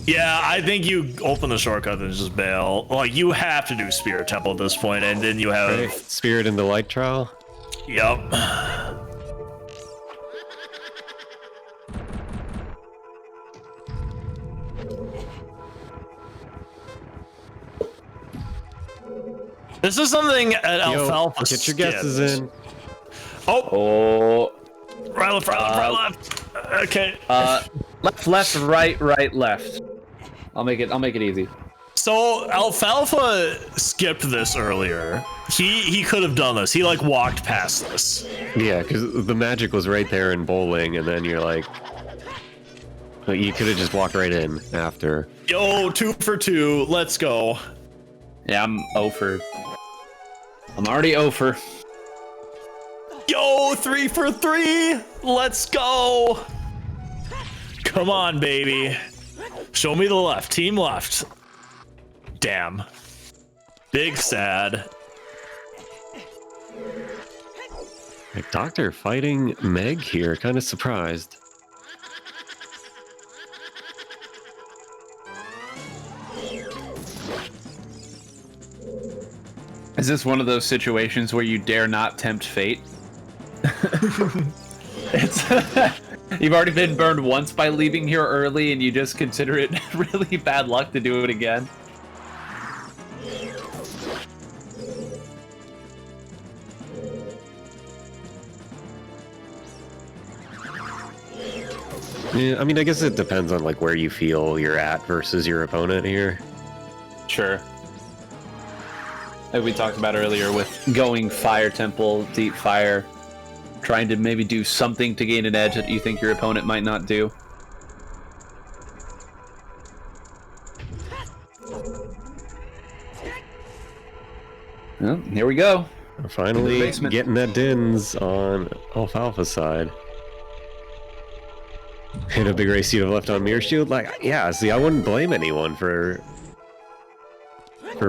Yeah, I think you open the shortcut and just bail. Like, you have to do Spirit Temple at this point, and then you have... Right. Spirit into Light Trial? Yep. This is something at Alfalfa. Get your guesses in. Oh. Right, left, right, left. Okay. Left, right, left. I'll make it easy. So Alfalfa skipped this earlier. He could have done this. He like walked past this. Yeah, because the magic was right there in bowling, and then you're like, you could have just walked right in after. Yo, 2 for 2. Let's go. Yeah, I'm 0 for. I'm already 0 for. Yo, 3 for 3. Let's go. Come on, baby. Show me the left. Team left. Damn. Big sad. Like, Doctor fighting Meg here, kind of surprised. Is this one of those situations where you dare not tempt fate? It's you've already been burned once by leaving here early, and you just consider it really bad luck to do it again. Yeah, I mean, I guess it depends on like where you feel you're at versus your opponent here. Sure. Like we talked about earlier with going Fire Temple, Deep Fire, trying to maybe do something to gain an edge that you think your opponent might not do. Well, here we go. We're finally basement. getting that Dins on Alfalfa's side. And a big race you'd have left on Mirror Shield. Like, yeah, see, I wouldn't blame anyone for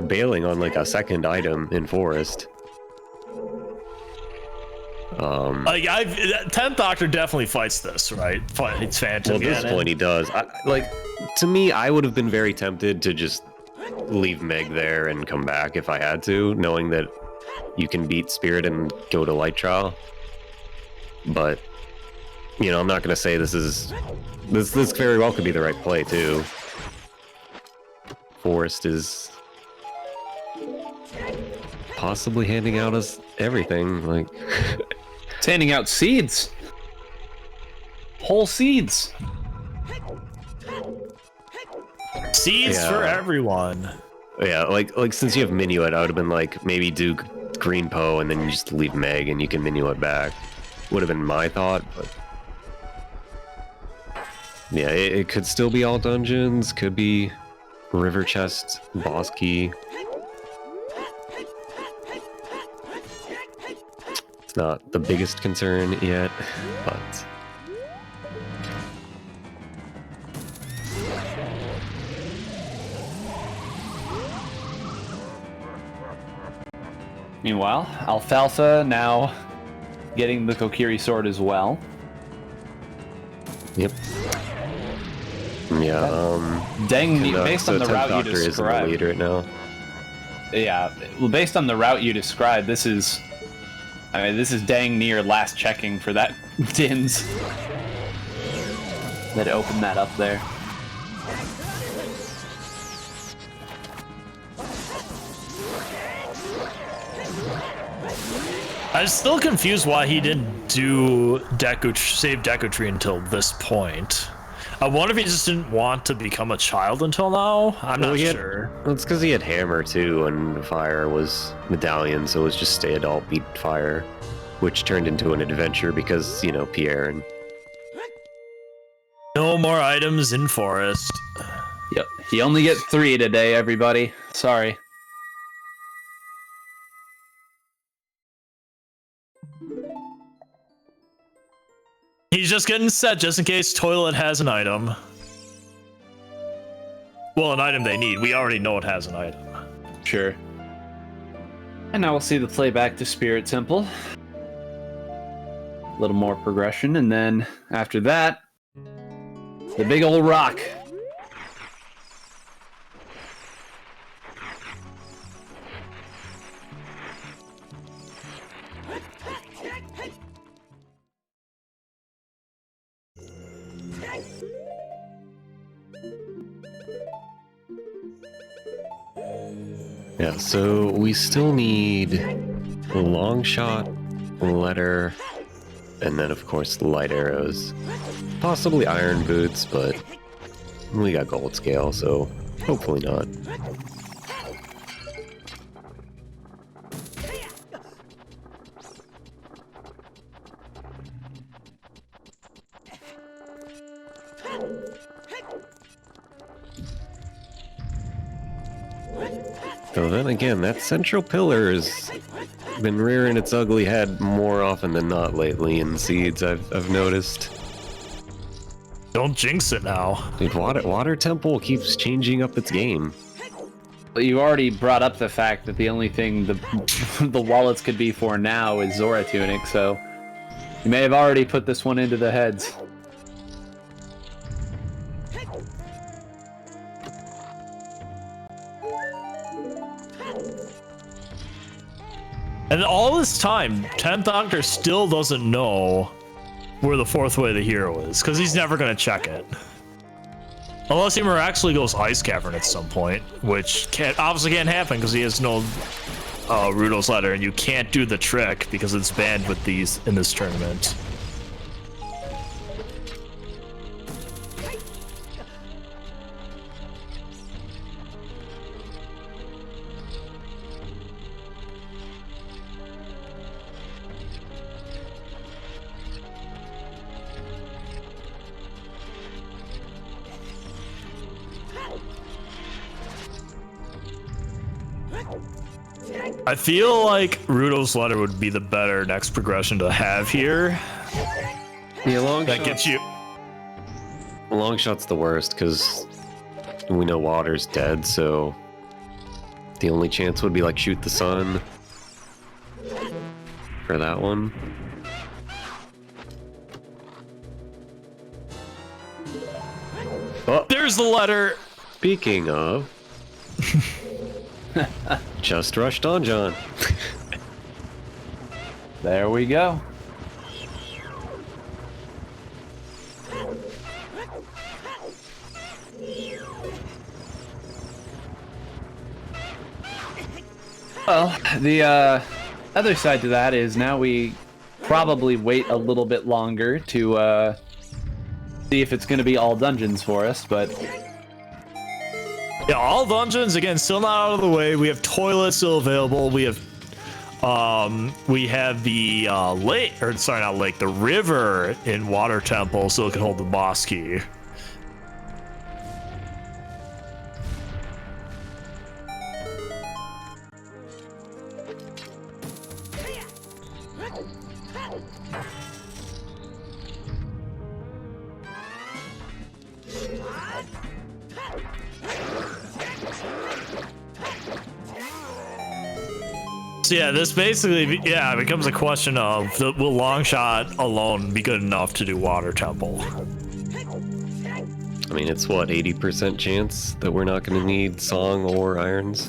bailing on like a second item in Forest. Like 10th Doctor definitely fights this, right? Fights Phantom. Well, at this point he does. Like, to me, I would have been very tempted to just leave Meg there and come back if I had to, knowing that you can beat Spirit and go to Light Trial. But, you know, I'm not going to say this very well could be the right play, too. Forest is possibly handing out us everything, like... It's handing out seeds. Whole seeds. Seeds for everyone. Yeah, like since you have Minuet, I would have been like, maybe do Green Poe and then you just leave Meg and you can Minuet back. Would have been my thought, but... Yeah, it could still be all dungeons, could be River Chest, Boss Key. It's not the biggest concern yet, but... Meanwhile, Alfalfa now getting the Kokiri sword as well. Yep. Yeah, Dang, and, based on the 10th route you Doctor is in the described. lead right now. Yeah, well, based on the route you described, this is... I mean, this is dang near last checking for that Dins. That opened that up there. I'm still confused why he didn't do save Deku Tree until this point. I wonder if he just didn't want to become a child until now. I'm not sure. Well, it's because he had Hammer too, and Fire was Medallion, so it was just stay adult, beat Fire, which turned into an adventure because, you know, Pierre and... No more items in forest. Yep. You only get 3 today, everybody. Sorry. He's just getting set just in case Toilet has an item. Well, an item they need. We already know it has an item. Sure. And now we'll see the playback to Spirit Temple. A little more progression, and then after that, the big old rock. Yeah, so we still need a long shot, letter, and then of course light arrows. Possibly iron boots, but we got gold scale, so hopefully not. So then again, that central pillar has been rearing its ugly head more often than not lately in Seeds, I've noticed. Don't jinx it now. Dude, Water Temple keeps changing up its game. Well, you already brought up the fact that the only thing the the wallets could be for now is Zora Tunic, so you may have already put this one into the heads. And all this time, 10th Doctor still doesn't know where the 4th way of the hero is, because he's never going to check it. Unless he actually goes Ice Cavern at some point, which obviously can't happen because he has no Rudo's letter, and you can't do the trick because it's banned with these in this tournament. I feel like Rudo's letter would be the better next progression to have here. Yeah, long That shot. gets you. Long shot's the worst because we know Water's dead, so the only chance would be like shoot the sun for that one. Oh, There's the letter. speaking of, just rushed on, John. There we go. Well, the other side to that is now we probably wait a little bit longer to see if it's going to be all dungeons for us, but Yeah, all dungeons again, still not out of the way. We have toilets still available. We have the lake, or sorry, not lake, the river in Water Temple, so it can hold the boss key. So yeah, this basically, yeah, becomes a question of will long shot alone be good enough to do Water Temple? I mean, it's what, 80% chance that we're not going to need Song or Irons?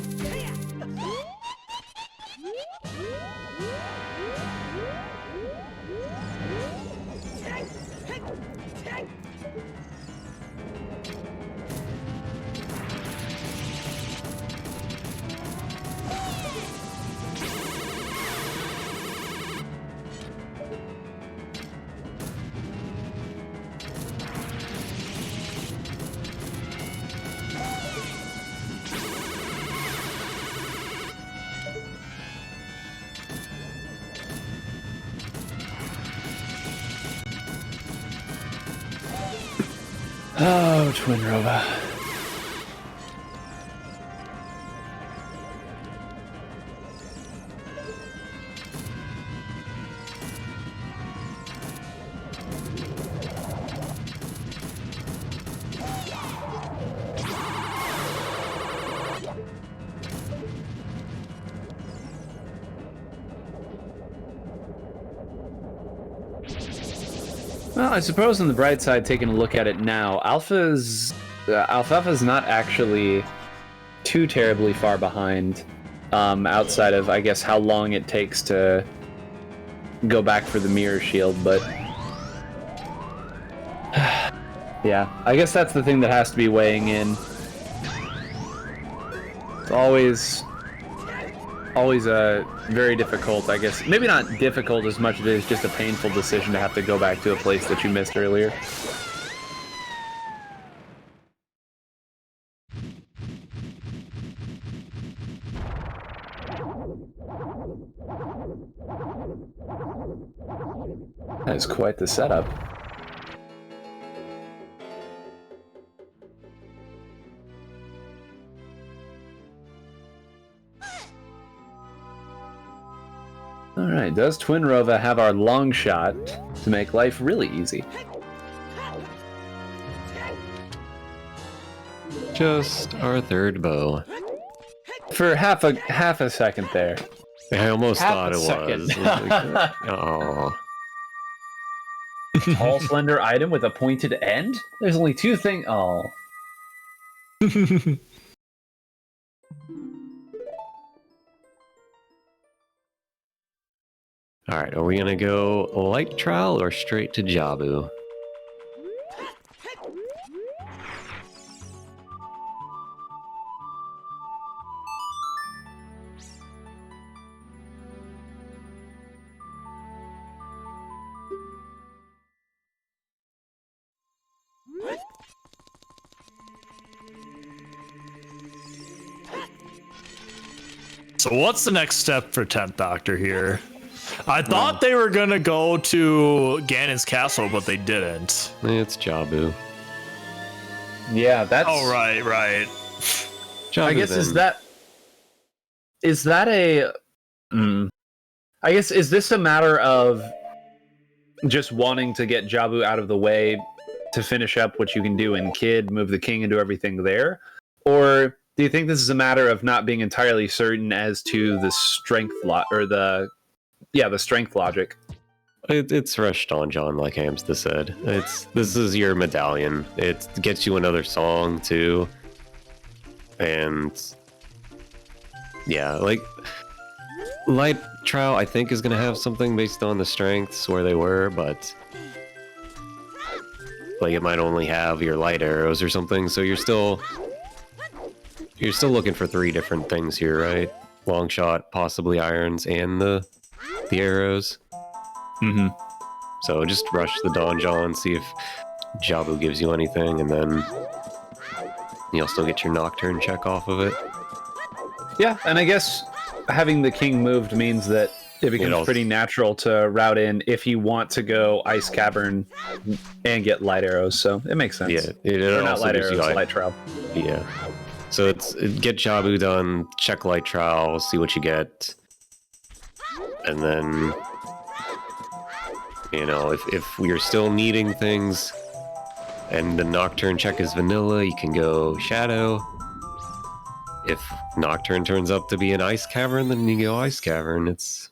Oh, Twin Rova. Well, I suppose on the bright side, taking a look at it now, Alpha's not actually too terribly far behind, outside of, I guess, how long it takes to go back for the mirror shield, but yeah, I guess that's the thing that has to be weighing in. It's always very difficult, I guess. Maybe not difficult as much as it is just a painful decision to have to go back to a place that you missed earlier. That is quite the setup. Alright, does Twin Rova have our long shot to make life really easy? Just our third bow. For half a second there. I almost Half thought a it second. was. Oh. Tall, slender item with a pointed end? There's only two things. Oh. Alright, are we gonna go light trial or straight to Jabu? So what's the next step for 10th Doctor here? I thought they were gonna go to Ganon's castle, but they didn't. It's Jabu. Yeah, that's... Oh, right. Jabu I guess, then. is that a... I guess, is this a matter of just wanting to get Jabu out of the way to finish up what you can do in Kid, move the king and do everything there? Or do you think this is a matter of not being entirely certain as to the strength the strength logic? It's rushed on, John, like Hamster said. This is your medallion. It gets you another song too. And yeah, like light trial I think is gonna have something based on the strengths where they were, but like it might only have your light arrows or something, so you're still looking for 3 different things here, right? Long shot, possibly irons, and the arrows. Mm-hmm. So just rush the donjon, see if Jabu gives you anything, and then you'll still get your Nocturne check off of it. Yeah, and I guess having the king moved means that it becomes pretty natural to route in if you want to go Ice Cavern and get light arrows, so it makes sense. Yeah, it or not also light gives you arrows, light trail. Yeah. So get Jabu done, check light trial, see what you get, and then if we're still needing things and the Nocturne check is vanilla, you can go Shadow. If Nocturne turns up to be an Ice Cavern, then you go Ice Cavern. It's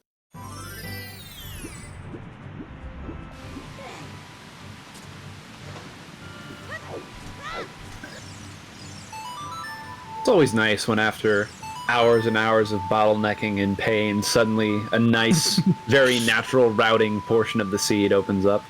always nice when after hours and hours of bottlenecking and pain, suddenly a nice, very natural routing portion of the seed opens up.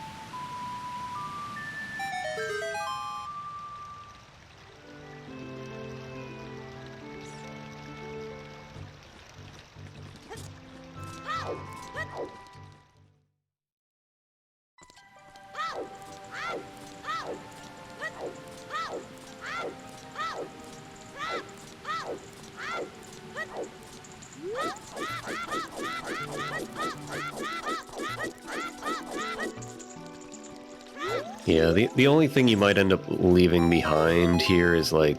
Yeah, the only thing you might end up leaving behind here is, like,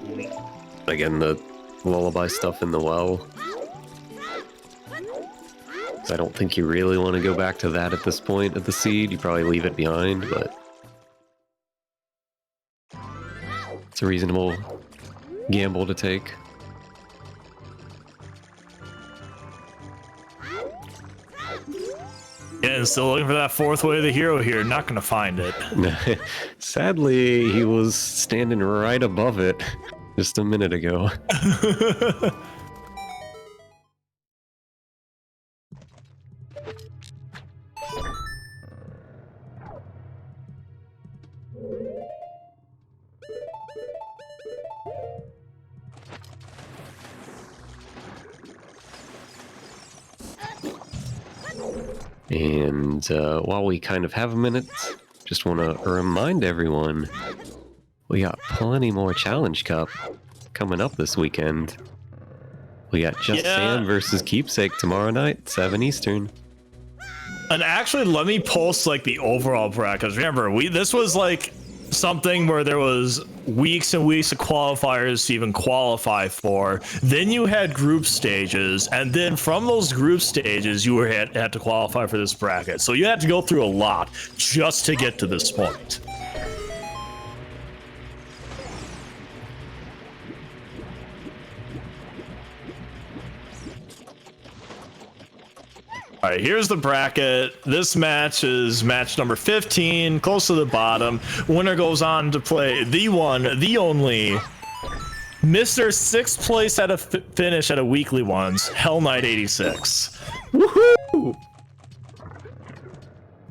again, the lullaby stuff in the well. I don't think you really want to go back to that at this point of the seed. You probably leave it behind, but it's a reasonable gamble to take. Yeah, and still looking for that fourth way of the hero here. Not gonna find it. Sadly, he was standing right above it just a minute ago. And while we kind of have a minute, just want to remind everyone, we got plenty more Challenge Cup coming up this weekend. We got Just Sam versus Keepsake tomorrow night, 7 Eastern. And actually, let me post like the overall brackets. Remember, this was like something where there was weeks and weeks of qualifiers to even qualify for. Then you had group stages, and then from those group stages, you had to qualify for this bracket. So you had to go through a lot just to get to this point. All right, here's the bracket. This match is match number 15, close to the bottom. Winner goes on to play the one, the only, Mr. 6th place at a finish at a weekly ones, Hell Knight 86. Woohoo!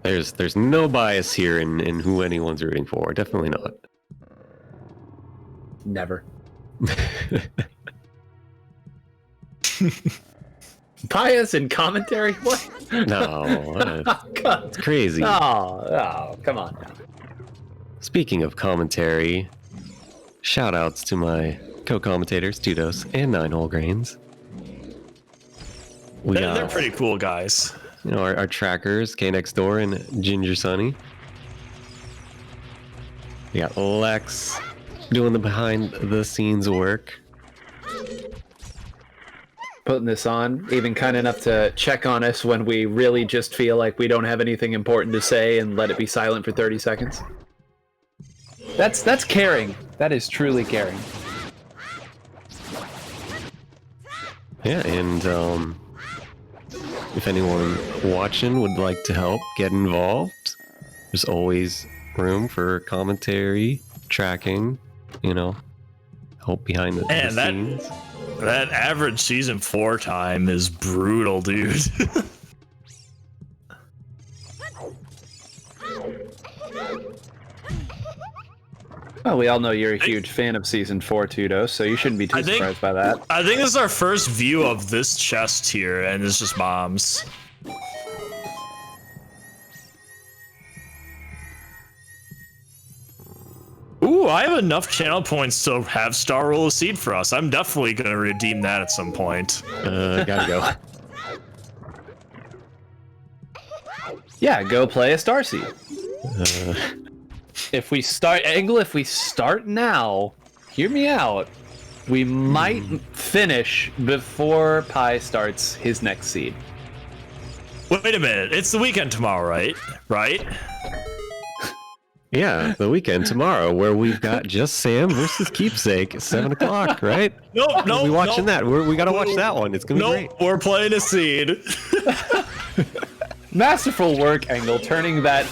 There's no bias here in who anyone's rooting for. Definitely not. Never. Bias and commentary? What? No, it's crazy. Oh, come on now. Speaking of commentary, shout outs to my co-commentators, Tudos and NineWholeGrains. They're pretty cool guys. You know, our trackers, XthDoctor and Ginger Sunny. We got Lex doing the behind the scenes work. Putting this on, even kind enough to check on us when we really just feel like we don't have anything important to say and let it be silent for 30 seconds. That's caring. That is truly caring. Yeah, and if anyone watching would like to help get involved, there's always room for commentary, tracking, you know, help behind the scenes. That average season 4 time is brutal, dude. Well, we all know you're a huge fan of season 4, Tudo, so you shouldn't be too surprised by that. I think this is our first view of this chest here, and it's just bombs. Ooh, I have enough channel points to have Star roll a seed for us. I'm definitely going to redeem that at some point. Gotta go. Yeah, go play a star seed. If we start, Engel, if we start now, hear me out, we might finish before Pi starts his next seed. Wait a minute, it's the weekend tomorrow, right? Right? Yeah, the weekend tomorrow, where we've got Just Sam versus Keepsake at 7 o'clock, right? Nope. We watching that. We gotta watch that one. It's gonna be great. We're playing a seed. Masterful work, Engel, turning that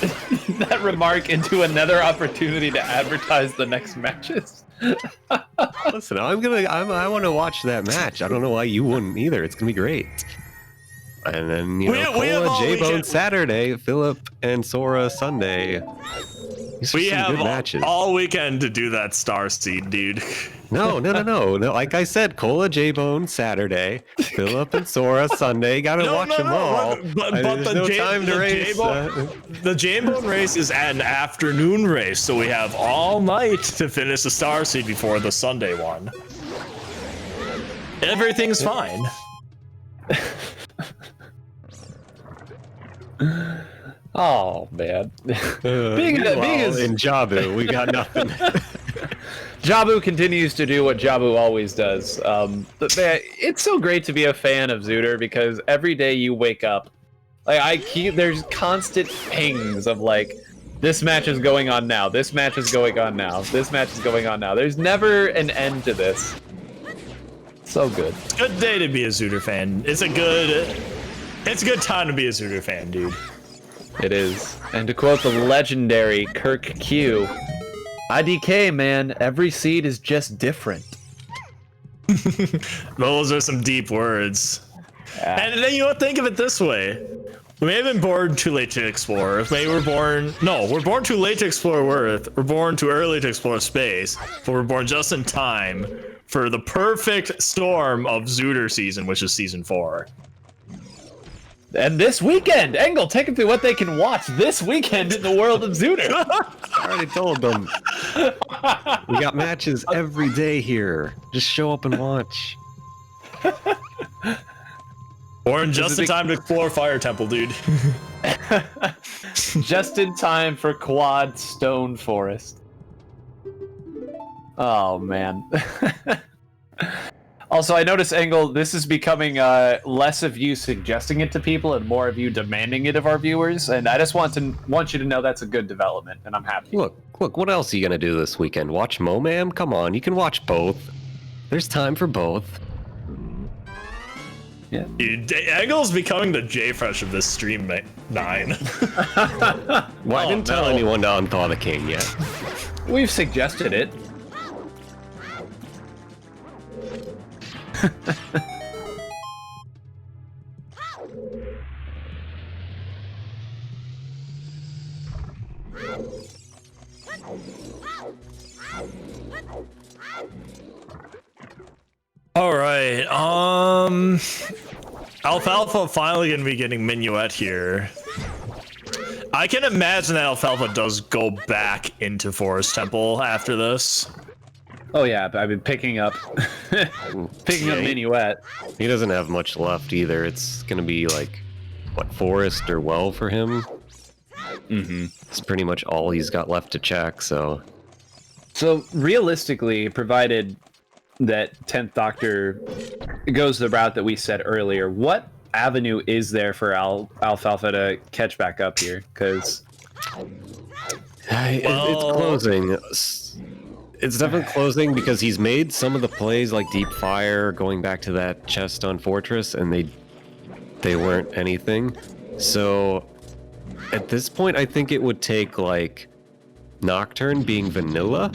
that remark into another opportunity to advertise the next matches. Listen, I want to watch that match. I don't know why you wouldn't either. It's gonna be great. And then we have J-Bone Saturday, Philip and Sora Sunday. We have all weekend to do that star seed, dude. No. Like I said, Cola J-Bone Saturday, Philip and Sora Sunday. Gotta watch them all. But the J-Bone race is an afternoon race, so we have all night to finish the star seed before the Sunday one. Everything's fine. Oh man. Meanwhile, in Jabu, we got nothing. Jabu continues to do what Jabu always does. But man, it's so great to be a fan of Zooter because every day you wake up, like there's constant pings of like, this match is going on now, this match is going on now, this match is going on now. There's never an end to this. So good. Good day to be a Zooter fan. It's a good time to be a Zooter fan, dude. It is. And to quote the legendary Kirk Q, IDK, man, every seed is just different. Those are some deep words. Yeah. And then, you know, think of it this way. We may have been born too late to explore. Maybe we're born too late to explore Earth. We're born too early to explore space. But we're born just in time for the perfect storm of Zooter season, which is season 4. And this weekend, Engel, take them through what they can watch this weekend in the world of Zooter. I already told them. We got matches every day here. Just show up and watch. Born just in time to explore Fire Temple, dude. Just in time for Quad Stone Forest. Oh, man. Also, I notice, Engel, this is becoming less of you suggesting it to people and more of you demanding it of our viewers, and I just want you to know that's a good development, and I'm happy. Look, what else are you gonna do this weekend? Watch Momam? Come on, you can watch both. There's time for both. Yeah. Dude, Engel's becoming the J-Fresh of this stream, 9. Well, I didn't tell anyone to unthaw the king yet. We've suggested it. All right, Alfalfa finally gonna be getting Minuet here. I can imagine that Alfalfa does go back into Forest Temple after this. Oh yeah, I've been picking up up Minuet. He doesn't have much left either. It's gonna be like, what, Forest or Well for him? Mm-hmm. It's pretty much all he's got left to check, so... So realistically, provided that 10th Doctor goes the route that we said earlier, what avenue is there for Alfalfa to catch back up here? Because it's closing. It's definitely closing because he's made some of the plays like Deep Fire, going back to that chest on Fortress, and they weren't anything. So at this point, I think it would take like Nocturne being vanilla,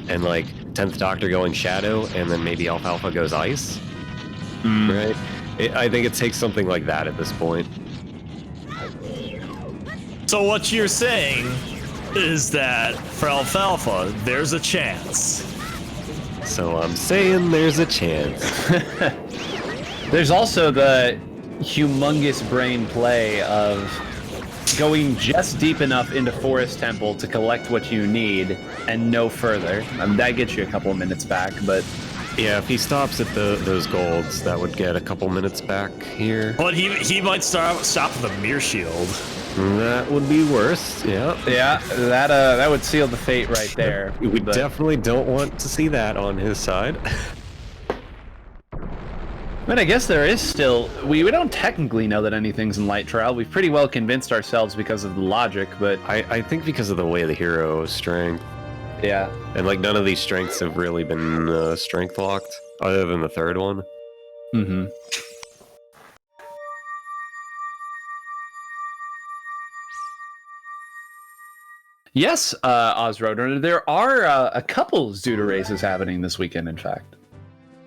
and like 10th Doctor going Shadow, and then maybe Alfalfa goes Ice. Right? I think it takes something like that at this point. So what you're saying is that for Alfalfa, there's a chance. So I'm saying there's a chance. there's also the humongous brain play of going just deep enough into Forest Temple to collect what you need and no further. That gets you a couple of minutes back, but yeah, if he stops at those golds, that would get a couple minutes back here. But he might stop with a Mirror Shield. That would be worse. Yeah. Yeah, that would seal the fate right there. We definitely don't want to see that on his side. But I guess there is still... We don't technically know that anything's in Light Trial. We've pretty well convinced ourselves because of the logic, but... I think because of the way the hero is strength. Yeah. And like none of these strengths have really been strength locked, other than the third one. Mm-hmm. Yes, Ozroader, there are a couple Zooter races happening this weekend, in fact.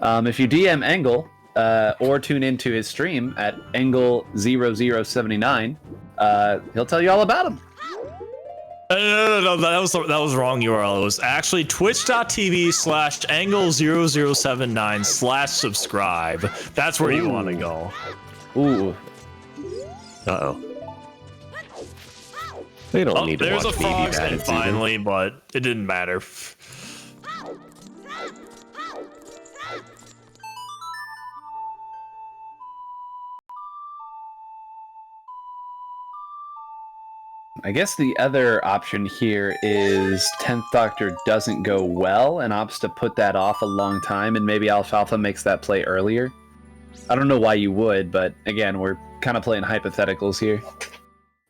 If you DM Engel, or tune into his stream at Engel0079, he'll tell you all about them. No, that was wrong URL. It was actually twitch.tv/Engel0079/subscribe. That's where you want to go. Ooh. Uh-oh. They don't need to watch There's a frog baby finally, but it didn't matter. I guess the other option here is 10th Doctor doesn't go well and opts to put that off a long time, and maybe Alfalfa makes that play earlier. I don't know why you would, but again, we're kind of playing hypotheticals here.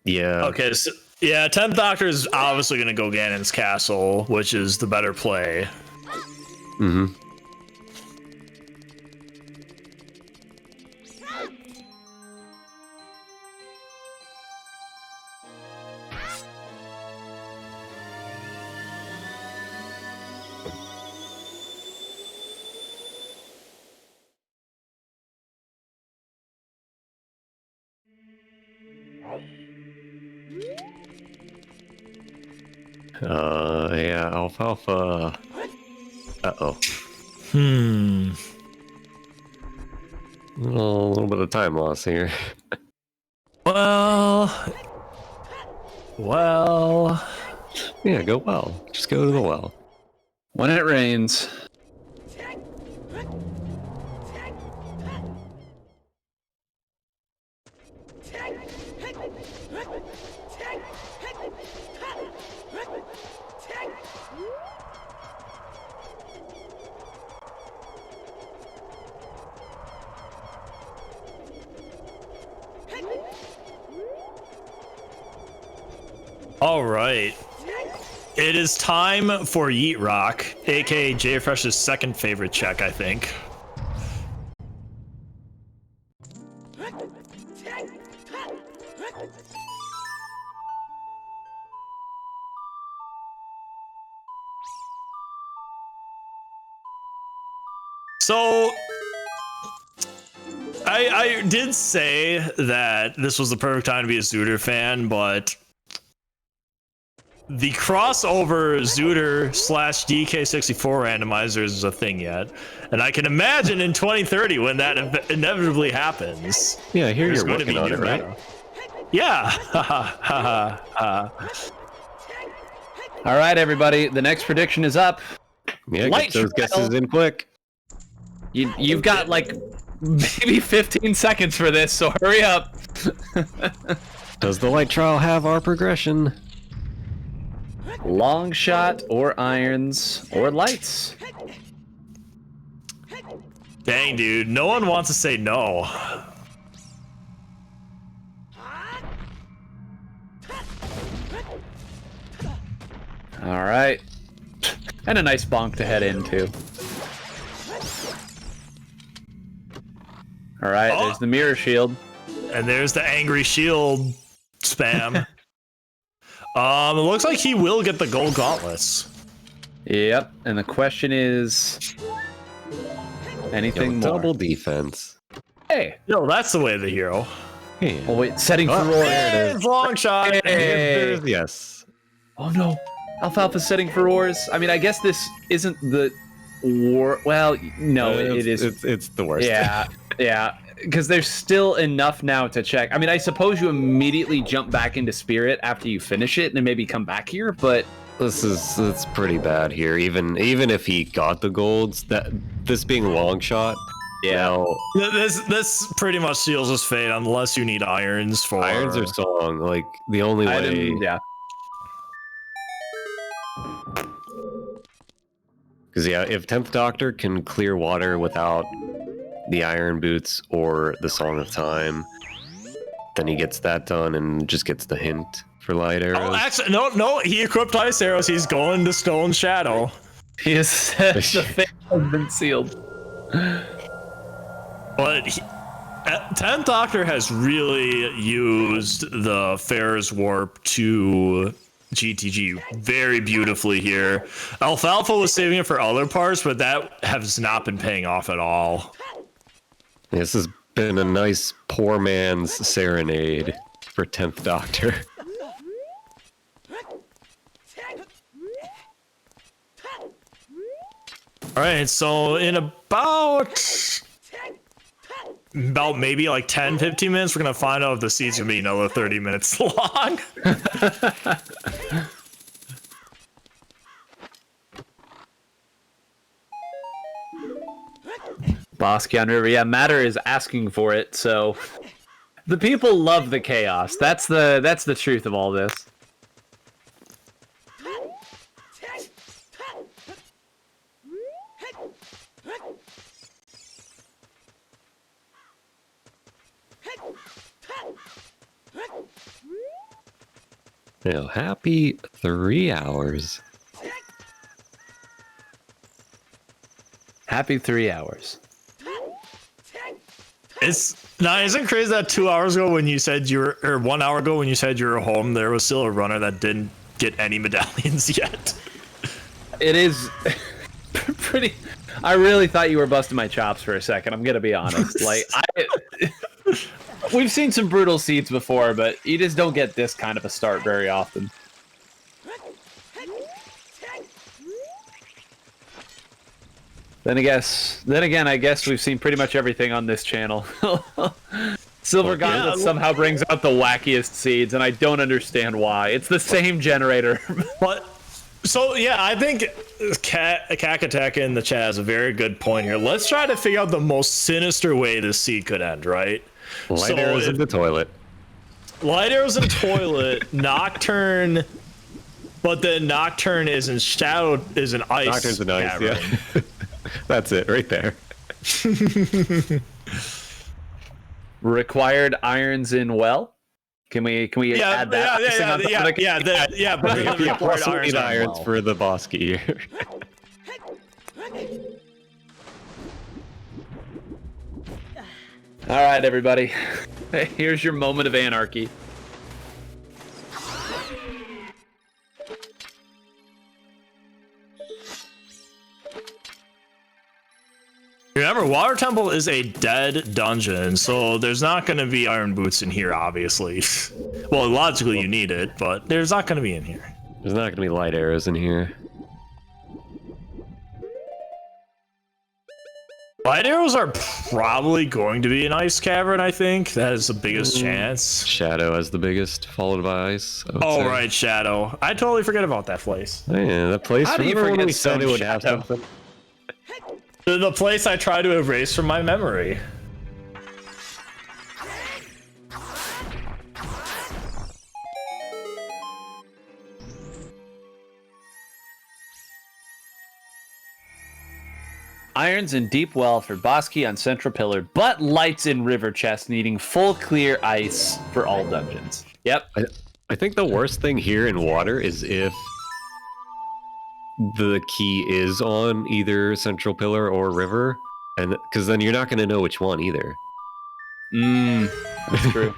Yeah. Okay, so, yeah, 10th Doctor is obviously going to go Ganon's Castle, which is the better play. Mm-hmm. Yeah, Alfalfa. Uh-oh. A little bit of time loss here. Well... Yeah, go well. Just go to the well. When it rains. All right. It is time for Yeet Rock, aka JFresh's second favorite check, I think. So, I did say that this was the perfect time to be a Zooter fan, but the crossover Zooter / DK64 randomizer is a thing yet. And I can imagine in 2030 when that inevitably happens. Yeah, I hear there's you're going to working be on new it, right? meta. Yeah. All right, everybody. The next prediction is up. Yeah, Light get those trail. guesses in quick. You've got like maybe 15 seconds for this, so hurry up. Does the light trial have our progression? Long shot or irons or lights. Dang, dude. No one wants to say no. All right. And a nice bonk to head into. All right, Oh. there's the mirror shield. And there's the angry shield spam. It looks like he will get the gold gauntlets. Yep, and the question is anything more? Double defense. Hey. Yo, that's the way of the hero. Hey. Oh wait, setting for Oh, roar. there it is. Long shot. Hey. Yes. Oh no, Alfalfa's setting for roars. I mean, I guess this isn't the war. Well, no, it is. It's the worst. Yeah, yeah. Because there's still enough now to check. I mean, I suppose you immediately jump back into Spirit after you finish it and then maybe come back here, but It's pretty bad here. Even if he got the golds, this being long shot. yeah. Now, This pretty much seals his fate unless you need irons for irons or song, like the only way. Yeah. Because yeah, if 10th Doctor can clear water without the iron boots or the Song of Time, then he gets that done and just gets the hint for light arrows. Oh, actually, no. He equipped ice arrows. He's going to Stone Shadow. He has said the fate has been sealed. But 10th Doctor has really used the Far's Warp to GTG very beautifully here. Alfalfa was saving it for other parts, but that has not been paying off at all. This has been a nice poor man's serenade for 10th Doctor. All right, so in about maybe like 10-15 minutes, we're gonna find out if the seed's gonna be another 30 minutes long. Basquian River, yeah, Matter is asking for it, so the people love the chaos. That's the truth of all this. Now, happy 3 hours. Happy 3 hours. Isn't it crazy that 2 hours ago when you said or 1 hour ago when you said you were home, there was still a runner that didn't get any medallions yet? It is pretty. I really thought you were busting my chops for a second. I'm gonna be honest. We've seen some brutal seeds before, but you just don't get this kind of a start very often. Then again, I guess we've seen pretty much everything on this channel. Silver Gauntlet somehow brings out the wackiest seeds, and I don't understand why. It's the same generator. But so yeah, I think Kakataka in the chat has a very good point here. Let's try to figure out the most sinister way this seed could end, right? Light arrows in the toilet. Light arrows in toilet, Nocturne, but then Nocturne is in shadow, is an ice. Nocturne's an ice, yeah. That's it, right there. Required irons in well. Can we add that? Yeah. But We also need irons for the boss key. All right, everybody. Here's your moment of anarchy. Remember, Water Temple is a dead dungeon, so there's not going to be iron boots in here, obviously. Well, logically you need it, but there's not going to be in here. There's not going to be light arrows in here. Light arrows are probably going to be an ice cavern, I think. That is the biggest chance. Shadow has the biggest, followed by ice. Oh, right, Shadow. I totally forget about that place. Oh, yeah, that place. How do you remember when forget we said it would have Shadow? something? The place I try to erase from my memory. Irons in deep well for boss key on central pillar, but lights in river chest needing full clear ice for all dungeons. Yep. I think the worst thing here in water is if the key is on either central pillar or river, and because then you're not going to know which one either. That's true.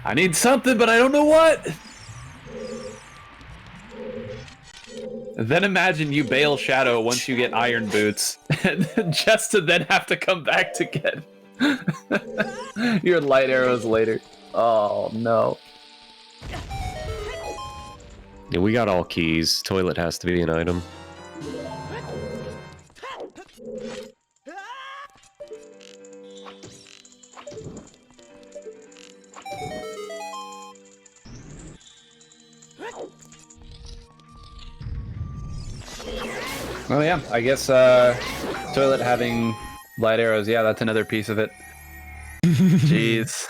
I need something, but I don't know what. Then imagine you bail Shadow once you get iron boots, just to then have to come back to get your light arrows later. Oh no. Yeah, we got all keys. Toilet has to be an item. Oh yeah, I guess toilet having light arrows. Yeah, that's another piece of it. Jeez.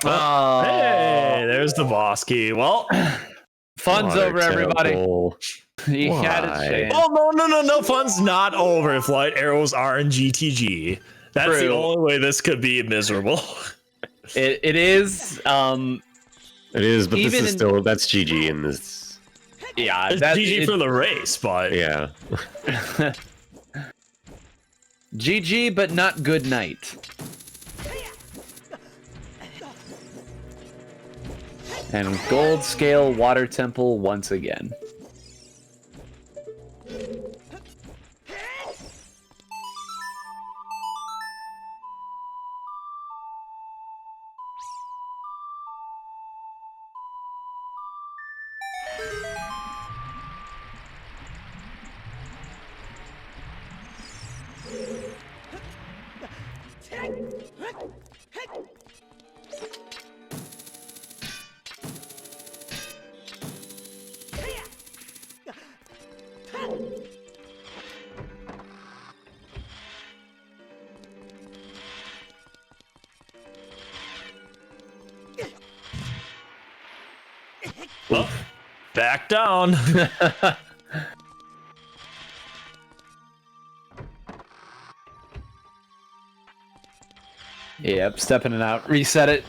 Oh, Hey, there's the boss key. Well, fun's Water over, everybody. Temple. You had Why? it, Shane. oh no, fun's not over if light arrows are in GTG. That's the True. only way this could be miserable. It is. It is, but this Even is in- still that's GG in this. Yeah, It's that, GG for the race, but Yeah. GG, but not good night. And gold scale water temple once again. well, back down. Yep, stepping it out. Reset it.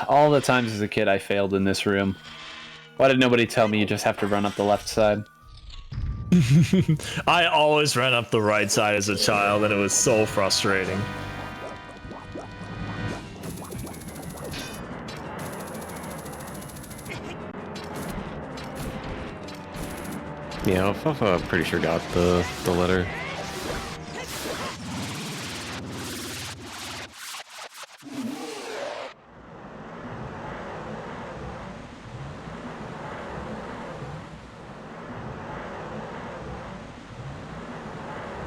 All the times as a kid I failed in this room. Why did nobody tell me you just have to run up the left side? I always ran up the right side as a child, and it was so frustrating. Yeah, Alfafa, I'm pretty sure got the letter.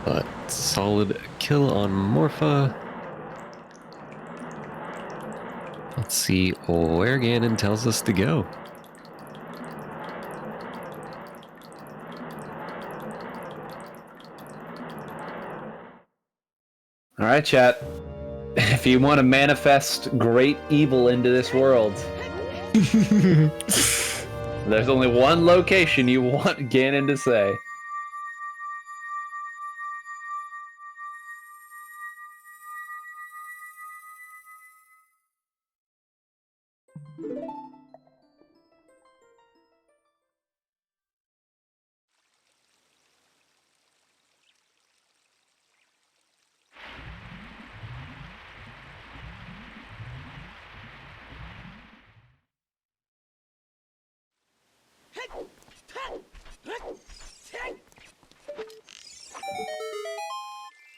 But solid kill on Morpha. Let's see where Ganon tells us to go. Alright, chat. If you want to manifest great evil into this world, there's only one location you want Ganon to say.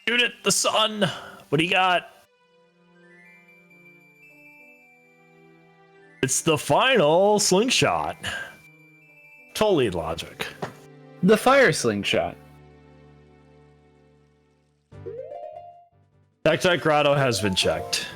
Shoot it, the sun. What do you got? It's the final slingshot. Totally logic. The fire slingshot. Tech Grotto has been checked.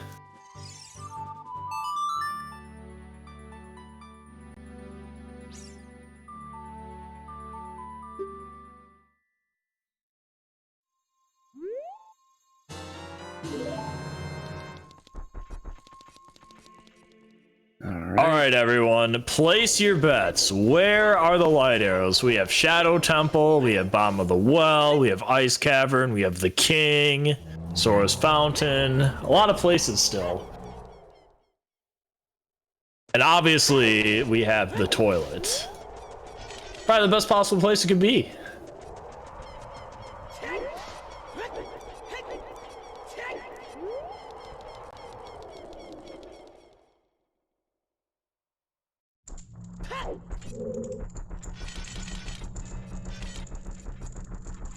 All right, everyone, place your bets. Where are the light arrows? We have Shadow Temple, we have Bottom of the Well, we have Ice Cavern, we have the King, Sora's Fountain, a lot of places still. And obviously, we have the toilet. Probably the best possible place it could be.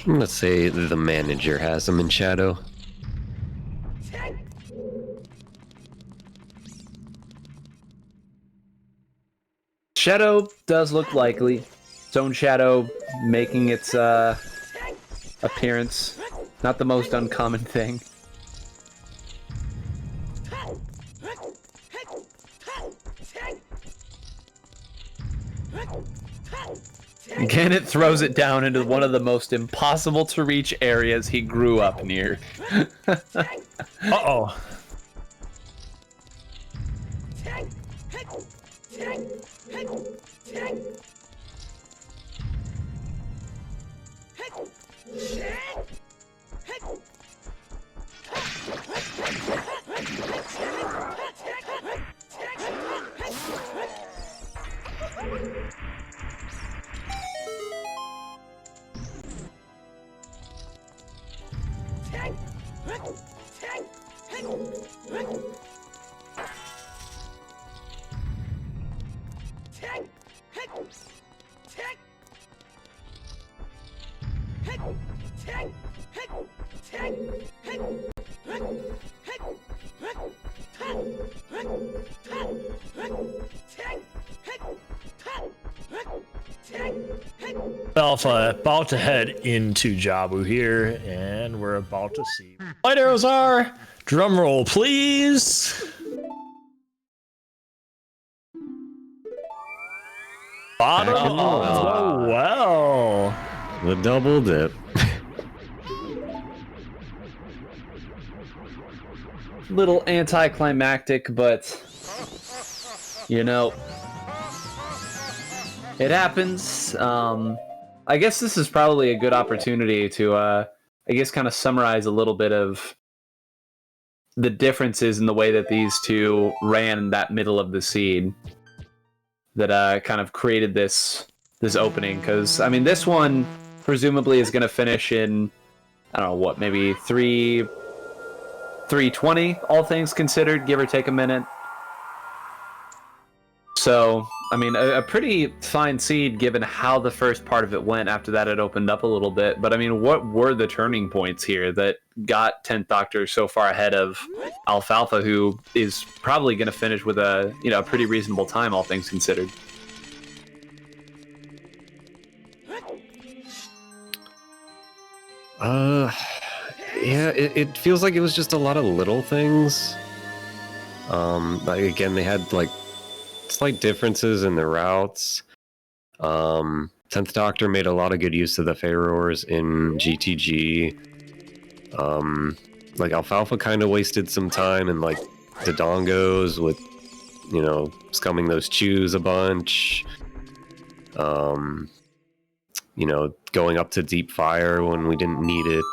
I'm gonna say the manager has him in shadow. Shadow does look likely. Zone Shadow making its appearance. Not the most uncommon thing. Again, it throws it down into one of the most impossible to reach areas he grew up near. Uh-oh. Alpha about to head into Jabu here, and we're about to see light arrows are. Drum roll, please. Bottom of the well. The double dip. Little anticlimactic, but you know, it happens. I guess this is probably a good opportunity to, I guess, kind of summarize a little bit of the differences in the way that these two ran in that middle of the seed that kind of created this opening. Because, I mean, this one presumably is going to finish in, I don't know, what, maybe 320, all things considered, give or take a minute. So, I mean, a pretty fine seed given how the first part of it went. After that, it opened up a little bit. But, I mean, what were the turning points here that got 10th Doctor so far ahead of Alfalfa, who is probably going to finish with a, you know, a pretty reasonable time, all things considered? Yeah, it feels like it was just a lot of little things. Like, again, they had, like, slight differences in the routes. 10th Doctor made a lot of good use of the Pharaohs in GTG. Like, Alfalfa kind of wasted some time in, like, Dodongos with, you know, scumming those chews a bunch. You know, going up to deep fire when we didn't need it.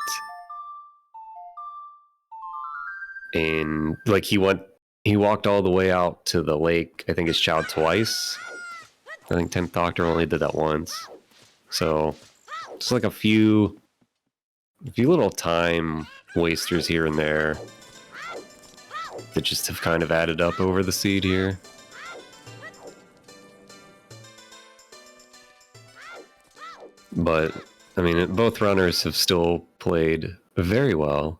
And, like, he walked all the way out to the lake, I think it's Chowed twice. I think 10th Doctor only did that once. So, just like a few little time wasters here and there that just have kind of added up over the seed here. But, I mean, both runners have still played very well.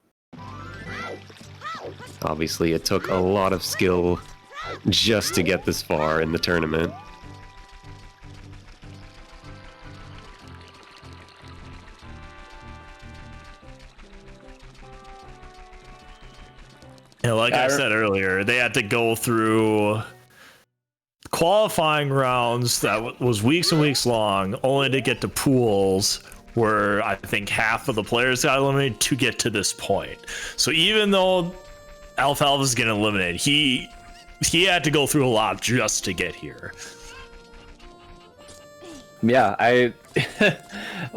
Obviously, it took a lot of skill just to get this far in the tournament. Yeah, like I said earlier, they had to go through qualifying rounds that was weeks and weeks long, only to get to pools where I think half of the players got eliminated to get to this point. So even though Alfalfa's getting eliminated, he had to go through a lot just to get here. Yeah,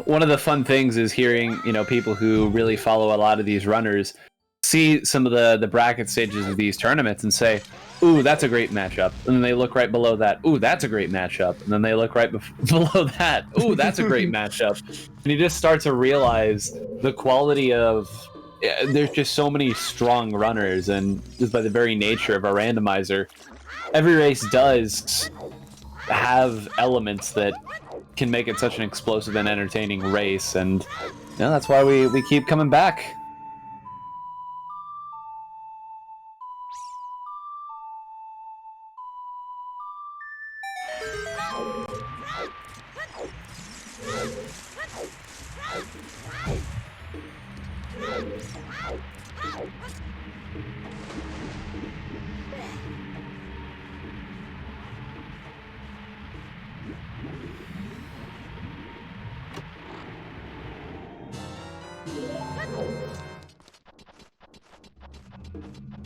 one of the fun things is hearing, you know, people who really follow a lot of these runners see some of the bracket stages of these tournaments and say, ooh, that's a great matchup. And then they look right below that. Ooh, that's a great matchup. And then they look right below that. Ooh, that's a great matchup. And you just start to realize the quality of... there's just so many strong runners, and just by the very nature of a randomizer, every race does have elements that can make it such an explosive and entertaining race, and you know, that's why we keep coming back.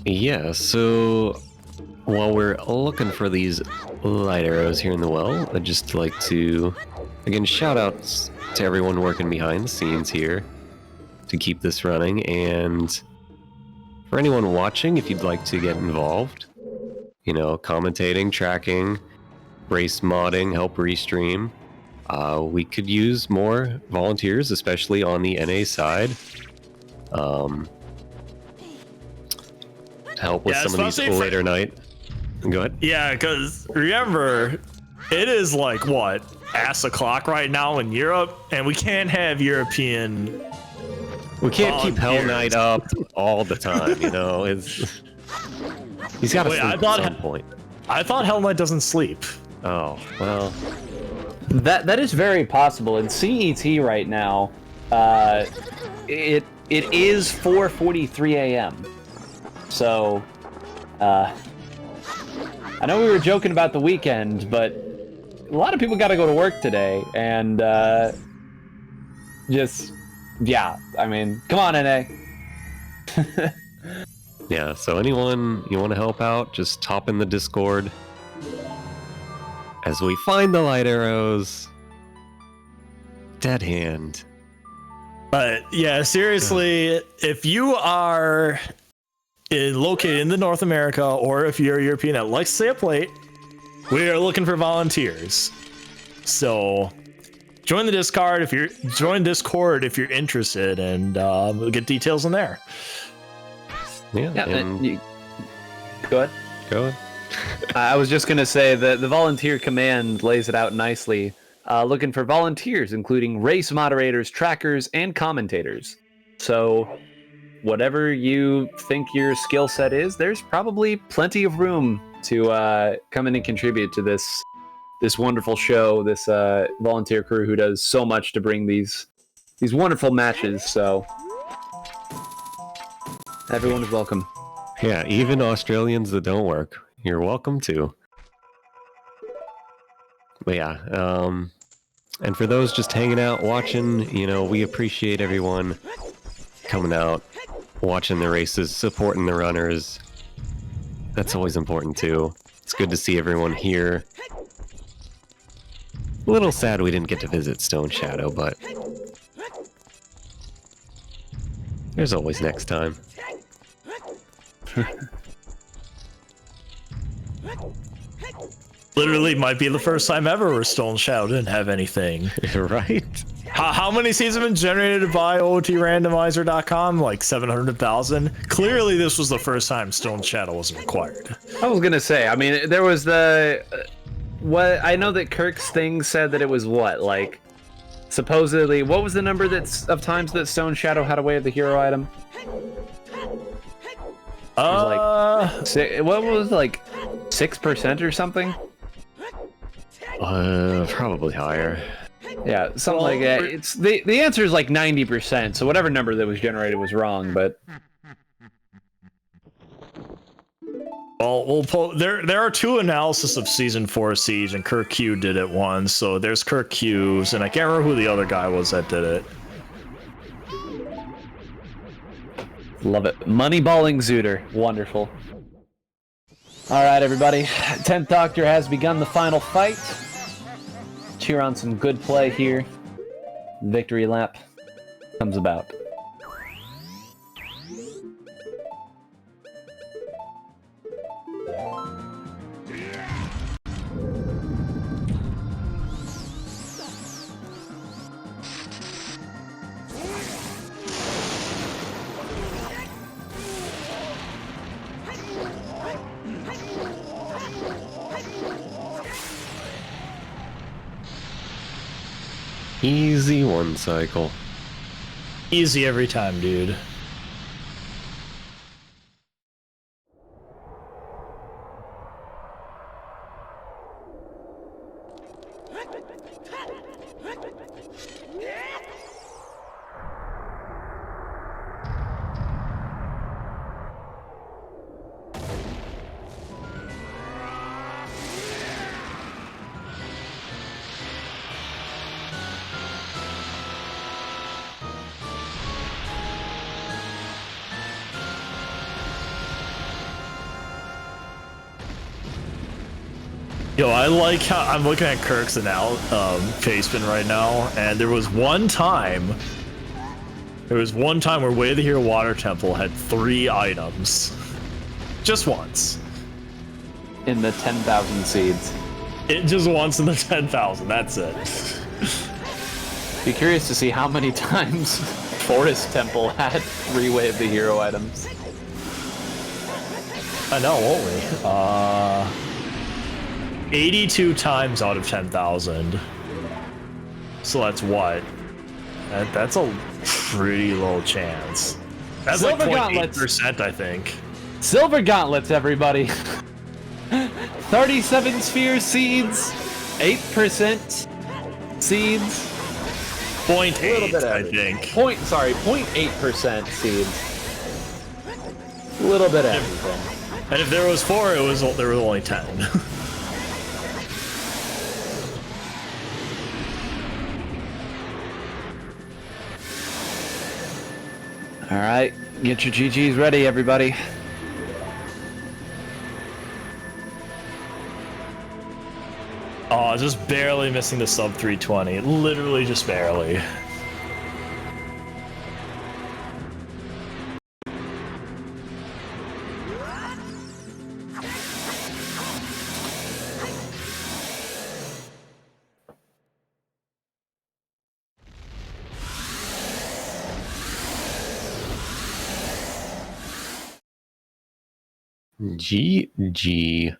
Yeah, so while we're looking for these light arrows here in the well, I'd just like to, again, shout outs to everyone working behind the scenes here to keep this running, and for anyone watching, if you'd like to get involved, you know, commentating, tracking, race modding, help restream, we could use more volunteers, especially on the NA side. Help with some of these later night. Go ahead. Yeah, because remember, it is like what, ass o'clock right now in Europe, and we can't have European. We can't keep Hell Knight up all the time, you know. He's got to sleep at some point. I thought Hell Knight doesn't sleep. Oh well, that is very possible. In CET right now, it is 4:43 a.m. So, I know we were joking about the weekend, but a lot of people got to go to work today, and yeah, I mean, come on, NA. Yeah, so anyone you want to help out, just hop in the Discord. As we find the light arrows, dead hand. But yeah, seriously, if you are located in the North America, or if you're a European that likes to stay up late, we are looking for volunteers. So join the Discord if you're interested, and we'll get details in there. Yeah. And go ahead. go ahead. I was just gonna say that the volunteer command lays it out nicely. Looking for volunteers, including race moderators, trackers, and commentators. So, whatever you think your skill set is, there's probably plenty of room to come in and contribute to this wonderful show. This volunteer crew who does so much to bring these wonderful matches. So, everyone is welcome. Yeah, even Australians that don't work, you're welcome too. But yeah, and for those just hanging out, watching, we appreciate everyone coming out, watching the races, supporting the runners. That's always important too. It's good to see everyone here. A little sad we didn't get to visit Stone Shadow, but there's always next time. Literally might be the first time ever where Stone Shadow didn't have anything. Right? How many seeds have been generated by OTRandomizer.com? Like 700,000? Clearly this was the first time Stone Shadow wasn't required. I was gonna say, I mean, there was the... what I know that Kirk's thing said that it was what, like, supposedly, what was the number of times that Stone Shadow had a way of the hero item? What was like 6% or something? Probably higher. Yeah, something like that. It's the answer is like 90%. So whatever number that was generated was wrong, but well, we'll pull. There are two analysis of Season 4 Siege, and Kirk Q did it once. So there's Kirk Q's, and I can't remember who the other guy was that did it. Love it. Moneyballing Zooter. Wonderful. All right, everybody. 10th Doctor has begun the final fight. Cheer on some good play here. Victory lap comes about. Easy one cycle. Easy every time, dude. Yo, I like how I'm looking at Kirk's face spin right now, and there was one time where Way of the Hero Water Temple had 3 items. Just once. In the 10,000 seeds. It just once in the 10,000, that's it. Be curious to see how many times Forest Temple had 3 Way of the Hero items. I know, won't we? 82 times out of 10,000. So that's what? That's a pretty low chance. That's Silver like Gauntlets. 0.8%, I think. Silver Gauntlets, everybody. 37 sphere seeds, 8% seeds. 0.8, I think. 0.8% seeds. A little bit of everything. And if there was 4, there were only 10. All right, get your GGs ready, everybody. Oh, just barely missing the sub 320. Literally just barely. GG.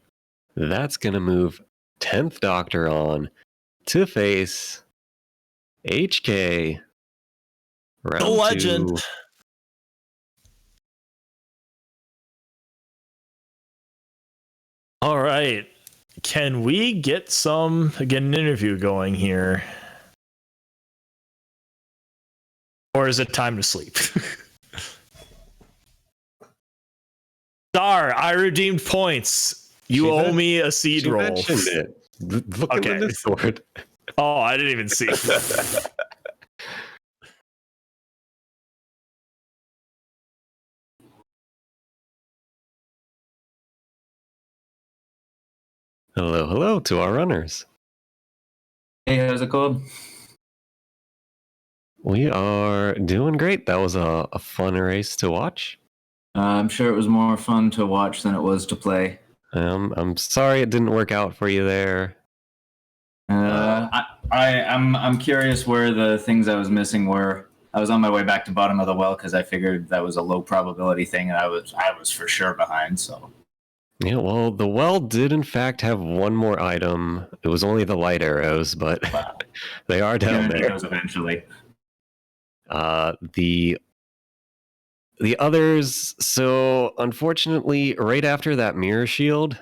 That's going to move 10th Doctor on to face HK. Round The legend. 2. All right. Can we get an interview going here? Or is it time to sleep? Star, I redeemed points. You owe me a seed roll. Mentioned it. Look at the Discord. Oh, I didn't even see. Hello to our runners. Hey, how's it going? We are doing great. That was a fun race to watch. I'm sure it was more fun to watch than it was to play. I'm sorry it didn't work out for you there. I'm curious where the things I was missing were. I was on my way back to bottom of the well because I figured that was a low probability thing, and I was for sure behind. So Yeah, well, the well did in fact have one more item. It was only the light arrows, but wow. they are down there. Those eventually. The others. So unfortunately, right after that mirror shield,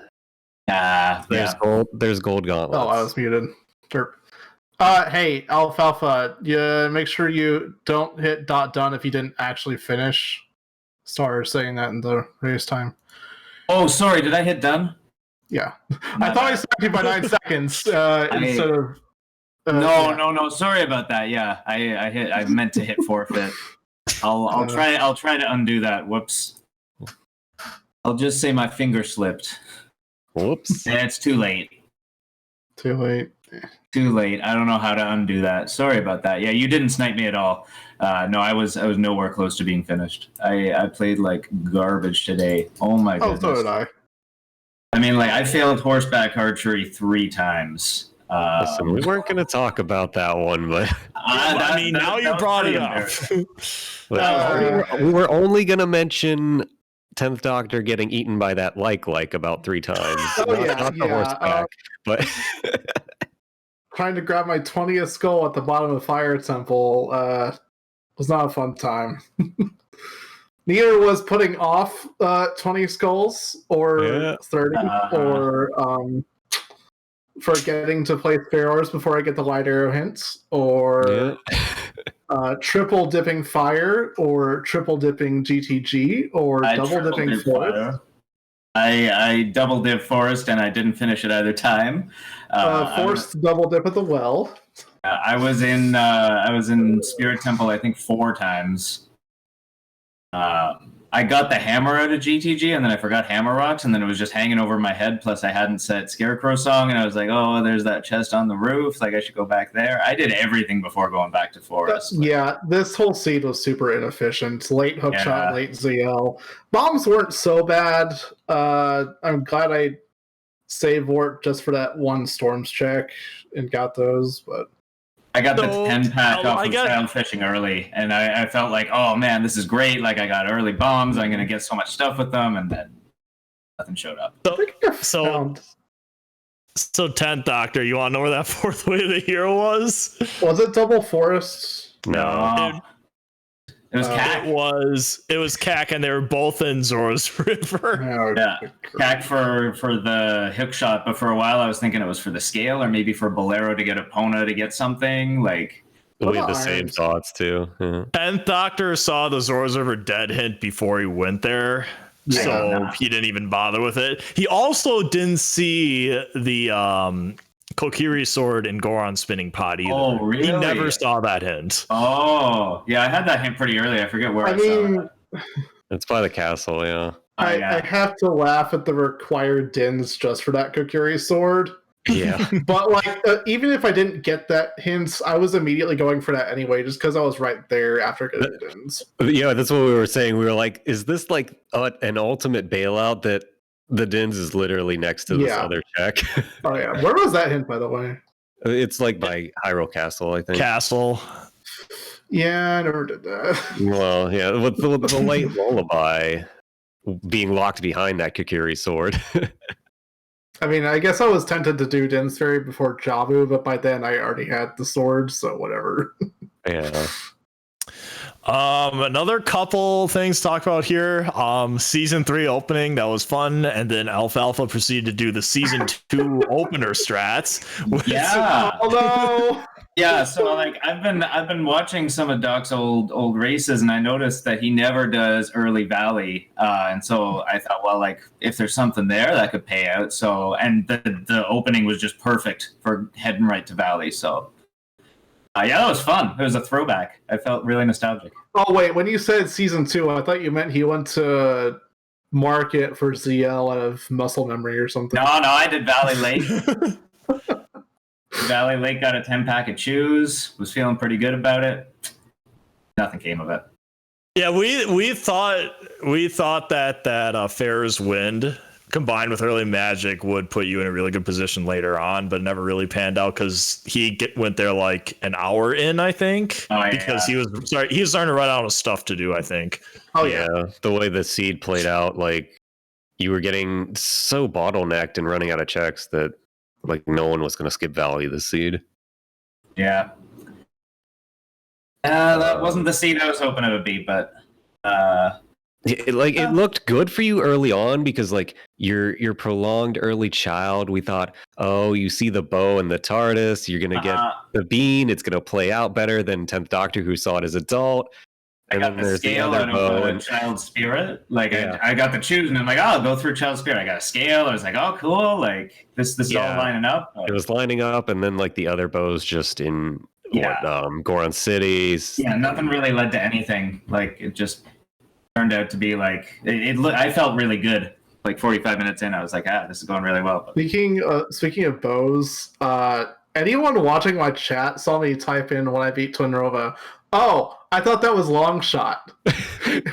there's gold gauntlets. Oh, I was muted. Derp. Hey, Alfalfa, yeah, make sure you don't hit done if you didn't actually finish. Star saying that in the race time. Oh, sorry, did I hit done? Yeah. I thought I stopped you by 9 seconds instead of... No. Sorry about that. Yeah, I meant to hit forfeit. I'll try to undo that. Whoops. I'll just say my finger slipped. Whoops. Yeah, it's too late. Too late. Too late. I don't know how to undo that. Sorry about that. Yeah, you didn't snipe me at all. No, I was nowhere close to being finished. I played like garbage today. Oh my goodness. Oh, so did I. I mean, like, I failed horseback archery 3 times. Listen, we weren't going to talk about that one, but now you brought it up. We were only going to mention 10th Doctor getting eaten by that like about 3 times. Not the horseback, but trying to grab my 20th skull at the bottom of Fire Temple was not a fun time. Neither was putting off 20 skulls or 30 or forgetting to place Pharaohs before I get the light arrow hints, or triple dipping fire, or triple dipping GTG, or double dipping forest. I double dip forest and I didn't finish it either time. Forced double dip at the well. I was in Spirit Temple I think 4 times. I got the hammer out of GTG, and then I forgot hammer rocks, and then it was just hanging over my head. Plus, I hadn't set Scarecrow Song, and I was like, "Oh, there's that chest on the roof. Like, I should go back there." I did everything before going back to Forest. Yeah, this whole seed was super inefficient. Late hook shot, late ZL. Bombs weren't so bad. I'm glad I saved Wart just for that one storms check and got those, but. I got the 10 pack off of Sound Fishing early, and I felt like, oh man, this is great. Like, I got early bombs, I'm going to get so much stuff with them, and then nothing showed up. So 10th Doctor, you want to know where that 4th Way of the Hero was? Was it double forests? No. It was Cac. It was Cac, and they were both in Zora's River. Yeah, Cac for the hook shot, but for a while I was thinking it was for the scale, or maybe for Bolero to get Epona to get something. Like, we had the same thoughts too. Yeah. 10th Doctor saw the Zora's River dead hint before he went there, so he didn't even bother with it. He also didn't see the Kokiri sword and Goron spinning pot either. Oh, really? He never saw that hint. Oh, yeah, I had that hint pretty early. I forget where I saw it. It's by the castle, yeah. I have to laugh at the required dins just for that Kokiri sword. Yeah. But like, even if I didn't get that hint, I was immediately going for that anyway, just because I was right there after getting Dins. Yeah, that's what we were saying. We were like, is this like an ultimate bailout that the Dins is literally next to this Yeah. other check? Oh yeah, where was that hint, by the way? It's like by Hyrule Castle, I think. Castle. Yeah, I never did that. Well, yeah, with the late lullaby being locked behind that Kikiri sword. I mean, I guess I was tempted to do Dins Fairy before Jabu, but by then I already had the sword, so whatever. Yeah. Another couple things to talk about here. Season 3 opening, that was fun, and then Alfalfa proceeded to do the season 2 opener strats. Yeah. Oh no! Yeah, so like I've been watching some of Doc's old races, and I noticed that he never does early Valley, and so I thought, well, like if there's something there that could pay out. So and the opening was just perfect for heading right to Valley. So yeah, that was fun. It was a throwback. I felt really nostalgic. Oh wait, when you said season 2, I thought you meant he went to market for ZL out of muscle memory or something. No, I did Valley Lake. Valley Lake got a 10-pack of chews. Was feeling pretty good about it. Nothing came of it. Yeah, we thought that Fair's Wind combined with early magic would put you in a really good position later on, but it never really panned out because went there like an hour in, I think, because he was starting to run out of stuff to do, I think. Oh yeah, The way the seed played out, like you were getting so bottlenecked and running out of checks that like no one was going to skip Valley this seed. Yeah. That wasn't the seed I was hoping it would be, but it looked good for you early on because like your prolonged early child, we thought, oh, you see the bow and the TARDIS, you're gonna get the bean, it's gonna play out better than 10th Doctor who saw it as adult. I got the scale out of Child Spirit. Like I got the choose, and I'm like, oh, I'll go through Child Spirit. I got a scale. I was like, oh, cool. Like this is all lining up. It was lining up, and then like the other bows just in Goron Cities. Yeah, nothing really led to anything. Like it just turned out to be like I felt really good. Like 45 minutes in, I was like, this is going really well. Speaking of bows, anyone watching my chat saw me type in when I beat Twin Rova. Oh, I thought that was long shot.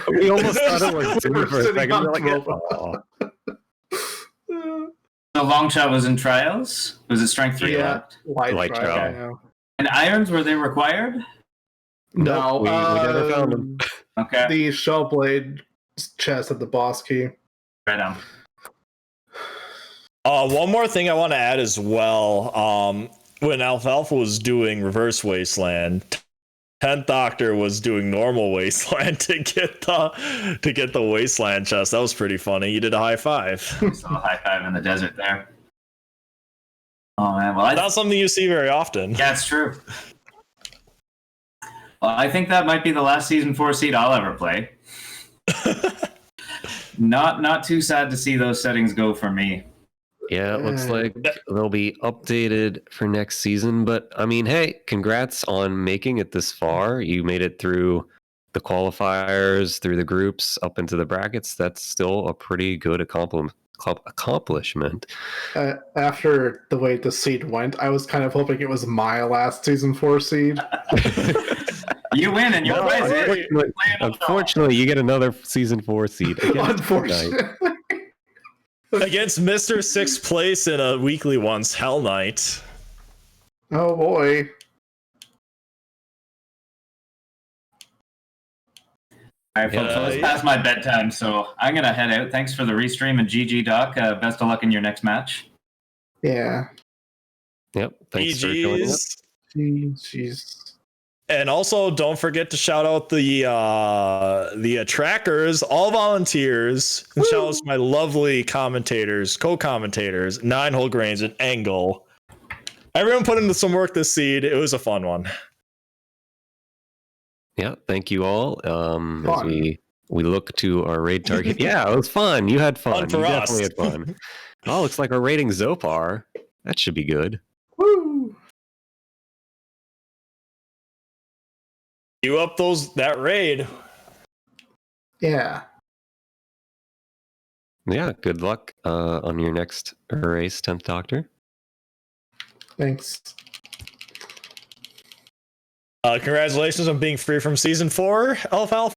We almost thought it was two for a second. On Like, Rova. The long shot was in trials. Was it strength 3 left? Light trial. trial. Yeah. And irons, were they required? No, we never found them. Okay. The Shellblade chest at the boss key. Right on. One more thing I want to add as well. When Alfalfa was doing Reverse Wasteland, 10th Doctor was doing normal Wasteland to get the Wasteland chest. That was pretty funny. You did a high five. Saw a high five in the desert there. Oh man, well, not something you see very often. Yeah, it's true. Well, I think that might be the last season 4 seed I'll ever play. Not too sad to see those settings go for me. Yeah, it looks like they'll be updated for next season. But I mean, hey, congrats on making it this far. You made it through the qualifiers, through the groups, up into the brackets. That's still a pretty good accomplishment. After the way the seed went, I was kind of hoping it was my last season 4 seed. You win and you'll raise it. Unfortunately, you get another season 4 seed. Unfortunately. Against Mr. 6th place in a weekly once, Hell Knight. Oh boy. All right, folks, so it's past my bedtime, so I'm going to head out. Thanks for the restream, and GG, Doc. Best of luck in your next match. Yeah. Yep. Thanks for joining us. Jeez. And also, don't forget to shout out the trackers, all volunteers, and shout out to my lovely commentators, co-commentators, NineWholeGrains and Engel. Everyone put into some work this seed. It was a fun one. Yeah, thank you all. As we look to our raid target. Yeah, it was fun. You had fun. For you us. definitely had fun. Oh, looks like our rating Zopar. That should be good. Woo! You up that raid. Yeah. Yeah, good luck on your next race, 10th Doctor. Thanks. Congratulations on being free from season 4, Alfalfa.